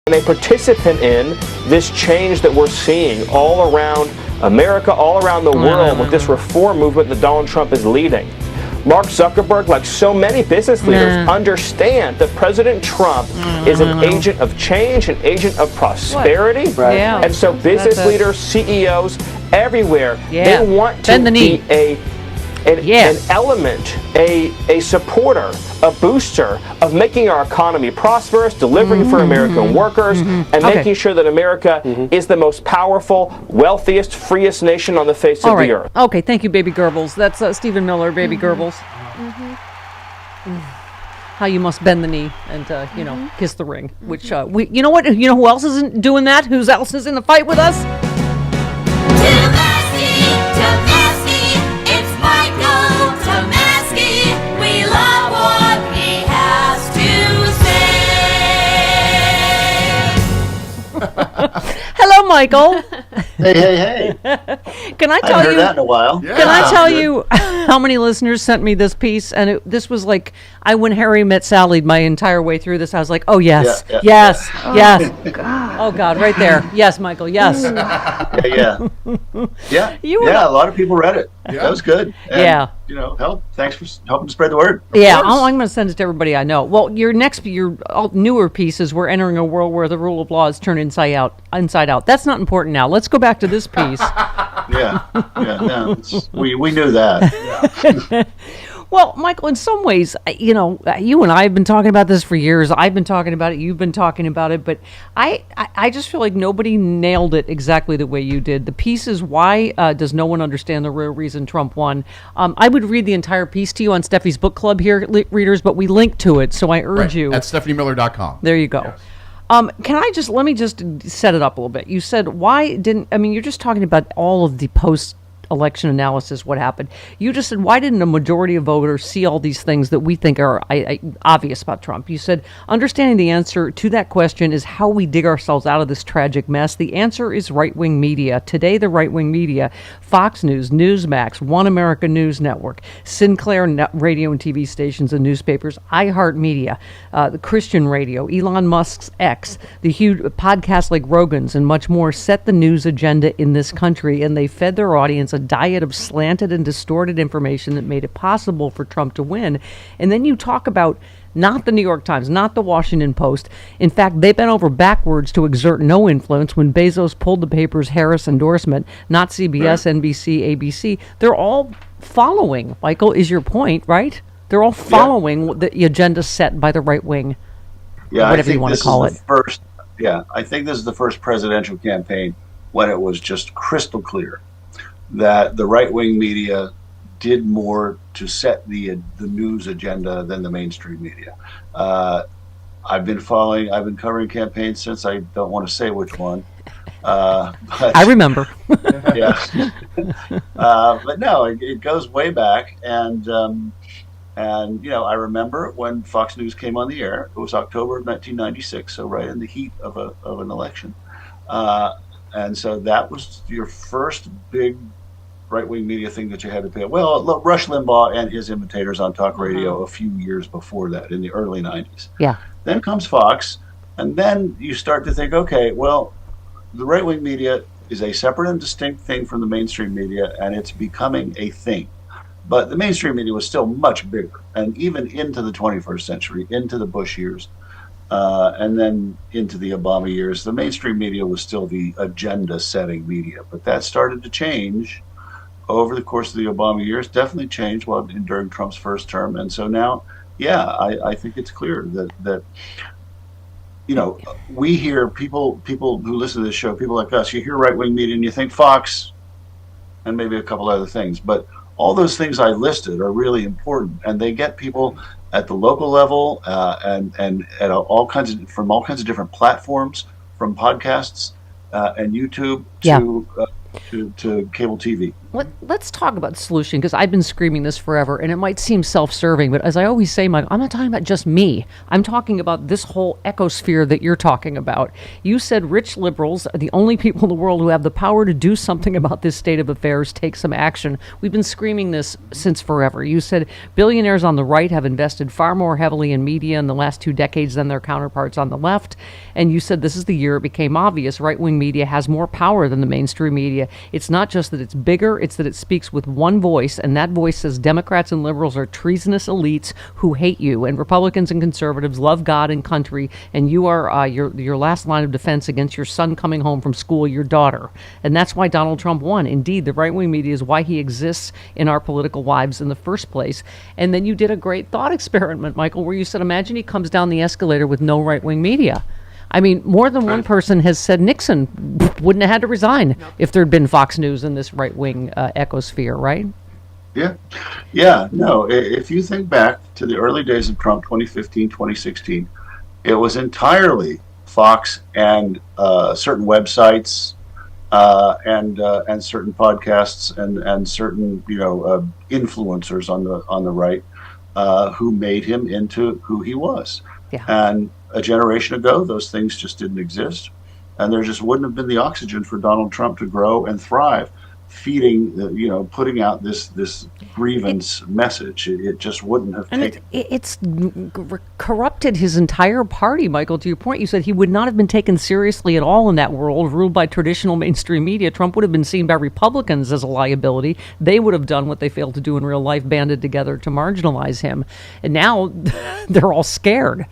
and a participant in this change that we're seeing all around America, all around the world with this reform movement that Donald Trump is leading. Mark Zuckerberg, like so many business leaders, understand that President Trump is an agent of change, an agent of prosperity. Right. Yeah. And so business leaders, CEOs, everywhere, they want to be an element, a supporter, a booster of making our economy prosperous, delivering for American workers, and making sure that America is the most powerful, wealthiest, freest nation on the face of the earth. Okay, thank you, Baby Goebbels. That's Stephen Miller, Baby Goebbels. How you must bend the knee and kiss the ring. Which we, you know what? You know who else isn't doing that? Who else is in the fight with us? Hello, Michael. Hey. Can I tell I haven't heard you? that in a while. Can I tell you how many listeners sent me this piece? And this was like, when Harry Met Sally, my entire way through this, I was like, oh yes, yes. Oh God, right there. Yes, Michael. Yes. Yeah. A lot of people read it. That was good. And, thanks for helping spread the word. Yeah, I'm going to send it to everybody I know. Well, your newer pieces, we're entering a world where the rule of law is turned inside out. That's not important now. Let's go back to this piece. We knew that. Well, Michael, in some ways, you and I have been talking about this for years. I've been talking about it. You've been talking about it. But I just feel like nobody nailed it exactly the way you did. The piece is, why does no one understand the real reason Trump won? I would read the entire piece to you on Steffi's book club here, readers, but we link to it. So I urge you. At StephanieMiller.com. There you go. Yes. Let me just set it up a little bit. You said, you're just talking about all of the post-election analysis, what happened. You just said, why didn't a majority of voters see all these things that we think are obvious about Trump? You said, understanding the answer to that question is how we dig ourselves out of this tragic mess. The answer is right-wing media. Today, the right-wing media, Fox News, Newsmax, One America News Network, Sinclair radio and TV stations and newspapers, iHeartMedia, the Christian radio, Elon Musk's X, the huge podcasts like Rogan's and much more set the news agenda in this country, and they fed their audience a diet of slanted and distorted information that made it possible for Trump to win. And then you talk about not the New York Times, not the Washington Post. In fact, they bent over backwards to exert no influence when Bezos pulled the paper's Harris endorsement, not CBS, NBC, ABC. They're all following, Michael, is your point, right? They're all following the agenda set by the right wing, whatever you want to call it. I think this is the first presidential campaign when it was just crystal clear that the right-wing media did more to set the news agenda than the mainstream media. I've been covering campaigns since, I don't want to say which one. But, I remember. But no, it goes way back, and I remember when Fox News came on the air. It was October of 1996, so right in the heat of an election. And so that was your first big right-wing media thing that you had to pay. Well, look, Rush Limbaugh and his imitators on talk radio a few years before that, in the early 90s. Yeah. Then comes Fox, and then you start to think, okay, well, the right-wing media is a separate and distinct thing from the mainstream media, and it's becoming a thing. But the mainstream media was still much bigger, and even into the 21st century, into the Bush years, and then into the Obama years, the mainstream media was still the agenda-setting media. But that started to change over the course of the Obama years, definitely changed during Trump's first term. And so now, I think it's clear that we hear people who listen to this show, people like us, you hear right-wing media and you think Fox and maybe a couple other things. But all those things I listed are really important, and they get people at the local level and at all kinds of different platforms, from podcasts and YouTube to cable TV. Let's talk about the solution, because I've been screaming this forever, and it might seem self-serving, but as I always say, Mike, I'm not talking about just me. I'm talking about this whole ecosphere that you're talking about. You said rich liberals are the only people in the world who have the power to do something about this state of affairs, take some action. We've been screaming this since forever. You said billionaires on the right have invested far more heavily in media in the last 2 decades than their counterparts on the left, and you said this is the year it became obvious right-wing media has more power than the mainstream media. It's not just that it's bigger, it's that it speaks with one voice, and that voice says Democrats and liberals are treasonous elites who hate you, and Republicans and conservatives love God and country, and you are your last line of defense against your son coming home from school, your daughter. And that's why Donald Trump won. Indeed, the right-wing media is why he exists in our political lives in the first place. And then you did a great thought experiment, Michael, where you said, imagine he comes down the escalator with no right-wing media. I mean, more than one person has said Nixon wouldn't have had to resign if there had been Fox News in this right-wing ecosphere, right? Yeah. No, if you think back to the early days of Trump, 2015, 2016, it was entirely Fox and certain websites and certain podcasts and certain influencers on the right who made him into who he was. Yeah. And a generation ago, those things just didn't exist, and there just wouldn't have been the oxygen for Donald Trump to grow and thrive, feeding, putting out this grievance message. It just wouldn't have taken. It's corrupted his entire party, Michael. To your point, you said he would not have been taken seriously at all in that world ruled by traditional mainstream media. Trump would have been seen by Republicans as a liability. They would have done what they failed to do in real life, banded together to marginalize him. And now they're all scared.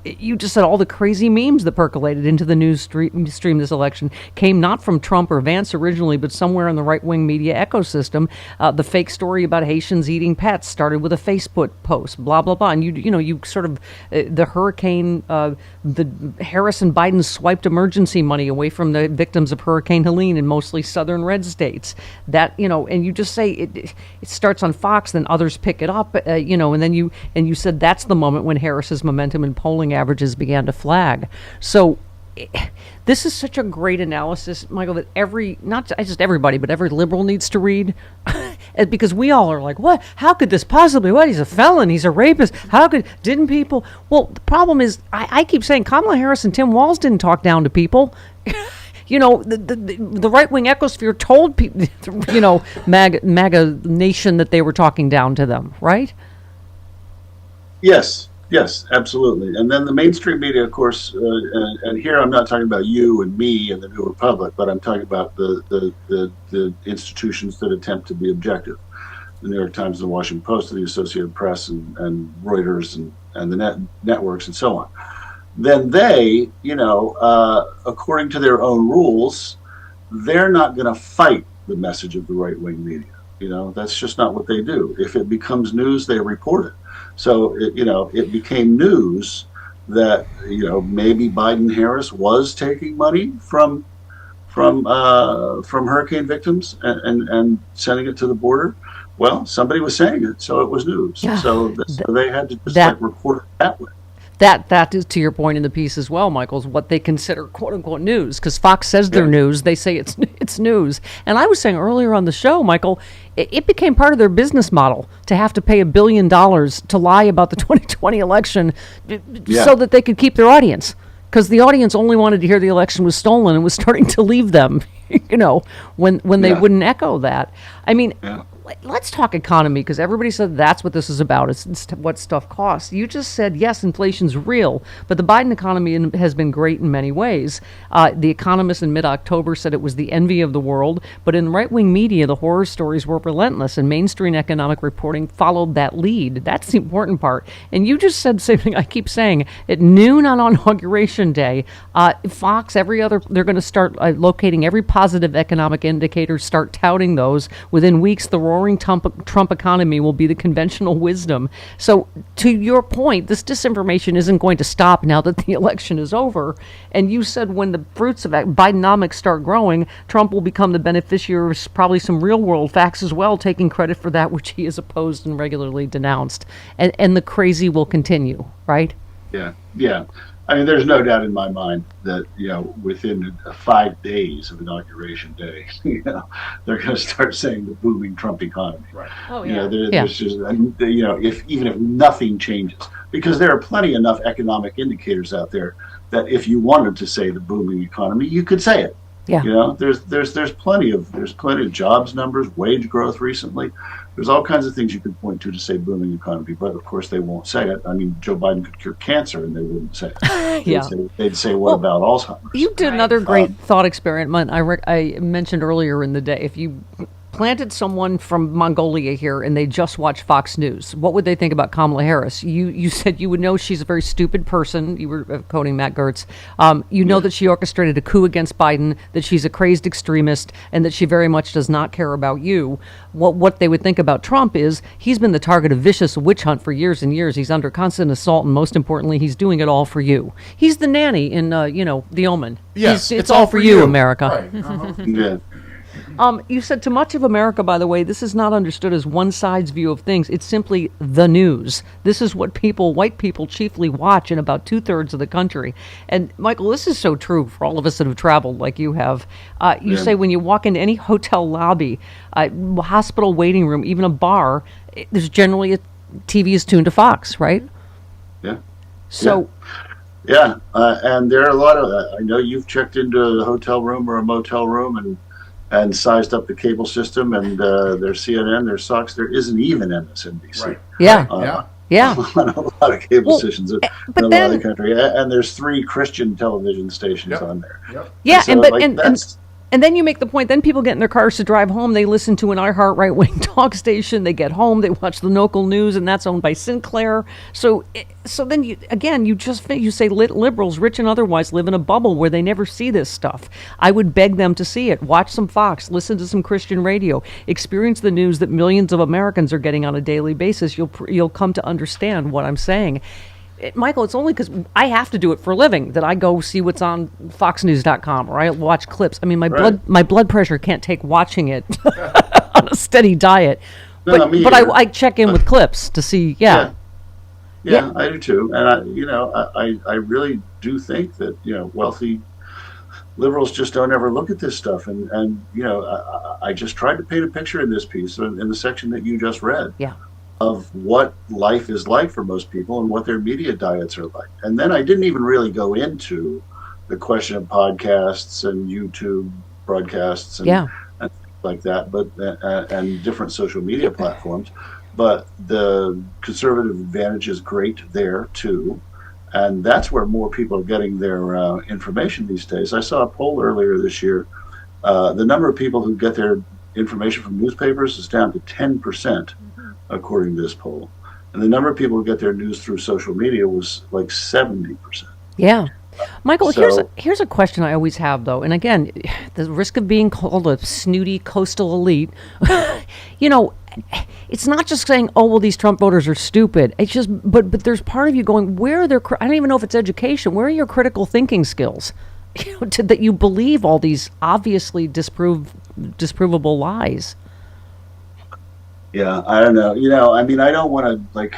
You just said all the crazy memes that percolated into the news stream this election came not from Trump or Vance originally, but somewhere in the right-wing media ecosystem. The fake story about Haitians eating pets started with a Facebook post, blah, blah, blah. And you sort of, the hurricane, the Harris and Biden swiped emergency money away from the victims of Hurricane Helene in mostly southern red states. That, and you just say it starts on Fox, then others pick it up, and then you said that's the moment when Harris's momentum and polling averages began to flag. So this is such a great analysis, Michael, that not just everybody, but every liberal needs to read. Because we all are like, what? How could this possibly? What? He's a felon. He's a rapist. Didn't people? Well, the problem is, I keep saying Kamala Harris and Tim Walz didn't talk down to people. The right-wing ecosphere told people, MAGA nation that they were talking down to them, right? Yes, absolutely. And then the mainstream media, of course, and here I'm not talking about you and me and the New Republic, but I'm talking about the institutions that attempt to be objective. The New York Times, the Washington Post, the Associated Press, and Reuters, and the networks, and so on. Then they, according to their own rules, they're not going to fight the message of the right-wing media. That's just not what they do. If it becomes news, they report it. So it became news that maybe Biden-Harris was taking money from hurricane victims and sending it to the border. Well, somebody was saying it, so it was news. Yeah. So they had to just report it that way. That is to your point in the piece as well, Michael, is what they consider quote unquote news. Because Fox says they're news, they say it's news. And I was saying earlier on the show, Michael, it became part of their business model to have to pay $1 billion to lie about the 2020 election so that they could keep their audience. Because the audience only wanted to hear the election was stolen and was starting to leave them, when they wouldn't echo that. I mean, let's talk economy, because everybody said that's what this is about. It's what stuff costs. You just said, yes, inflation's real, but the Biden economy has been great in many ways. The Economist in mid-October said it was the envy of the world, but in right-wing media, the horror stories were relentless, and mainstream economic reporting followed that lead. That's the important part. And you just said the same thing I keep saying. At noon on Inauguration Day, Fox, they're going to start locating every positive economic indicator, start touting those. Within weeks, the roaring Trump economy will be the conventional wisdom. So to your point, this disinformation isn't going to stop now that the election is over. And you said when the fruits of Bidenomics start growing, Trump will become the beneficiary of probably some real world facts as well, taking credit for that which he has opposed and regularly denounced. And the crazy will continue, right? Yeah. I mean, there's no doubt in my mind that, within 5 days of Inauguration Day, they're going to start saying the booming Trump economy. Right. Oh, yeah. yeah. There's just, if nothing changes, because there are plenty enough economic indicators out there that if you wanted to say the booming economy, you could say it. Yeah. There's plenty of jobs numbers, wage growth recently. There's all kinds of things you could point to say booming economy, but of course they won't say it. I mean, Joe Biden could cure cancer and they wouldn't say it. They'd say, what about Alzheimer's? You did another great thought experiment I mentioned earlier in the day. If you planted someone from Mongolia here and they just watch Fox News, what would they think about Kamala Harris? You said you would know she's a very stupid person. You were quoting Matt Gertz. You know that she orchestrated a coup against Biden, that she's a crazed extremist, and that she very much does not care about you. What they would think about Trump is he's been the target of vicious witch hunt for years and years. He's under constant assault, and most importantly, he's doing it all for you. He's the nanny in, The Omen. Yes, it's all for you, America. Right. Yeah. You said to much of America, by the way, this is not understood as one side's view of things. It's simply the news. This is what white people chiefly watch in about 2/3 of the country. And Michael, this is so true for all of us that have traveled like you have. You say when you walk into any hotel lobby, hospital waiting room, even a bar, there's generally TV is tuned to Fox, right? Yeah. So... Yeah, and there are a lot of, I know you've checked into a hotel room or a motel room and sized up the cable system, and there's CNN, there's Fox, there isn't even MSNBC. Right. Yeah. Yeah. On a lot of cable stations in a lot of the country. And there's 3 Christian television stations on there. Yeah, so, and then you make the point, then people get in their cars to drive home, they listen to an iHeart right-wing talk station, they get home, they watch the local news, and that's owned by Sinclair. So then you say liberals, rich and otherwise, live in a bubble where they never see this stuff. I would beg them to see it. Watch some Fox, listen to some Christian radio, experience the news that millions of Americans are getting on a daily basis. You'll come to understand what I'm saying. Michael, it's only because I have to do it for a living that I go see what's on foxnews.com or I watch clips. I mean, my blood pressure can't take watching it on a steady diet. But I check in with clips to see, Yeah, I do too. And I really do think that, wealthy liberals just don't ever look at this stuff. And I just tried to paint a picture in this piece, in the section that you just read. Yeah. Of what life is like for most people and what their media diets are like. And then I didn't even really go into the question of podcasts and YouTube broadcasts and things like that, but and different social media platforms. But the conservative advantage is great there too. And that's where more people are getting their information these days. I saw a poll earlier this year. The number of people who get their information from newspapers is down to 10%. According to this poll, and the number of people who get their news through social media was like 70%. Yeah, Michael, here's a question I always have though, and again, the risk of being called a snooty coastal elite. It's not just saying, oh well, these Trump voters are stupid. It's just, but there's part of you going, where are their? I don't even know if it's education. Where are your critical thinking skills? That you believe all these obviously disprovable lies. Yeah, I don't know. I mean, I don't want to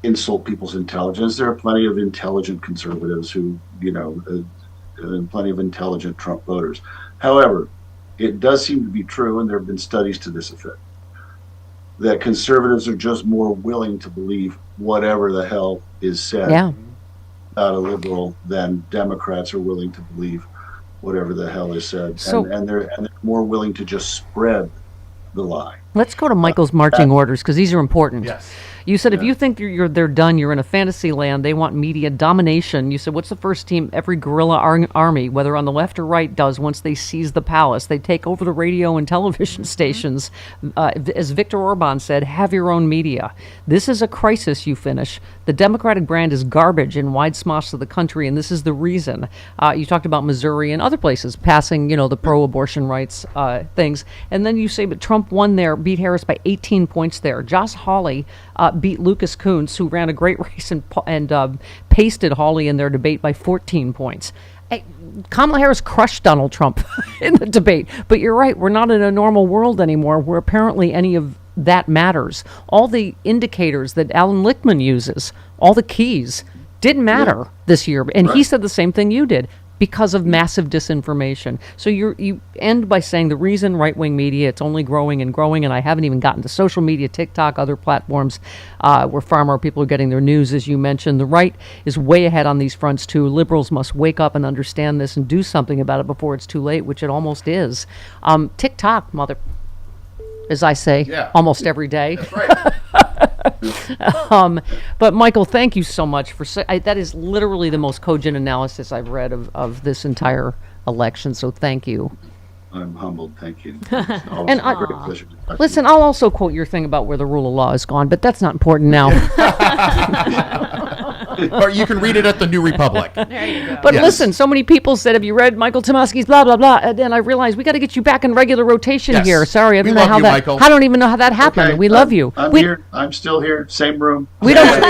insult people's intelligence. There are plenty of intelligent conservatives who, and plenty of intelligent Trump voters. However, it does seem to be true, and there have been studies to this effect, that conservatives are just more willing to believe whatever the hell is said about a liberal than Democrats are willing to believe whatever the hell is said. So, and they're more willing to just spread the lie. Let's go to Michael's marching orders because these are important. Yes. You said if you think they're done, you're in a fantasy land. They want media domination. You said, what's the first team every guerrilla army, whether on the left or right, does once they seize the palace? They take over the radio and television stations. As Viktor Orban said, have your own media. This is a crisis, you finish. The Democratic brand is garbage in wide swaths of the country, and this is the reason. You talked about Missouri and other places passing, the pro-abortion rights things. And then you say, but Trump won there, beat Harris by 18 points there. Josh Hawley beat Lucas Coons, who ran a great race and pasted Hawley in their debate by 14 points. Kamala Harris crushed Donald Trump in the debate. But you're right, we're not in a normal world anymore where apparently any of that matters. All the indicators that Alan Lichtman uses, all the keys didn't matter this year. And he said the same thing you did. Because of massive disinformation. So you end by saying the reason right-wing media, it's only growing and growing, and I haven't even gotten to social media, TikTok, other platforms where far more people are getting their news, as you mentioned. The right is way ahead on these fronts, too. Liberals must wake up and understand this and do something about it before it's too late, which it almost is. TikTok, as I say, almost every day. That's right. But Michael, thank you so much for that is literally the most cogent analysis I've read of this entire election. So thank you. I'm humbled. Thank you. And listen, I'll also quote your thing about where the rule of law is gone, but that's not important now. Or you can read it at the New Republic. There you go. But listen, so many people said, "Have you read Michael Tomasky's blah blah blah?" And then I realized we got to get you back in regular rotation here. Sorry, I don't know how that. Michael. I don't even know how that happened. Okay, we love you. I'm here. I'm still here. Same room. We don't.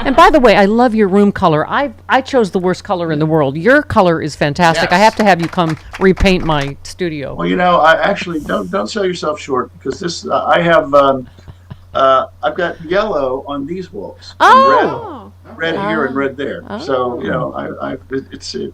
And by the way, I love your room color. I chose the worst color in the world. Your color is fantastic. Yes. I have to have you come repaint my studio. Well, I actually don't sell yourself short, because this I have I've got yellow on these walls. Oh. Red here and red there. Oh. So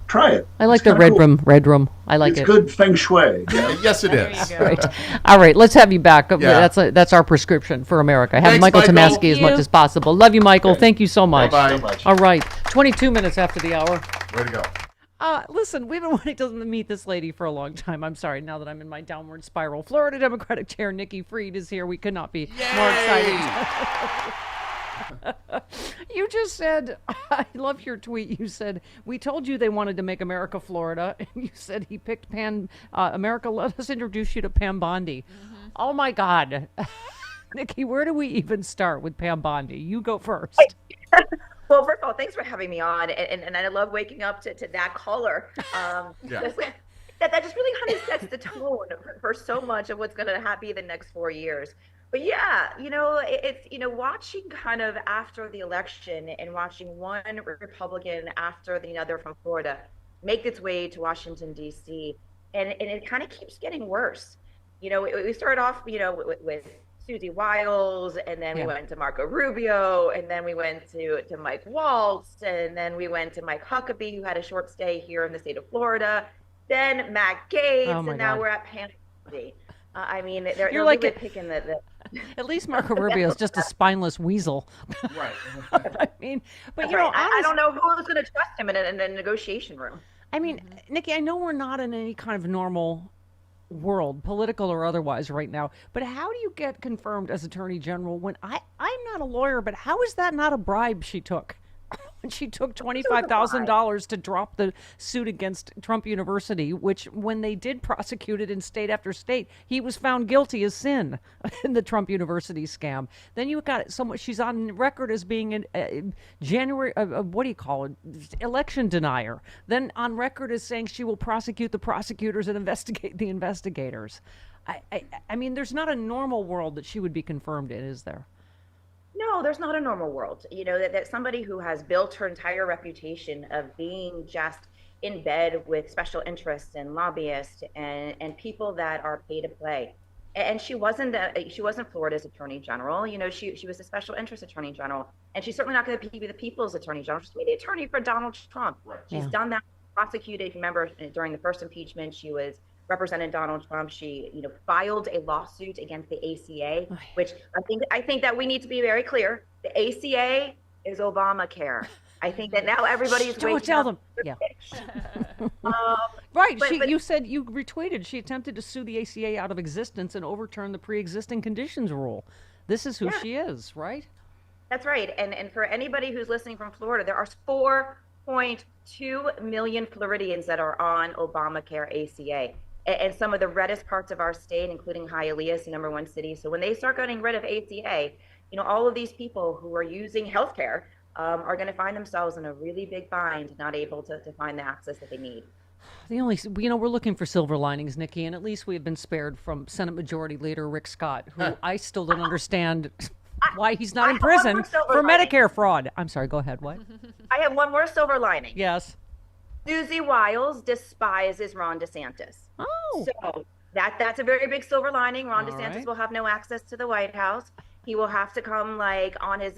try it. I like It's the kinda red cool. room. Red room. I like It's it. good feng shui. Yes, it is. Right. All right. Let's have you back. That's our prescription for America. Have Thanks, Michael Michael. Tomasky as much as possible. Love you, Michael. Thank you so much. Bye-bye. All right. 22 minutes after the hour. Way to go. Listen, we've been wanting to meet this lady for a long time. I'm sorry, now that I'm in my downward spiral. Florida Democratic Chair Nikki Fried is here. We could not be more excited. You just said, I love your tweet. You said, we told you they wanted to make America Florida. And you said he picked America. Let us introduce you to Pam Bondi. Oh, my God. Nikki, where do we even start with Pam Bondi? You go first. Well, first of all, thanks for having me on, and I love waking up to that caller. That just really kind of sets the tone for so much of what's going to be the next 4 years. But yeah, it's watching kind of after the election and watching one Republican after the other from Florida make its way to Washington D.C. and it kind of keeps getting worse. We started off with Susie Wiles, and then we went to Marco Rubio, and then we went to Mike Waltz, and then we went to Mike Huckabee, who had a short stay here in the state of Florida, then Matt Gaetz, and now we're at Pam Bondi. I mean, they're really picking the At least Marco Rubio is just a spineless weasel. Right. I mean, but right. I don't know who's going to trust him in a negotiation room. I mean, Nikki, I know we're not in any kind of normal world, political or otherwise, right now, but how do you get confirmed as Attorney General when I'm not a lawyer, but how is that not a bribe she took? When she took $25,000 to drop the suit against Trump University, which when they did prosecute it in state after state, he was found guilty as sin in the Trump University scam. Then you got someone, she's on record as being a January, what do you call it? Election denier. Then on record as saying she will prosecute the prosecutors and investigate the investigators. I mean, there's not a normal world that she would be confirmed in, is there? No, there's not a normal world. That somebody who has built her entire reputation of being just in bed with special interests and lobbyists and people that are pay to play. And she wasn't Florida's Attorney General. She was a special interest Attorney General, and she's certainly not going to be the people's Attorney General. She's going to be the attorney for Donald Trump. Right. She's done that, prosecuted. If you remember, during the first impeachment, she was represented Donald Trump. She, filed a lawsuit against the ACA, which I think that we need to be very clear. The ACA is Obamacare. I think that now everybody's don't tell them. Yeah. Right. But you said you retweeted. She attempted to sue the ACA out of existence and overturn the pre-existing conditions rule. This is who she is, right? That's right. And for anybody who's listening from Florida, there are 4.2 million Floridians that are on Obamacare ACA. And some of the reddest parts of our state, including Hialeah, the number one city. So when they start getting rid of ACA, all of these people who are using healthcare are going to find themselves in a really big bind, not able to find the access that they need. We're looking for silver linings, Nikki, and at least we have been spared from Senate Majority Leader Rick Scott, who I still don't understand why he's not in prison for Medicare fraud. I'm sorry, go ahead. What? I have one more silver lining. Yes. Susie Wiles despises Ron DeSantis. Oh. So that's a very big silver lining. Ron DeSantis will have no access to the White House. He will have to come like on his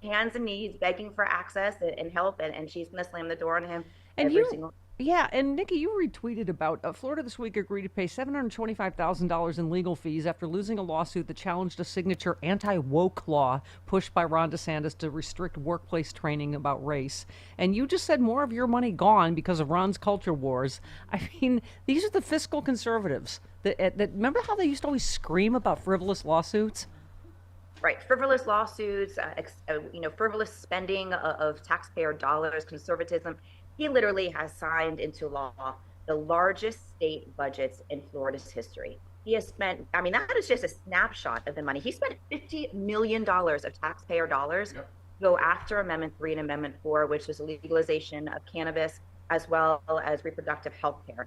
hands and knees begging for access and help, and she's going to slam the door on him And every single. Yeah, and Nikki, you retweeted about Florida this week agreed to pay $725,000 in legal fees after losing a lawsuit that challenged a signature anti-woke law pushed by Ron DeSantis to restrict workplace training about race. And you just said more of your money gone because of Ron's culture wars. I mean, these are the fiscal conservatives that remember how they used to always scream about frivolous lawsuits? Right, frivolous lawsuits, frivolous spending of taxpayer dollars, conservatism. He literally has signed into law the largest state budgets in Florida's history. He has spent, I mean, that is just a snapshot of the money. He spent $50 million of taxpayer dollars to go after Amendment 3 and Amendment 4, which was the legalization of cannabis as well as reproductive health care,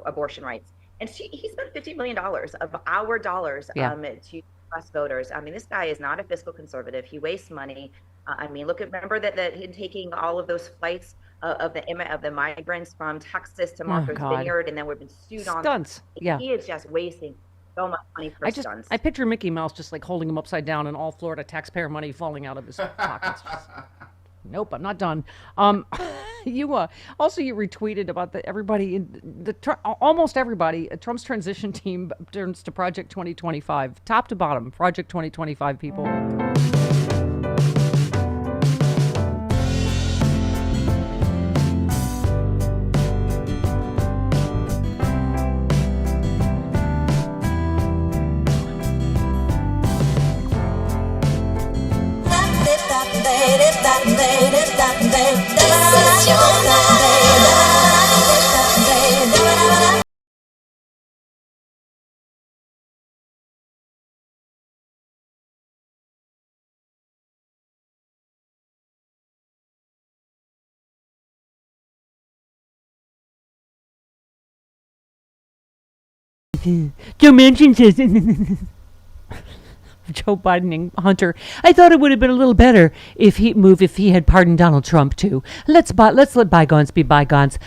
abortion rights. And he spent $50 million of our dollars to us voters. I mean, this guy is not a fiscal conservative. He wastes money. I mean, remember that him taking all of those flights of the migrants from Texas to Martha's Vineyard, and then we've been sued on stunts. Yeah, he is just wasting so much money for stunts. I picture Mickey Mouse just like holding him upside down and all Florida taxpayer money falling out of his pockets. Nope, I'm not done. You also you retweeted about almost everybody. Trump's transition team turns to Project 2025, top to bottom. Project 2025 people. Joe Manchin says, Joe Biden and Hunter, I thought it would have been a little better if he had pardoned Donald Trump too. Let's let bygones be bygones.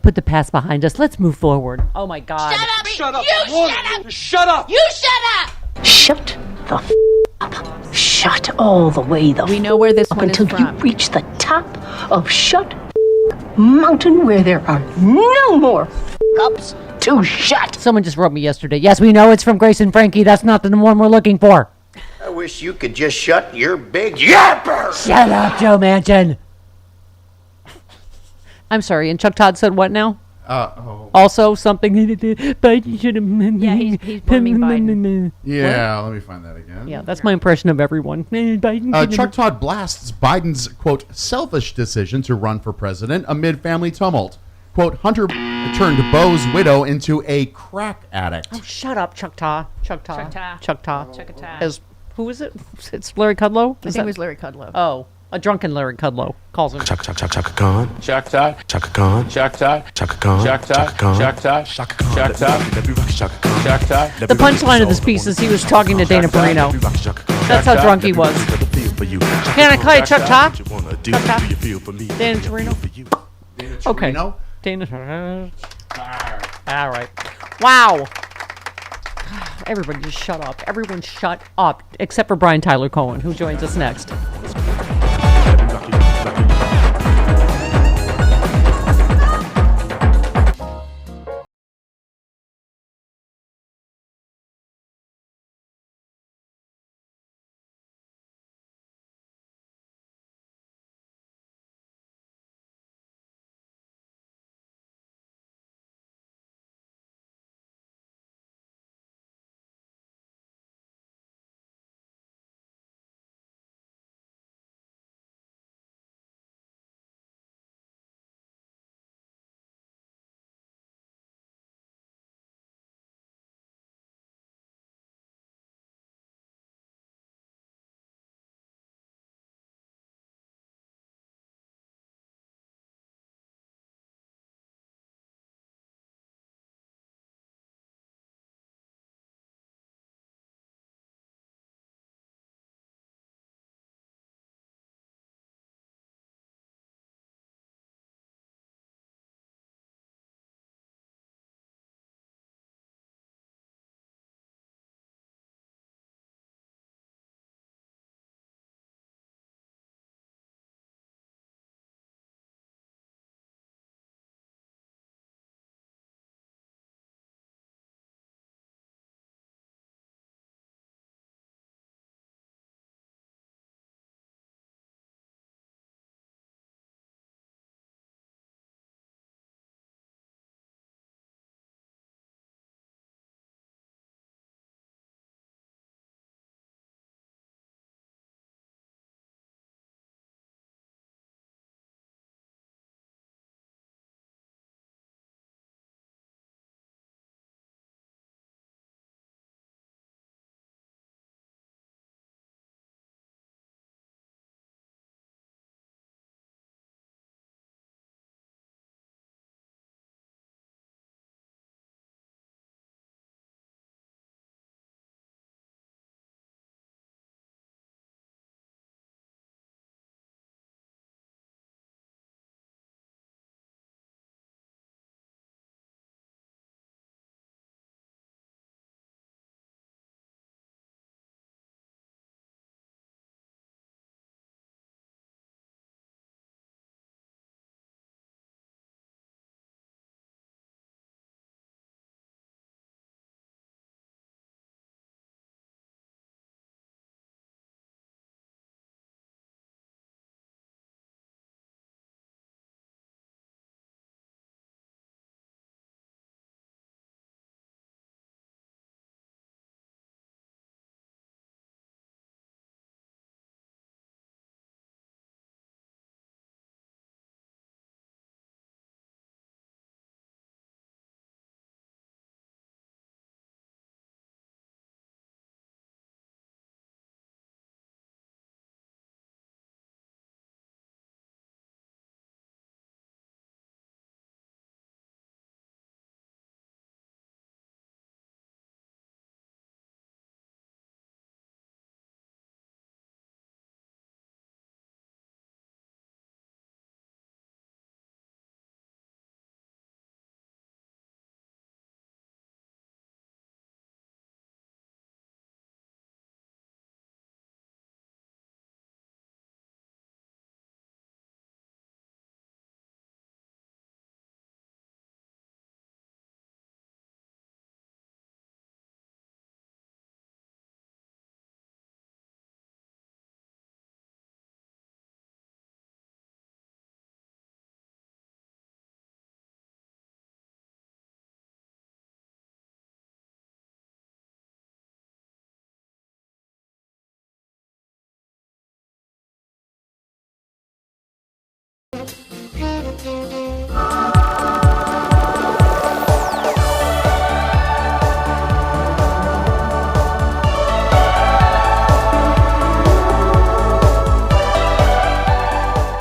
Put the past behind us. Let's move forward. Oh my God! Shut up! Shut up! You shut up! Shut up! You shut up! Shut the up. Shut all the way We know where this one is until from. you reach the top of Shut Mountain, where there are no more ups to shut. Someone just wrote me yesterday. Yes, we know it's from Grace and Frankie. That's not the one we're looking for. I wish you could just shut your big yapper. Shut up, Joe Manchin. I'm sorry. And Chuck Todd said what now? Also something. Biden should have. Yeah, he's blaming Biden. Yeah, let me find that again. Yeah, that's my impression of everyone. Chuck Todd blasts Biden's, quote, selfish decision to run for president amid family tumult. Quote, Hunter turned Bo's widow into a crack addict. Oh, shut up, Chuck Todd. Chuck Todd. Chuck Todd. As, who is it? It's Larry Kudlow? I think it was Larry Kudlow. Oh, a drunken Larry Kudlow calls him. Chaka Khan. Chuck Todd. Chaka Khan. Chuck Todd. Chaka Khan. Chuck Todd. Chuck Todd. Chuck Todd. Chuck Todd. The punchline of this piece is he was talking to Dana Perino. That's how drunk he was. Can I call you Chuck Todd? Chuck Todd? Dana Perino? Okay. Dana. All right. Wow. Everybody just shut up. Everyone shut up. Except for Brian Tyler Cohen, who joins us next.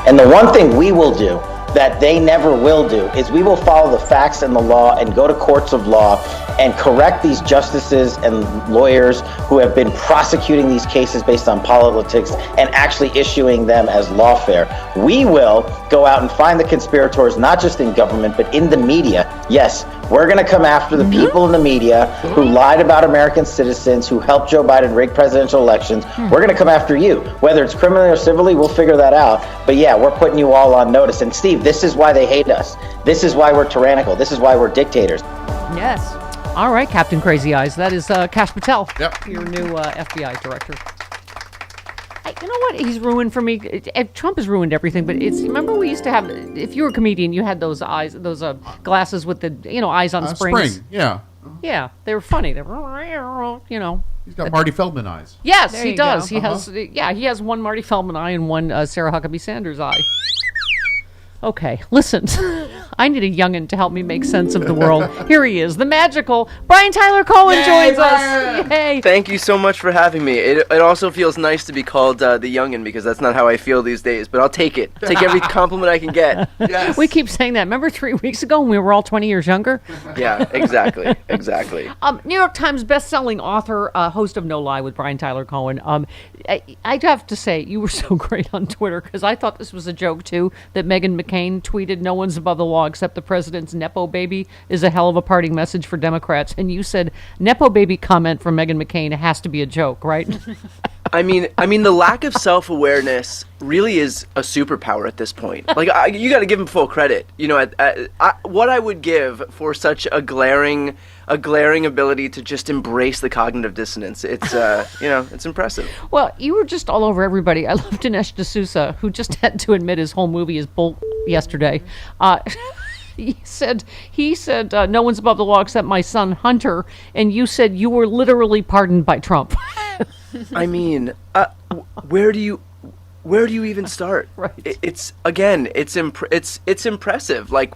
And the one thing we will do that they never will do is we will follow the facts and the law and go to courts of law and correct these justices and lawyers who have been prosecuting these cases based on politics and actually issuing them as lawfare. We will go out and find the conspirators, not just in government, but in the media. Yes, we're going to come after the people in the media who lied about American citizens, who helped Joe Biden rig presidential elections. We're going to come after you. Whether it's criminally or civilly, we'll figure that out. But yeah, we're putting you all on notice. And Steve, this is why they hate us. This is why we're tyrannical. This is why we're dictators. Yes. All right, Captain Crazy Eyes. That is Kash Patel, your new FBI director. You know what? He's ruined for me. Trump has ruined everything. But remember we used to have. If you were a comedian, you had those eyes, those glasses with the eyes on springs. Spring, yeah. Yeah, they were funny. They were, He's got Marty Feldman eyes. Yes, There he you does. go. He has. Yeah, he has one Marty Feldman eye and one Sarah Huckabee Sanders eye. Okay, listen. I need a youngin' to help me make sense of the world. Here he is, the magical Brian Tyler Cohen joins us. Yay! Thank you so much for having me. It also feels nice to be called the youngin' because that's not how I feel these days. But I'll take it. Take every compliment I can get. Yes. We keep saying that. Remember 3 weeks ago when we were all 20 years younger? Yeah, exactly, exactly. New York Times best-selling author, host of No Lie with Brian Tyler Cohen. I'd have to say you were so great on Twitter because I thought this was a joke too. That Meghan McCain tweeted, "No one's above the law except the president's nepo baby" is a hell of a parting message for Democrats. And you said nepo baby comment from Meghan McCain has to be a joke, right? I mean, the lack of self-awareness really is a superpower at this point. Like, you got to give him full credit. What I would give for such a glaring ability to just embrace the cognitive dissonance. It's, it's impressive. Well, you were just all over everybody. I love Dinesh D'Souza, who just had to admit his whole movie is bull yesterday. He said, no one's above the law except my son Hunter, and you said you were literally pardoned by Trump. I mean, where do you even start? Right. It's impressive. Like,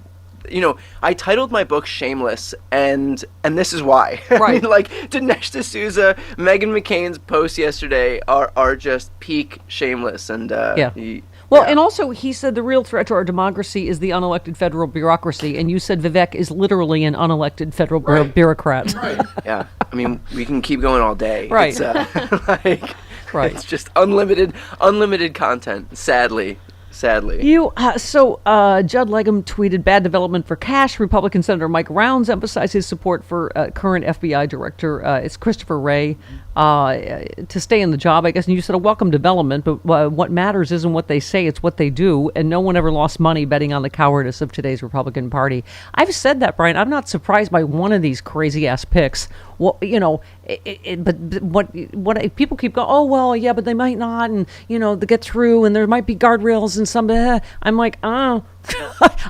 I titled my book "Shameless," and this is why. Right. I mean, like Dinesh D'Souza, Meghan McCain's posts yesterday are just peak shameless, and And also he said the real threat to our democracy is the unelected federal bureaucracy, and you said Vivek is literally an unelected federal bureaucrat. Right. Yeah. I mean, we can keep going all day. Right. It's, right. It's just unlimited content. Sadly. Judd Legum tweeted, "Bad development for Cash. Republican Senator Mike Rounds emphasized his support for current FBI Director it's Christopher Wray to stay in the job, I guess." And you said a welcome development, but what matters isn't what they say, it's what they do. And no one ever lost money betting on the cowardice of today's Republican Party. I've said that, Brian. I'm not surprised by one of these crazy ass picks. Well, but what people keep going, oh, well, yeah, but they might not, and, they get through, and there might be guardrails and some, I'm like, oh,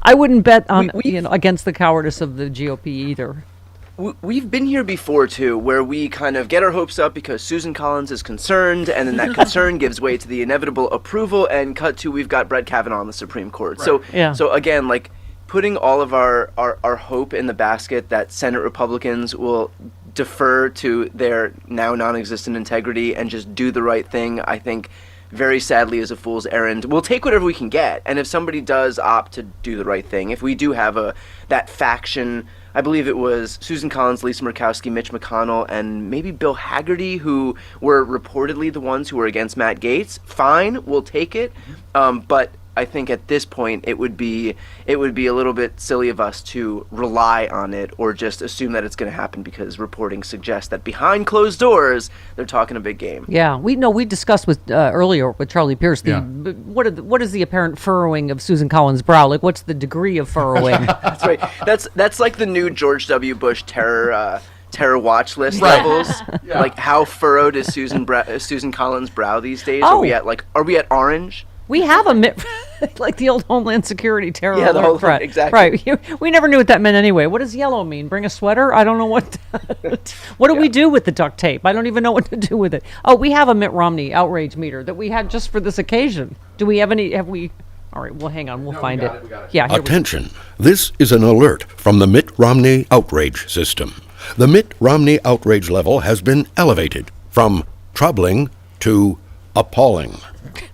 I wouldn't bet on, against the cowardice of the GOP either. We've been here before, too, where we kind of get our hopes up because Susan Collins is concerned, and then that concern gives way to the inevitable approval, and cut to we've got Brett Kavanaugh on the Supreme Court. Right. So again, like, putting all of our hope in the basket that Senate Republicans will defer to their now non-existent integrity and just do the right thing, I think, very sadly, is a fool's errand. We'll take whatever we can get, and if somebody does opt to do the right thing, if we do have that faction, I believe it was Susan Collins, Lisa Murkowski, Mitch McConnell, and maybe Bill Hagerty, who were reportedly the ones who were against Matt Gaetz, fine, we'll take it, but I think at this point it would be a little bit silly of us to rely on it or just assume that it's going to happen because reporting suggests that behind closed doors they're talking a big game. Yeah, we discussed with earlier with Charlie Pierce what is the apparent furrowing of Susan Collins' brow? Like, what's the degree of furrowing? That's right. That's like the new George W. Bush terror watch list levels. Yeah. Like, how furrowed is Susan Collins' brow these days? Oh. Are we at orange? We have like the old Homeland Security terror. Yeah, the whole thing, exactly. Right. We never knew what that meant anyway. What does yellow mean? Bring a sweater? I don't know what. What do we do with the duct tape? I don't even know what to do with it. Oh, we have a Mitt Romney outrage meter that we had just for this occasion. Do we have any? Have we? All right, well, hang on. We'll find it. Yeah. Attention. This is an alert from the Mitt Romney outrage system. The Mitt Romney outrage level has been elevated from troubling to appalling.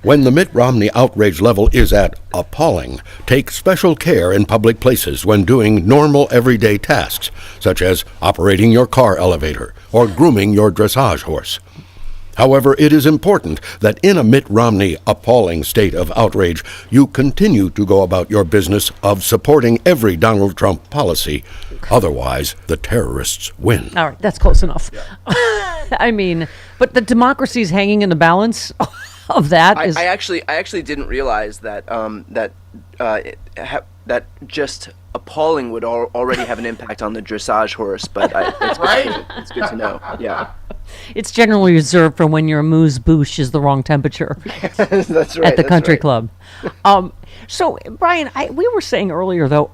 When the Mitt Romney outrage level is at appalling, take special care in public places when doing normal everyday tasks, such as operating your car elevator or grooming your dressage horse. However, it is important that in a Mitt Romney appalling state of outrage, you continue to go about your business of supporting every Donald Trump policy. Otherwise, the terrorists win. All right, that's close enough. I mean, but the democracy is hanging in the balance of that. I actually didn't realize that that just appalling would already have an impact on the dressage horse, but it's good to know. Yeah. It's generally reserved for when your amuse-bouche is the wrong temperature. That's right. At the country club. So, Brian, we were saying earlier, though,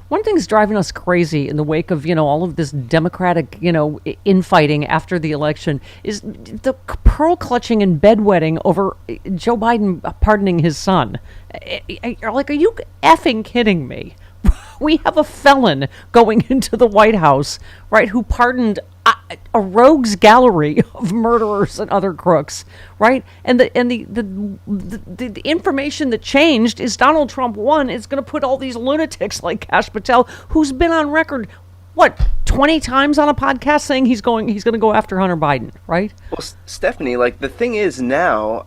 one thing's driving us crazy in the wake of, all of this Democratic, infighting after the election is the pearl clutching and bedwetting over Joe Biden pardoning his son. Are you effing kidding me? We have a felon going into the White House, right, who pardoned a rogues gallery of murderers and other crooks, right? And the information that changed is Donald Trump, is going to put all these lunatics like Kash Patel, who's been on record, 20 times on a podcast saying he's going to go after Hunter Biden, right? Well, Stephanie, the thing is now,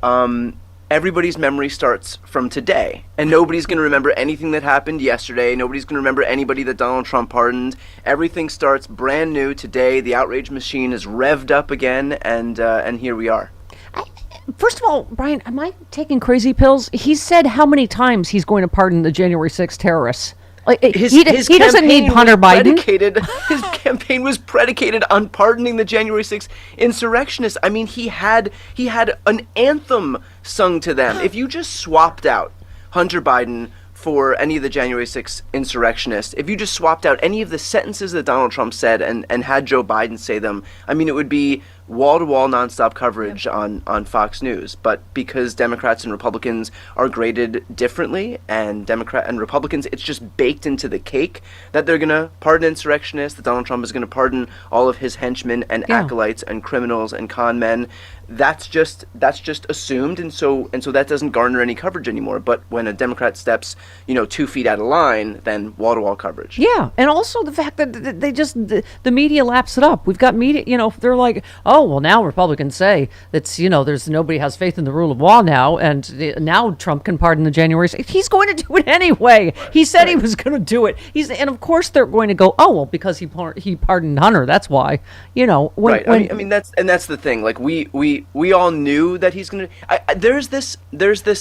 everybody's memory starts from today, and nobody's going to remember anything that happened yesterday. Nobody's going to remember anybody that Donald Trump pardoned. Everything starts brand new today. The outrage machine is revved up again, and here we are. First of all, Brian, am I taking crazy pills? He said how many times he's going to pardon the January 6th terrorists. He doesn't need Hunter Biden. His campaign was predicated on pardoning the January 6th insurrectionists. I mean, he had an anthem sung to them. If you just swapped out Hunter Biden for any of the January 6th insurrectionists, if you just swapped out any of the sentences that Donald Trump said and had Joe Biden say them, I mean, it would be wall-to-wall nonstop coverage on Fox News. But because Democrats and Republicans are graded differently, and Republicans, it's just baked into the cake that they're going to pardon insurrectionists, that Donald Trump is going to pardon all of his henchmen and acolytes and criminals and con men. That's just assumed, and so that doesn't garner any coverage anymore. But when a Democrat steps 2 feet out of line, then wall-to-wall coverage. Yeah, and also the fact that they just the media laps it up. We've got media, they're like, oh well, now Republicans say that's there's nobody has faith in the rule of law now, and now Trump can pardon the January 6th. He's going to do it anyway. He said he was going to do it. And of course they're going to go, oh well, because he pardoned Hunter. That's why. Right. I mean that's the thing. Like we all knew that he's going to.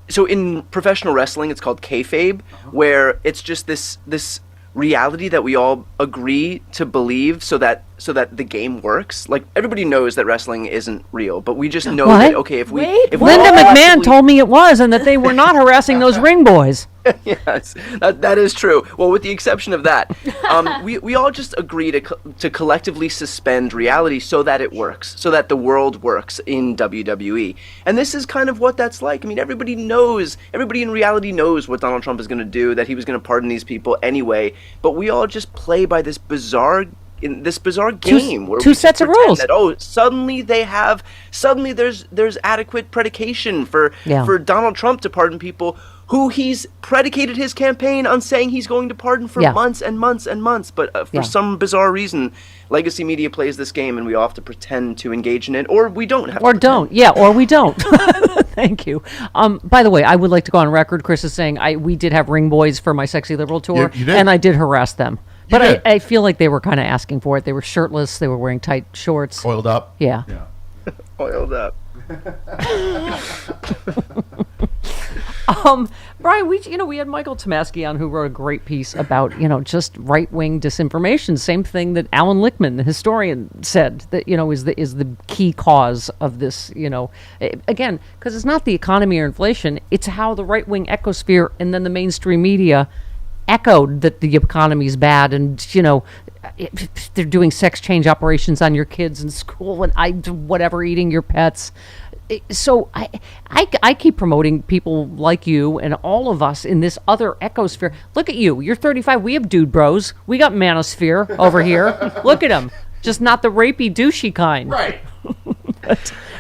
So in professional wrestling, it's called kayfabe, where it's just this reality that we all agree to believe so that the game works. Like, everybody knows that wrestling isn't real, but we just know that, okay, if Linda McMahon told me it was, and that they were not harassing those ring boys. Yes, that is true. Well, with the exception of that, we all just agree to collectively suspend reality so that it works, so that the world works in WWE. And this is kind of what that's like. I mean, everybody in reality knows what Donald Trump is going to do, that he was going to pardon these people anyway, but we all just play by this bizarre game where two sets of rules. That, suddenly there's adequate predication for Donald Trump to pardon people who he's predicated his campaign on saying he's going to pardon for months and months and months. But for some bizarre reason, legacy media plays this game, and we all have to pretend to engage in it, or we don't have to. Or don't. Yeah, or we don't. Thank you. By the way, I would like to go on record. Chris is saying we did have ring boys for my Sexy Liberal tour, and I did harass them. But I feel like they were kind of asking for it. They were shirtless. They were wearing tight shorts. Oiled up. Yeah. Oiled up. Brian, we had Michael Tomasky on, who wrote a great piece about just right-wing disinformation. Same thing that Alan Lichtman, the historian, said that is the key cause of this. Again, because it's not the economy or inflation; it's how the right-wing ecosphere and then the mainstream media echoed that the economy is bad, and they're doing sex change operations on your kids in school and whatever, eating your pets. So I keep promoting people like you and all of us in this other ecosphere. Look at you. You're 35. We have dude bros. We got manosphere over here. Look at them. Just not the rapey, douchey kind. Right.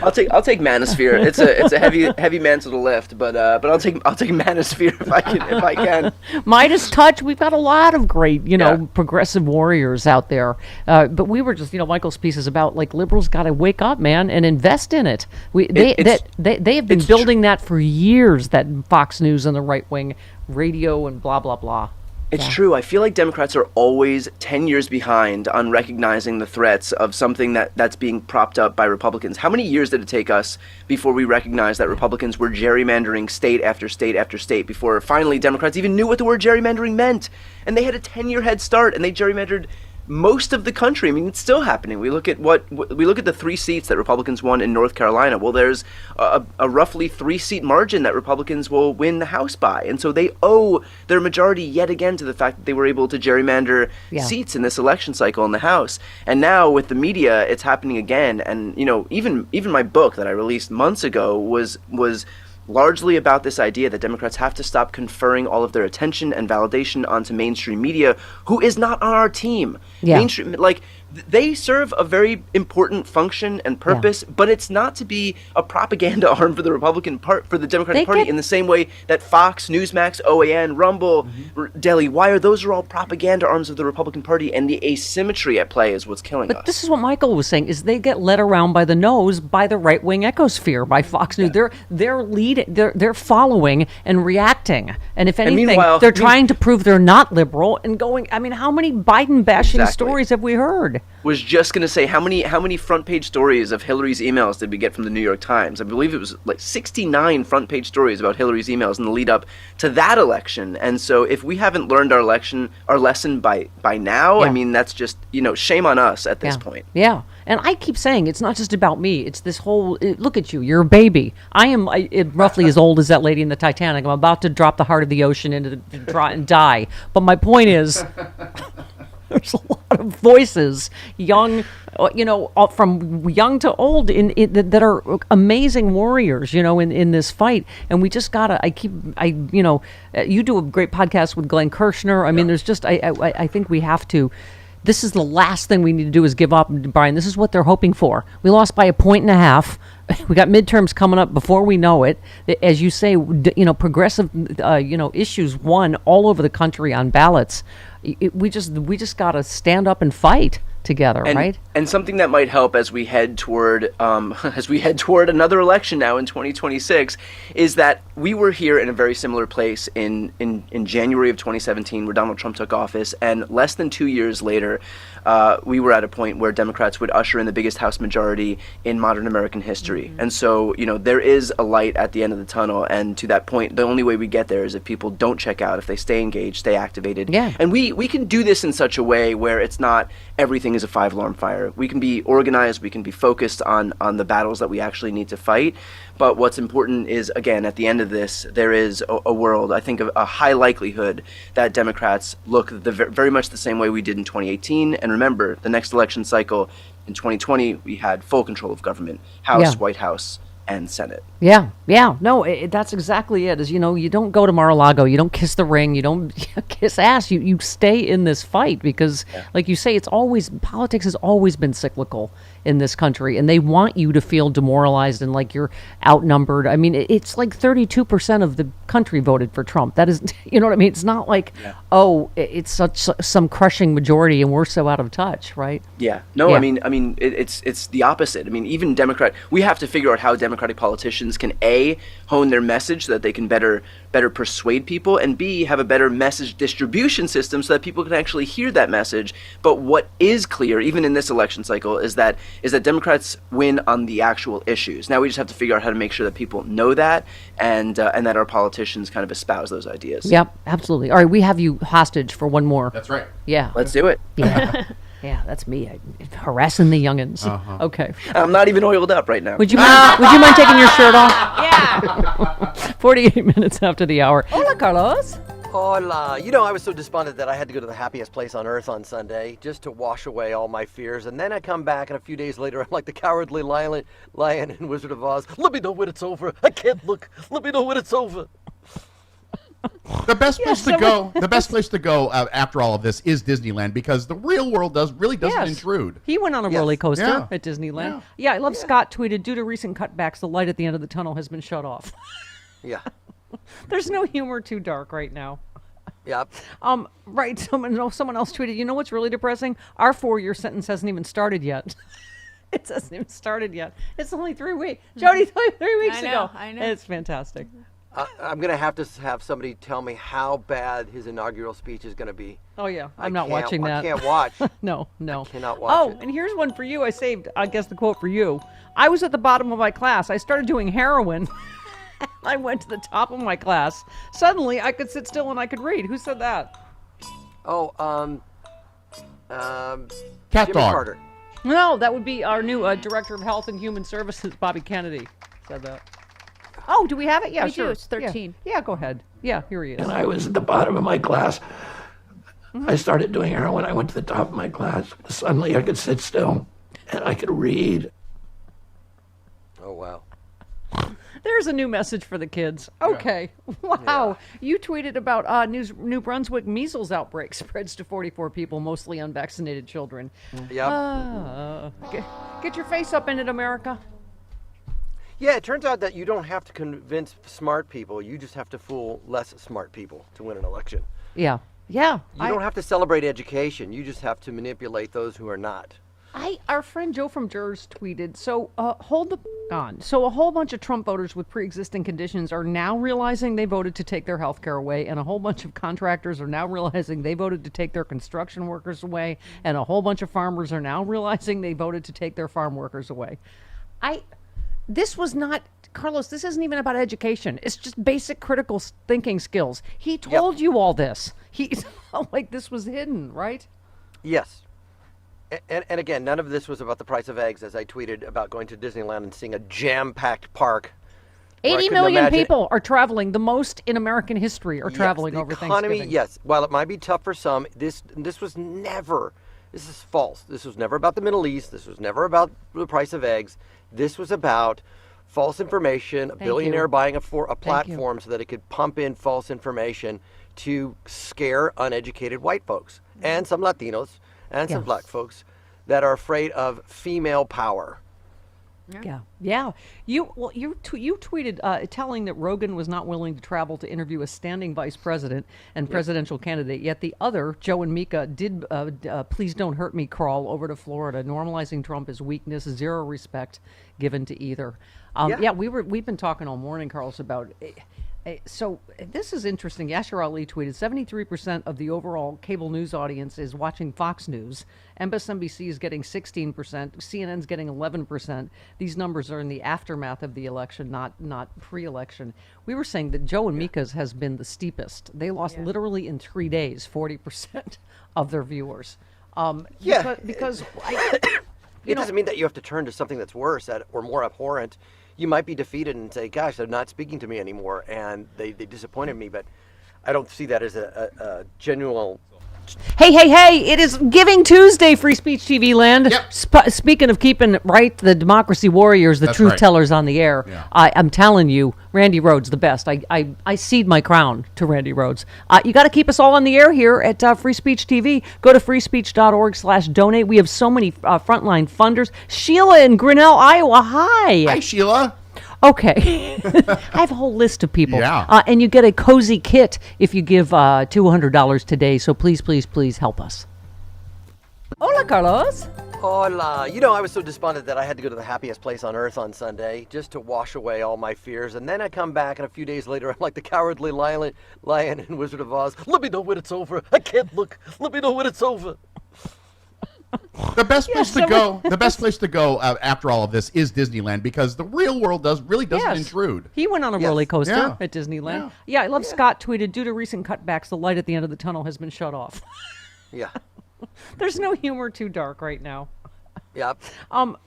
I'll take manosphere. It's a heavy mantle to lift, but I'll take manosphere if I can. Midas touch. We've got a lot of great, progressive warriors out there. But we were just, Michael's piece is about like liberals got to wake up, man, and invest in it. They have been building that for years. That Fox News and the right wing radio and blah blah blah. It's true. I feel like Democrats are always 10 years behind on recognizing the threats of something that's being propped up by Republicans. How many years did it take us before we recognized that Republicans were gerrymandering state after state after state before finally Democrats even knew what the word gerrymandering meant? And they had a 10-year head start, and they gerrymandered most of the country. I mean, it's still happening. We look at the 3 seats that Republicans won in North Carolina. Well, there's a roughly 3-seat margin that Republicans will win the House by, and so they owe their majority yet again to the fact that they were able to gerrymander seats in this election cycle in the House. And now with the media, it's happening again. And even my book that I released months ago was largely about this idea that Democrats have to stop conferring all of their attention and validation onto mainstream media, who is not on our team. Yeah. Mainstream, they serve a very important function and purpose, but it's not to be a propaganda arm for the Democratic Party in the same way that Fox, Newsmax, OAN, Rumble, Daily Wire, those are all propaganda arms of the Republican Party, and the asymmetry at play is what's killing us. But this is what Michael was saying: is they get led around by the nose by the right wing ecosphere, by Fox News. They're leading, they're following and reacting, and if anything, they're trying to prove they're not liberal and going. I mean, how many Biden bashing stories have we heard? Was just going to say, how many front page stories of Hillary's emails did we get from the New York Times? I believe it was like 69 front page stories about Hillary's emails in the lead up to that election. And so if we haven't learned our lesson by now, I mean, that's just, shame on us at this point. Yeah. And I keep saying it's not just about me. It's this whole, look at you, you're a baby. I am roughly as old as that lady in the Titanic. I'm about to drop the heart of the ocean into and die. But my point is, there's a lot of voices, young, from young to old, that are amazing warriors, in this fight. And we just gotta. You do a great podcast with Glenn Kirshner. I mean, there's just. I think we have to. This is the last thing we need to do is give up, Brian. This is what they're hoping for. We lost by 1.5 points. We got midterms coming up before we know it. As you say, progressive, issues won all over the country on ballots. We just got to stand up and fight together, right? And something that might help as we head toward another election now in 2026 is that we were here in a very similar place in January of 2017 where Donald Trump took office, and less than 2 years later, we were at a point where Democrats would usher in the biggest House majority in modern American history. Mm-hmm. And so, there is a light at the end of the tunnel, and to that point, the only way we get there is if people don't check out, if they stay engaged, stay activated. Yeah. And we can do this in such a way where it's not everything is a 5-alarm fire. We can be organized, we can be focused on the battles that we actually need to fight. But what's important is, again, at the end of this, there is a world, I think, of a high likelihood that Democrats look very much the same way we did in 2018. And remember, the next election cycle in 2020, we had full control of government, House, White House, and Senate. Yeah. No, that's exactly it. You don't go to Mar-a-Lago, you don't kiss the ring, you don't kiss ass. You stay in this fight because, like you say, politics has always been cyclical in this country, and they want you to feel demoralized and like you're outnumbered. I mean, it's like 32% of the country voted for Trump. That is, you know what I mean? It's not like, it's such some crushing majority and we're so out of touch, right? Yeah. No, I mean, it's the opposite. I mean, even we have to figure out how Democratic politicians can A, hone their message so that they can better persuade people, and B, have a better message distribution system so that people can actually hear that message. But what is clear, even in this election cycle, is that Democrats win on the actual issues. Now we just have to figure out how to make sure that people know that, and that our politicians kind of espouse those ideas. Yep, absolutely. All right, we have you hostage for one more. That's right. Yeah. Let's do it. Yeah. Yeah, that's me harassing the youngins. Uh-huh. Okay. I'm not even oiled up right now. Would you mind taking your shirt off? Yeah. 48 minutes after the hour. Hola, Carlos. Hola. You know, I was so despondent that I had to go to the happiest place on earth on Sunday just to wash away all my fears. And then I come back, and a few days later, I'm like the cowardly lion in Wizard of Oz. Let me know when it's over. I can't look. Let me know when it's over. The best place to go. The best place to go after all of this is Disneyland, because the real world doesn't intrude. He went on a roller coaster at Disneyland. Yeah, I love Scott tweeted, due to recent cutbacks, the light at the end of the tunnel has been shut off. Yeah. There's no humor too dark right now. Yep. Right. Someone else tweeted, you know what's really depressing? Our 4-year sentence hasn't even started yet. It hasn't even started yet. It's only 3 weeks. Jody, 3 weeks ago. I know. It's fantastic. I'm going to have somebody tell me how bad his inaugural speech is going to be. Oh, yeah. I'm not watching that. I can't watch. No. I cannot watch it. And here's one for you. I saved, I guess, the quote for you. I was at the bottom of my class. I started doing heroin. I went to the top of my class. Suddenly, I could sit still and I could read. Who said that? Oh, Cat Jimmy dog. Carter. No, that would be our new Director of Health and Human Services, Bobby Kennedy, said that. Oh, do we have it? Yeah, We do. sure. It's 13. Yeah, go ahead. Yeah, here he is. And I was at the bottom of my class. I started doing heroin. I went to the top of my class. Suddenly I could sit still and I could read. Oh, wow. There's a new message for the kids. Okay. Wow. You tweeted about New Brunswick measles outbreak spreads to 44 people, mostly unvaccinated children. Yep. Get your face up in it, America. Yeah, it turns out that you don't have to convince smart people. You just have to fool less smart people to win an election. Yeah. Yeah. You don't have to celebrate education. You just have to manipulate those who are not. Our friend Joe from Jers tweeted, so hold the on. So a whole bunch of Trump voters with pre-existing conditions are now realizing they voted to take their health care away, and a whole bunch of contractors are now realizing they voted to take their construction workers away, and a whole bunch of farmers are now realizing they voted to take their farm workers away. This was not, Carlos, this isn't even about education. It's just basic critical thinking skills. He told you all this. He's like, this was hidden, right? Yes. And again, none of this was about the price of eggs, as I tweeted about going to Disneyland and seeing a jam-packed park. 80 million people are traveling. The most in American history are traveling over Thanksgiving. Yes. While it might be tough for some, this was never, this is false. This was never about the Middle East. This was never about the price of eggs. This was about false information, a billionaire buying a platform so that it could pump in false information to scare uneducated white folks and some Latinos and some black folks that are afraid of female power. Yeah. You tweeted telling that Rogan was not willing to travel to interview a standing vice president and presidential candidate, yet the other, Joe and Mika, did please don't hurt me crawl over to Florida, normalizing Trump as weakness, zero respect given to either. We've been talking all morning, Carlos, about so this is interesting. Yashar Ali tweeted 73% of the overall cable news audience is watching Fox News. MSNBC is getting 16%. CNN's getting 11%. These numbers are in the aftermath of the election, not pre-election. We were saying that Joe and Mika's has been the steepest. They lost literally in 3 days 40% of their viewers. Because it doesn't mean that you have to turn to something that's worse or more abhorrent. You might be defeated and say, gosh, they're not speaking to me anymore, and they disappointed me, but I don't see that as a genuine... Hey, it is Giving Tuesday, Free Speech TV land. Yep. Speaking of keeping the democracy warriors, the truth tellers on the air, I'm telling you, Randy Rhodes, the best. I cede my crown to Randy Rhodes. You got to keep us all on the air here at Free Speech TV. Go to freespeech.org/donate. We have so many frontline funders. Sheila in Grinnell, Iowa. Hi, Sheila. Okay. I have a whole list of people. Yeah. And you get a cozy kit if you give $200 today. So please help us. Hola, Carlos. Hola. You know, I was so despondent that I had to go to the happiest place on earth on Sunday just to wash away all my fears. And then I come back, and a few days later, I'm like the cowardly lion in Wizard of Oz. Let me know when it's over. I can't look. Let me know when it's over. The best place to go. The best place to go after all of this is Disneyland, because the real world doesn't intrude. He went on a roller coaster at Disneyland. I love Scott tweeted, due to recent cutbacks, the light at the end of the tunnel has been shut off. Yeah. There's no humor too dark right now. Yep.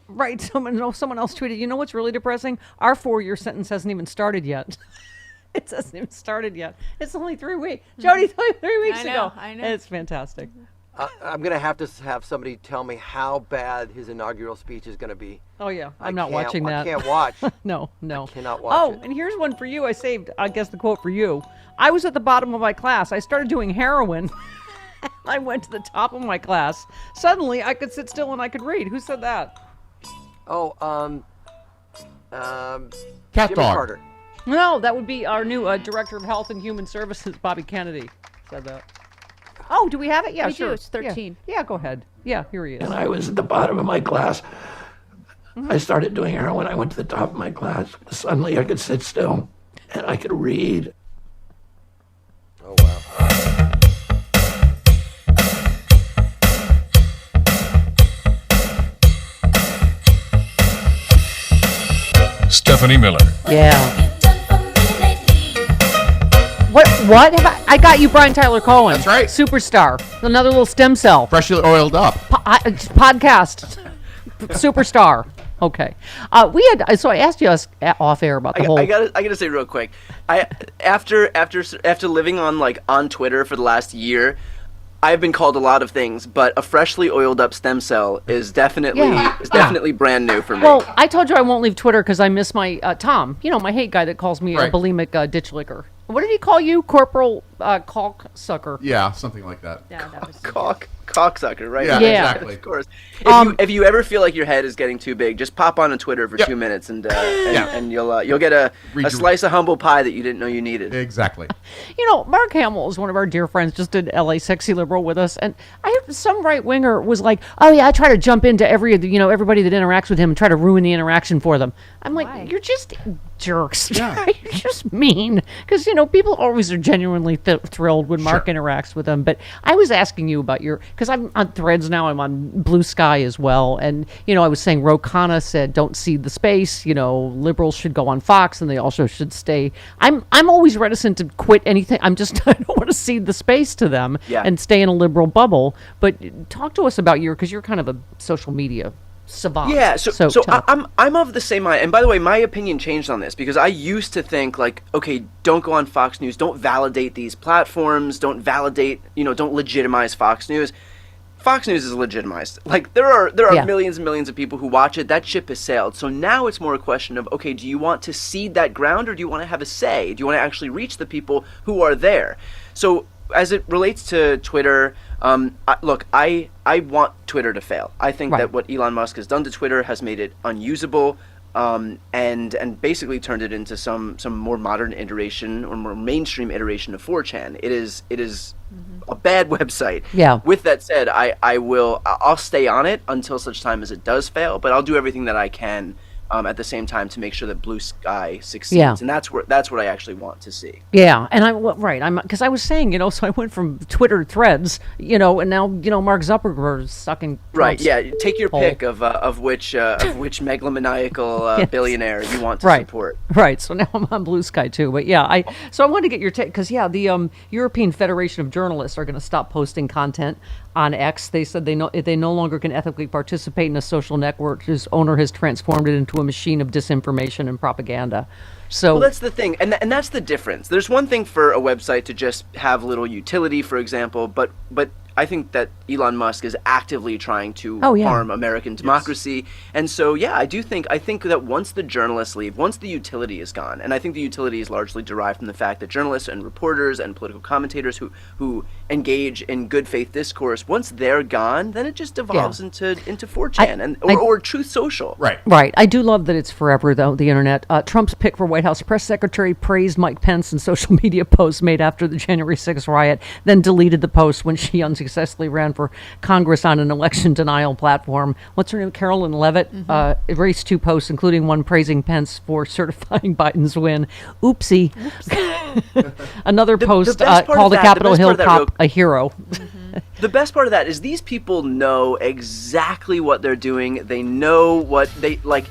Right. Someone else tweeted, you know what's really depressing? Our 4-year sentence hasn't even started yet. It hasn't even started yet. It's only 3 weeks. Jody, it's only 3 weeks ago. I know. It's fantastic. I'm going to have somebody tell me how bad his inaugural speech is going to be. Oh, yeah. I'm not watching that. I can't watch. No. I cannot watch it. And here's one for you. I saved, I guess, the quote for you. I was at the bottom of my class. I started doing heroin. I went to the top of my class. Suddenly, I could sit still and I could read. Who said that? Oh, Cat Jimmy dog. Carter. No, that would be our new Director of Health and Human Services, Bobby Kennedy, said that. Oh, do we have it? Yeah, We sure. do. It's 13. Yeah, go ahead. Yeah, here he is. And I was at the bottom of my class. I started doing heroin. I went to the top of my class. Suddenly I could sit still and I could read. Oh, wow. Stephanie Miller. Yeah. What? I got you, Brian Tyler Cohen. That's right. Superstar. Another little stem cell. Freshly oiled up. Podcast. Superstar. Okay. So I asked you off air about the whole. I gotta say real quick. After living on Twitter for the last year, I've been called a lot of things, but a freshly oiled up stem cell is definitely brand new for me. Well, I told you I won't leave Twitter because I miss my Thom. You know, my hate guy that calls me a bulimic ditch licker. What did he call you? Corporal caulk sucker. Yeah, something like that. Yeah, that was Cocksucker, right? Yeah, exactly. Of course. If you ever feel like your head is getting too big, just pop on Twitter for 2 minutes and you'll get a slice of humble pie that you didn't know you needed. Exactly. You know, Mark Hamill is one of our dear friends, just did LA Sexy Liberal with us, and I heard some right winger was like, "Oh yeah, I try to jump into everybody that interacts with him and try to ruin the interaction for them." I'm like, "You're just jerks. Yeah. You're just mean." Because people always are genuinely thrilled when Mark interacts with them. But I was asking you about because I'm on Threads now. I'm on Blue Sky as well, and I was saying Ro Khanna said, "Don't cede the space." Liberals should go on Fox, and they also should stay. I'm always reticent to quit anything. I don't want to cede the space to them and stay in a liberal bubble. But talk to us about because you're kind of a social media savant. Yeah, so I'm of the same mind. And by the way, my opinion changed on this because I used to think okay, don't go on Fox News, don't validate these platforms, don't legitimize Fox News. Fox News is legitimized. There are millions and millions of people who watch it. That ship has sailed. So now it's more a question of, okay, do you want to cede that ground or do you want to have a say? Do you want to actually reach the people who are there? So as it relates to Twitter, I want Twitter to fail. I think that what Elon Musk has done to Twitter has made it unusable, and basically turned it into some more modern iteration or more mainstream iteration of 4chan. It is a bad website. Yeah. With that said, I'll stay on it until such time as it does fail, but I'll do everything that I can at the same time to make sure that Blue Sky succeeds. Yeah. And that's what I actually want to see. Yeah, and I'm because I was saying, so I went from Twitter Threads, and now Mark Zuckerberg is sucking. Right. Yeah. Take your pick of which megalomaniacal billionaire you want to support. Right. So now I'm on Blue Sky too. But yeah, I wanted to get your take because the European Federation of Journalists are going to stop posting content on X. They said they no longer can ethically participate in a social network whose owner has transformed it into a machine of disinformation and propaganda. So that's the thing, and that's the difference. There's one thing for a website to just have little utility, for example, but I think that Elon Musk is actively trying to harm American democracy. And so, I think that once the journalists leave, once the utility is gone, and I think the utility is largely derived from the fact that journalists and reporters and political commentators who engage in good faith discourse, once they're gone, then it just devolves into 4chan or Truth Social. Right. Right. I do love that it's forever, though, the internet. Trump's pick for White House press secretary praised Mike Pence in social media posts made after the January 6th riot, then deleted the post when she unsuccessfully ran for Congress on an election denial platform. What's her name? Carolyn Levitt erased 2 posts, including one praising Pence for certifying Biden's win. Oopsie. Another post called a Capitol Hill cop a hero. The best part of that is these people know exactly what they're doing. They know what they like.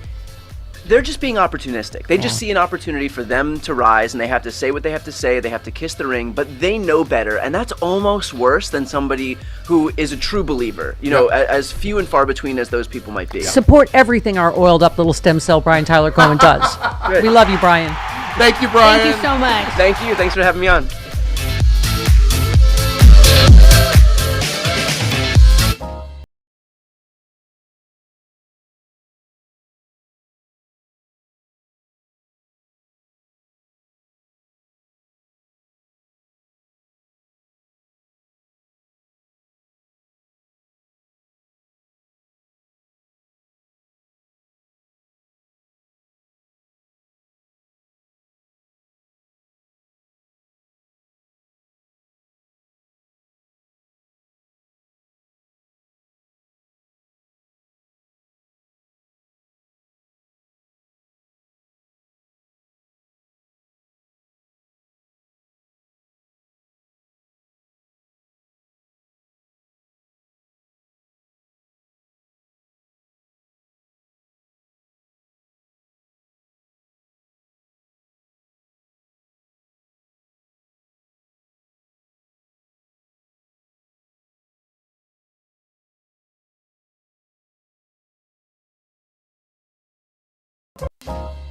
They're just being opportunistic. They just see an opportunity for them to rise, and they have to say what they have to say. They have to kiss the ring, but they know better, and that's almost worse than somebody who is a true believer. As few and far between as those people might be. Support everything our oiled up little stem cell Brian Tyler Cohen does. We love you, Brian. Thank you, Brian. Thank you so much. Thank you. Thanks for having me on.